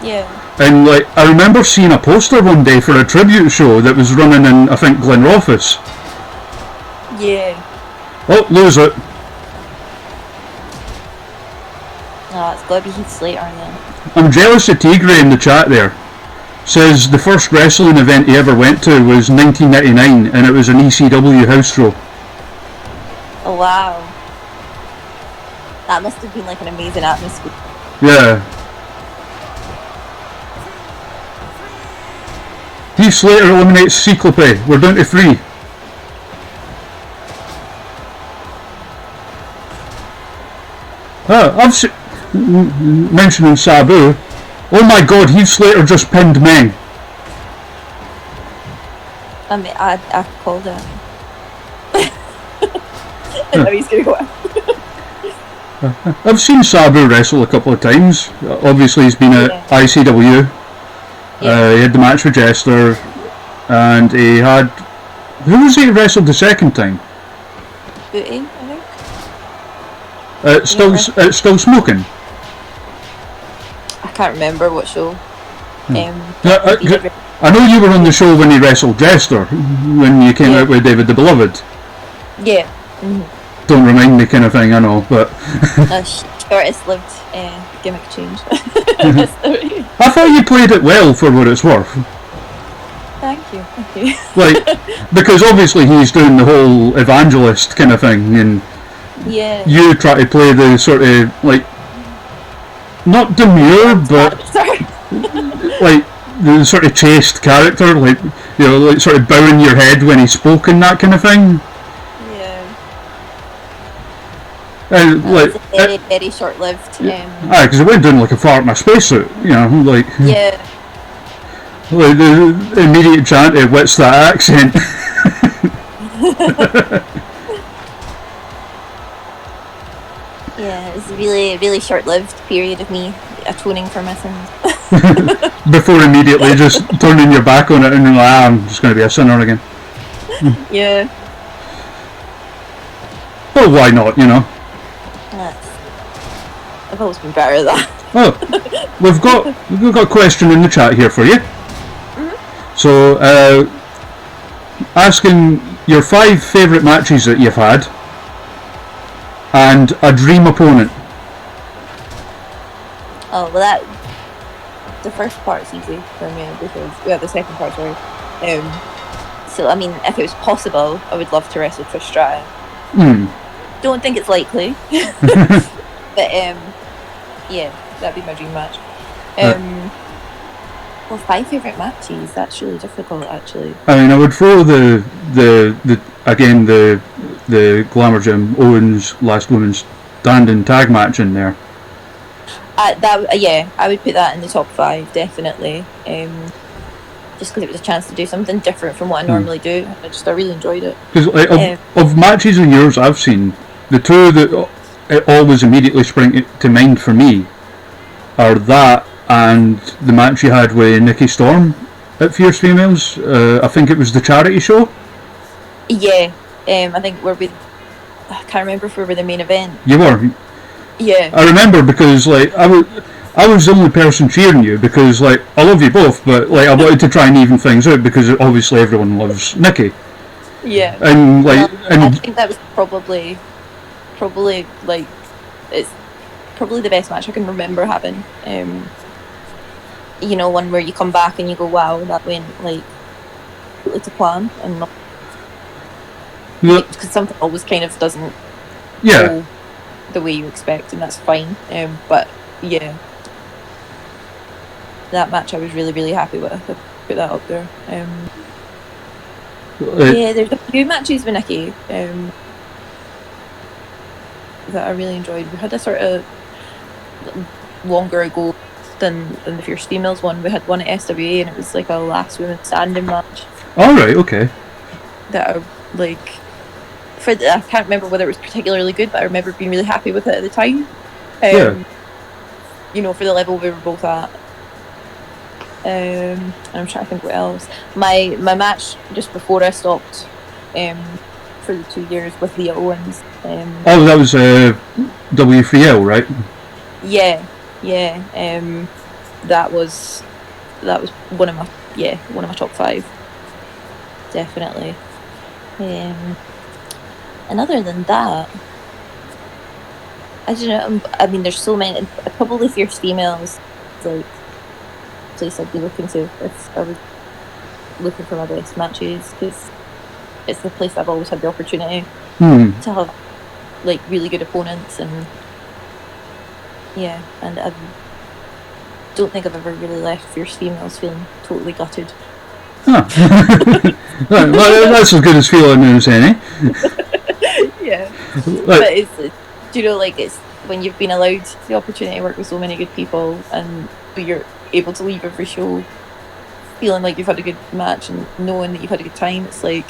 Yeah. And like, I remember seeing a poster one day for a tribute show that was running in, I think, Glenrothes. Yeah. Oh, lose it. Oh, it's got to be Heath Slater then. I'm jealous of Tigray in the chat there. Says the first wrestling event he ever went to was 1999 and it was an ECW house show. Oh wow. That must have been like an amazing atmosphere. Yeah. Heath Slater eliminates Cyclope. We're down to 3. I've mentioning Sabu. Oh my god, Heath Slater just pinned Meng. I mean, I called it. I know he's gonna go out. I've seen Sabu wrestle a couple of times. Obviously he's been at ICW. He had the match with Jester, and he had... Who was he wrestled the second time? Booty, I think. It's still smoking. I can't remember what show. I know you were on the show when he wrestled Jester, when you came out with David the Beloved. Yeah. Don't remind me, kind of thing. I know, but shortest lived gimmick change. I thought you played it well for what it's worth. Thank you. Like, because obviously he's doing the whole evangelist kind of thing, and you try to play the sort of like not demure, but like the sort of chaste character, like like sort of bowing your head when he spoke and that kind of thing. Like very, very short-lived. Because it went down like a fart in a spacesuit, like. Yeah. Like the immediate chant of "What's that accent?" Yeah, it was a really, really short-lived period of me atoning for my sins. Before immediately just turning your back on it and like, I'm just going to be a sinner again. Yeah. Well, why not? I've always been better at that. Oh, we've got a question in the chat here for you. So, asking your 5 favourite matches that you've had, and a dream opponent. Oh well, the first part's easy for me because the second part, sorry. So I mean, if it was possible, I would love to wrestle Trish Stratus. Don't think it's likely, but yeah, that'd be my dream match. Well, 5 favourite matches. That's really difficult, actually. I mean, I would throw the Glamour Gym Owens Last Woman Standing tag match in there. I would put that in the top 5 definitely. Just because it was a chance to do something different from what I normally do. I really enjoyed it. Because of matches of yours I've seen, the 2 that always immediately spring to mind for me are that and the match you had with Nikki Storm at Fierce Females. I think it was the charity show. Yeah, I think I can't remember if we were the main event. You were. Yeah. I remember because like I was the only person cheering you because like I love you both, but like I wanted to try and even things out because obviously everyone loves Nikki. Yeah. And like, I think that was probably like it's probably the best match I can remember having. One where you come back and you go, wow, that went like to plan and not because something always kind of doesn't go the way you expect, and that's fine. But yeah, that match I was really, really happy with. I put that up there. Yeah, there's a few matches with Nikki that I really enjoyed. We had a sort of longer ago than the Fierce Females one. We had one at SWA and it was like a last woman standing match. Alright, okay. That I like I can't remember whether it was particularly good, but I remember being really happy with it at the time. For the level we were both at. And I'm trying to think what else. My match just before I stopped for the 2 years with Leah Owens. That was W3L, right? Yeah. that was one of my top 5, definitely. And other than that, I don't know. I mean, there's so many. Probably Fierce Females, like place I'd be looking to if I was looking for my best matches, because it's the place I've always had the opportunity to have like really good opponents, and and I don't think I've ever really left Fierce Females feeling totally gutted. Huh. Well, that's as good as feeling as any. Yeah, but it's it's when you've been allowed the opportunity to work with so many good people, and you're able to leave every show feeling like you've had a good match and knowing that you've had a good time. It's like,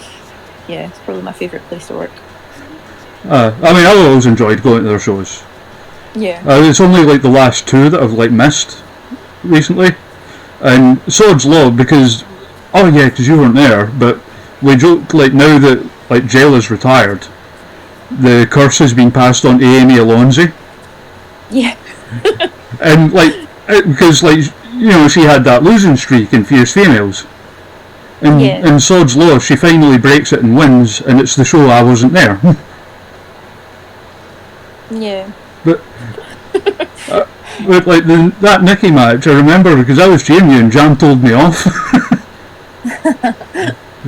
it's probably my favourite place to work. I mean, I've always enjoyed going to their shows. Yeah. It's only like the last 2 that I've like missed recently, and Swords Law because you weren't there, but we joked like now that like Jayla's retired, the curse has been passed on to Amy Alonzi. Yeah. And like because like she had that losing streak in Fierce Females, and in Swords Law she finally breaks it and wins, and it's the show I wasn't there. Yeah. But like that Nikki match, I remember because I was cheering you and Jam told me off.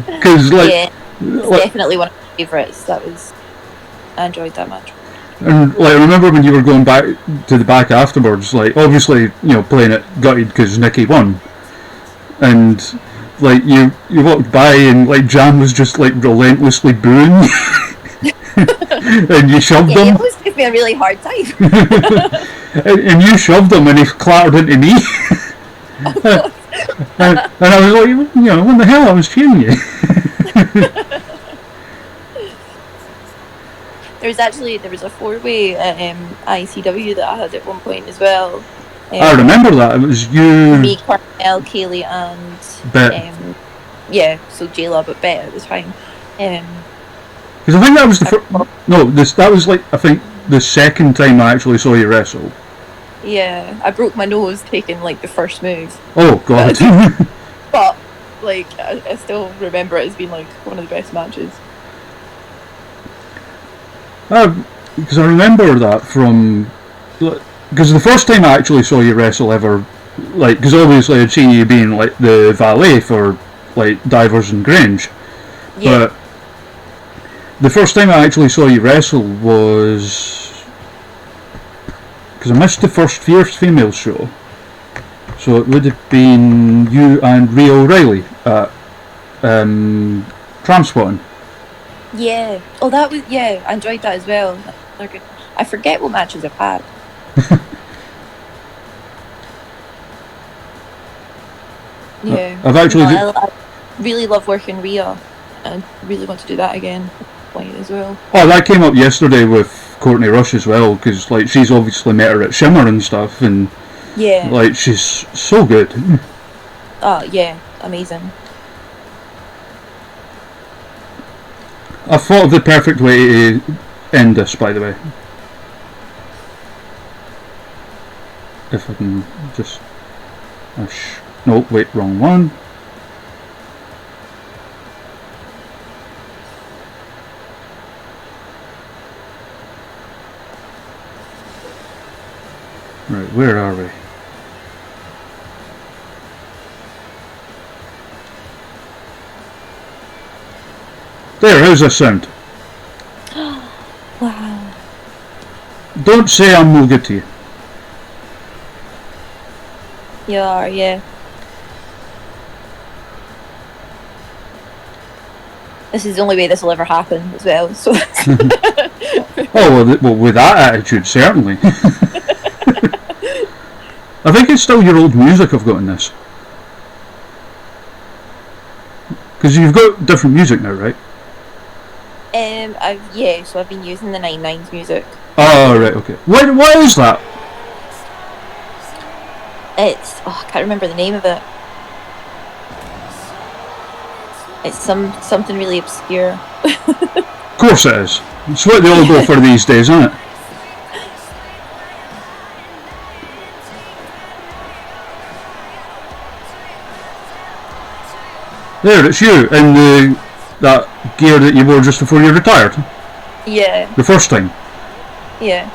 Because definitely one of my favourites. I enjoyed that match. And like I remember when you were going back to the back afterwards, like obviously playing it gutted because Nikki won, and like you walked by and like Jam was just like relentlessly booing. And you shoved him. He always gives me a really hard time. and you shoved him and he clattered into me. and I was like, what the hell? I was cheering you. There was a 4-way at ICW that I had at one point as well. I remember that. It was you, me, Cornell, Kaylee, and Bet. So Jayla, but Bet at the time. Because I think that was the that was like I think the second time I actually saw you wrestle. Yeah, I broke my nose taking like the first move. Oh god. But like I still remember it as being like one of the best matches. Because I remember that from because the first time I actually saw you wrestle ever, like because obviously I'd seen you being like the valet for like Divers and Grange, but the first time I actually saw you wrestle was because I missed the first Fierce Female show, so it would have been you and Ria O'Reilly at Tramspotting. Yeah. Oh, that was I enjoyed that as well. They're good. I forget what matches I've had. Yeah. I've actually. I really love working Ria, and really want to do that again. As well. Oh, that came up yesterday with Courtney Rush as well, because like she's obviously met her at Shimmer and stuff, and like she's so good. Oh yeah, amazing. I thought of the perfect way to end this, by the way. If I can just... no, wait, wrong one. Right, where are we? There, how's this sound? Wow. Don't say I'm no good to you. You are, yeah. This is the only way this will ever happen as well, so... well, with that attitude, certainly. I think it's still your old music I've got in this. Because you've got different music now, right? So I've been using the 9/9's music. Oh, right, okay. What is that? It's... I can't remember the name of it. It's something really obscure. Of course it is. It's what they all go for these days, isn't it? There, it's you in that gear that you wore just before you retired. Yeah, The first time. yeah.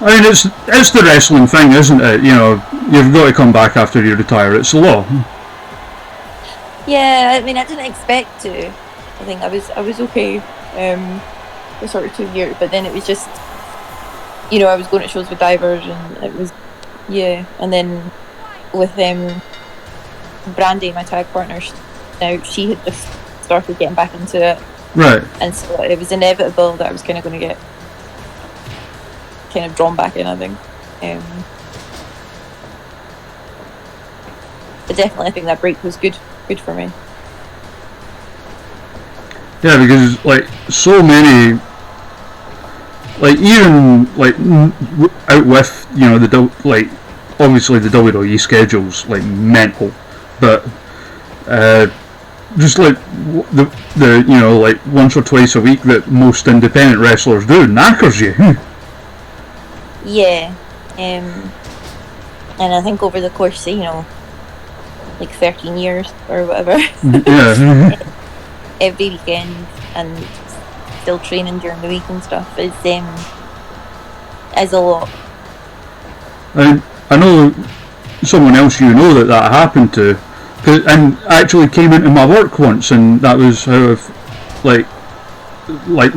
I mean, it's the wrestling thing, isn't it? You know, you've got to come back after you retire. It's the law. Yeah, I mean, I didn't expect to. I think I was okay for sort of 2 years, but then it was just, you know, I was going to shows with divers, and it was, yeah. And then with Brandy, my tag partner, now she had just started getting back into it, Right. and so it was inevitable that I was kind of going to get kind of drawn back in, I think. But definitely, I think that break was good for me. Yeah, because like so many, like even like out with, you know, like obviously the WWE schedule's like mental, but just like the you know, like once or twice a week that most independent wrestlers do knackers you. Yeah, and I think over the course of, you know, like 13 years or whatever, Yeah. every weekend and still training during the week and stuff is a lot. I know someone else you know that happened to, and actually came into my work once, and that was how like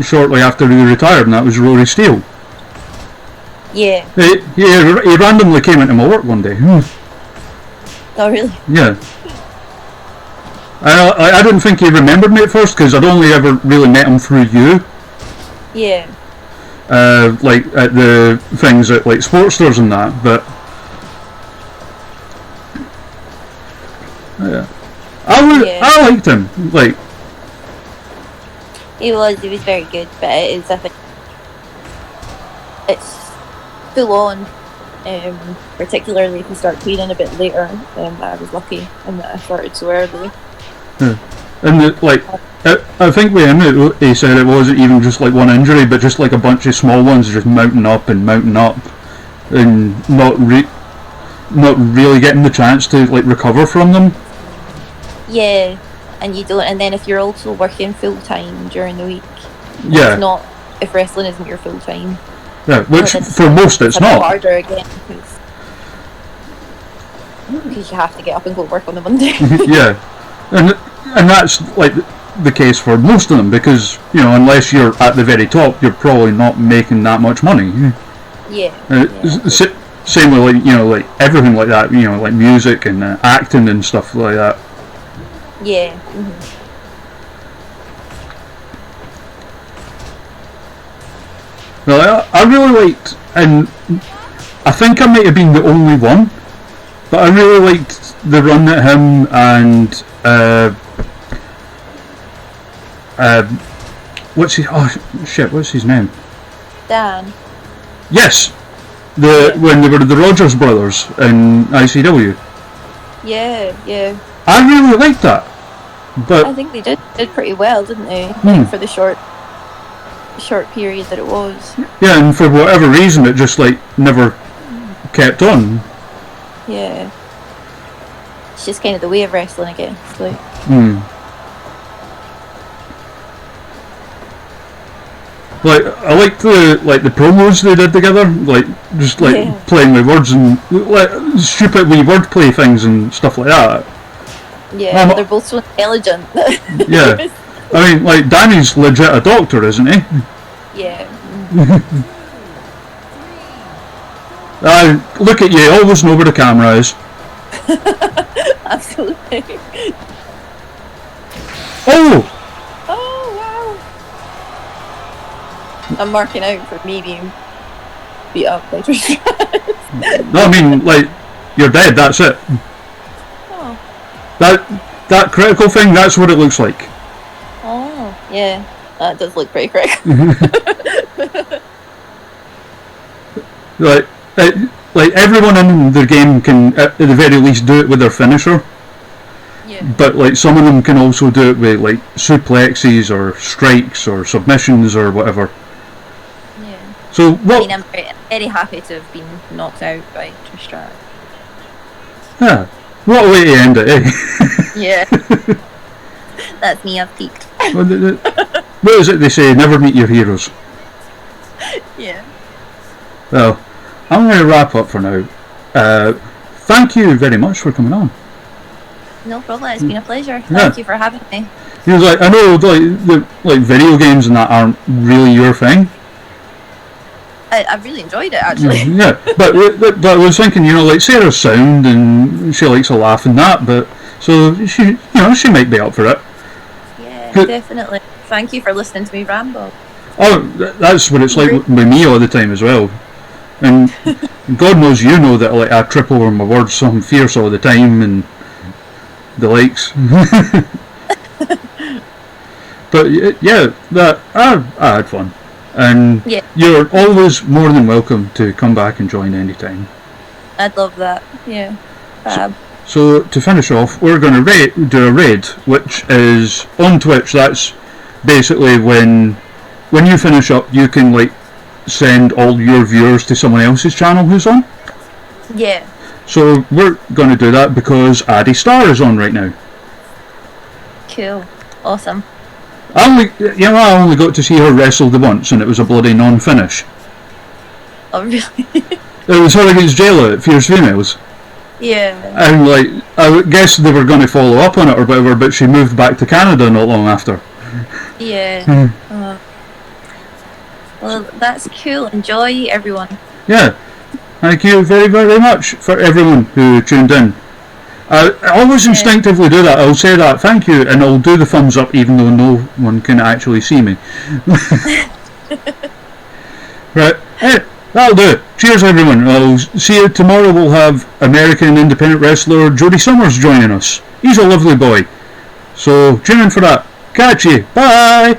shortly after he retired, and that was Rory Steele. Yeah. He randomly came into my work one day. Oh, really? Yeah. I didn't think he remembered me at first, because I'd only ever really met him through you. Yeah. Like at the things at like sports stores and that, but yeah. I liked him. Like, He was very good, but it is, I think, it's full on, particularly if you start training a bit later. I was lucky in that I started so early. yeah. And like, I think with him, he said it wasn't even just like one injury, but just like a bunch of small ones just mounting up, and not really getting the chance to like recover from them. Yeah, and you don't. And then if you're also working full time during the week, Yeah. it's not. If wrestling isn't your full time, Yeah, which for most it's a bit not. harder again because you have to get up and go to work on the Monday. Yeah, and that's like the case for most of them, because you know, unless you're at the very top, you're probably not making that much money. Yeah. Same with like, you know, like everything like that. You know, like music and acting and stuff like that. Yeah. Well, I really liked, and I think I might have been the only one, but I really liked the run that him and what's his name? Dan. Yes, when they were the Rogers brothers in ICW. Yeah. I really liked that, but I think they did pretty well, didn't they? For the short period that it was. yeah, and for whatever reason, it just like never kept on. Yeah. It's just kind of the way of wrestling, I guess. Like. Like, I liked the promos they did together, like just like playing with words and like stupid wee wordplay things and stuff like that. Yeah, they're both so intelligent. Yeah, I mean, like Danny's legit a doctor, isn't he? Yeah. Look at you, always know where the camera is. Absolutely. Oh! Oh, wow. I'm marking out for me being beat up by Trish. No, I mean, like, you're dead, that's it. Oh. That critical thing, that's what it looks like. Oh, yeah. That does look pretty critical. Like everyone in the game can, at the very least, do it with their finisher. Yeah. But like some of them can also do it with like suplexes or strikes or submissions or whatever. Yeah. So what? I mean, I'm very happy to have been knocked out by Trish Stratus. Yeah, What a way to end it, eh? Yeah. That's me, I've peaked. What is it they say? Never meet your heroes. Yeah. Well, I'm going to wrap up for now. Thank you very much for coming on. No problem, it's been a pleasure. Thank you for having me. He was like, I know, like video games and that aren't really your thing. I've really enjoyed it, actually. Yeah, but I was thinking, like Sarah's sound and she likes a laugh and that, but so she might be up for it. Yeah, Good. definitely. Thank you for listening to me ramble. Oh, that's what it's like with me all the time as well. And God knows you know that like I trip over my words so I'm fierce all the time and the likes. But yeah, I had fun. And you're always more than welcome to come back and join anytime. I'd love that. Yeah. Fab. So to finish off, we're going to do a raid, which is on Twitch. That's basically when you finish up, you can like send all your viewers to someone else's channel who's on. Yeah. So we're going to do that because Addie Star is on right now. Cool. Awesome. I only got to see her wrestle the once, and it was a bloody non-finish. Oh, really? It was her against Jayla at Fierce Females. Yeah. And like, I guess they were going to follow up on it or whatever, but she moved back to Canada not long after. Yeah. Well, that's cool. Enjoy, everyone. Yeah. Thank you very, very much for everyone who tuned in. I always instinctively do that. I'll say that, thank you, and I'll do the thumbs up even though no one can actually see me. Right. Hey, that'll do it. Cheers, everyone. I'll see you tomorrow. We'll have American independent wrestler Jody Summers joining us. He's a lovely boy. So tune in for that. Catch you. Bye.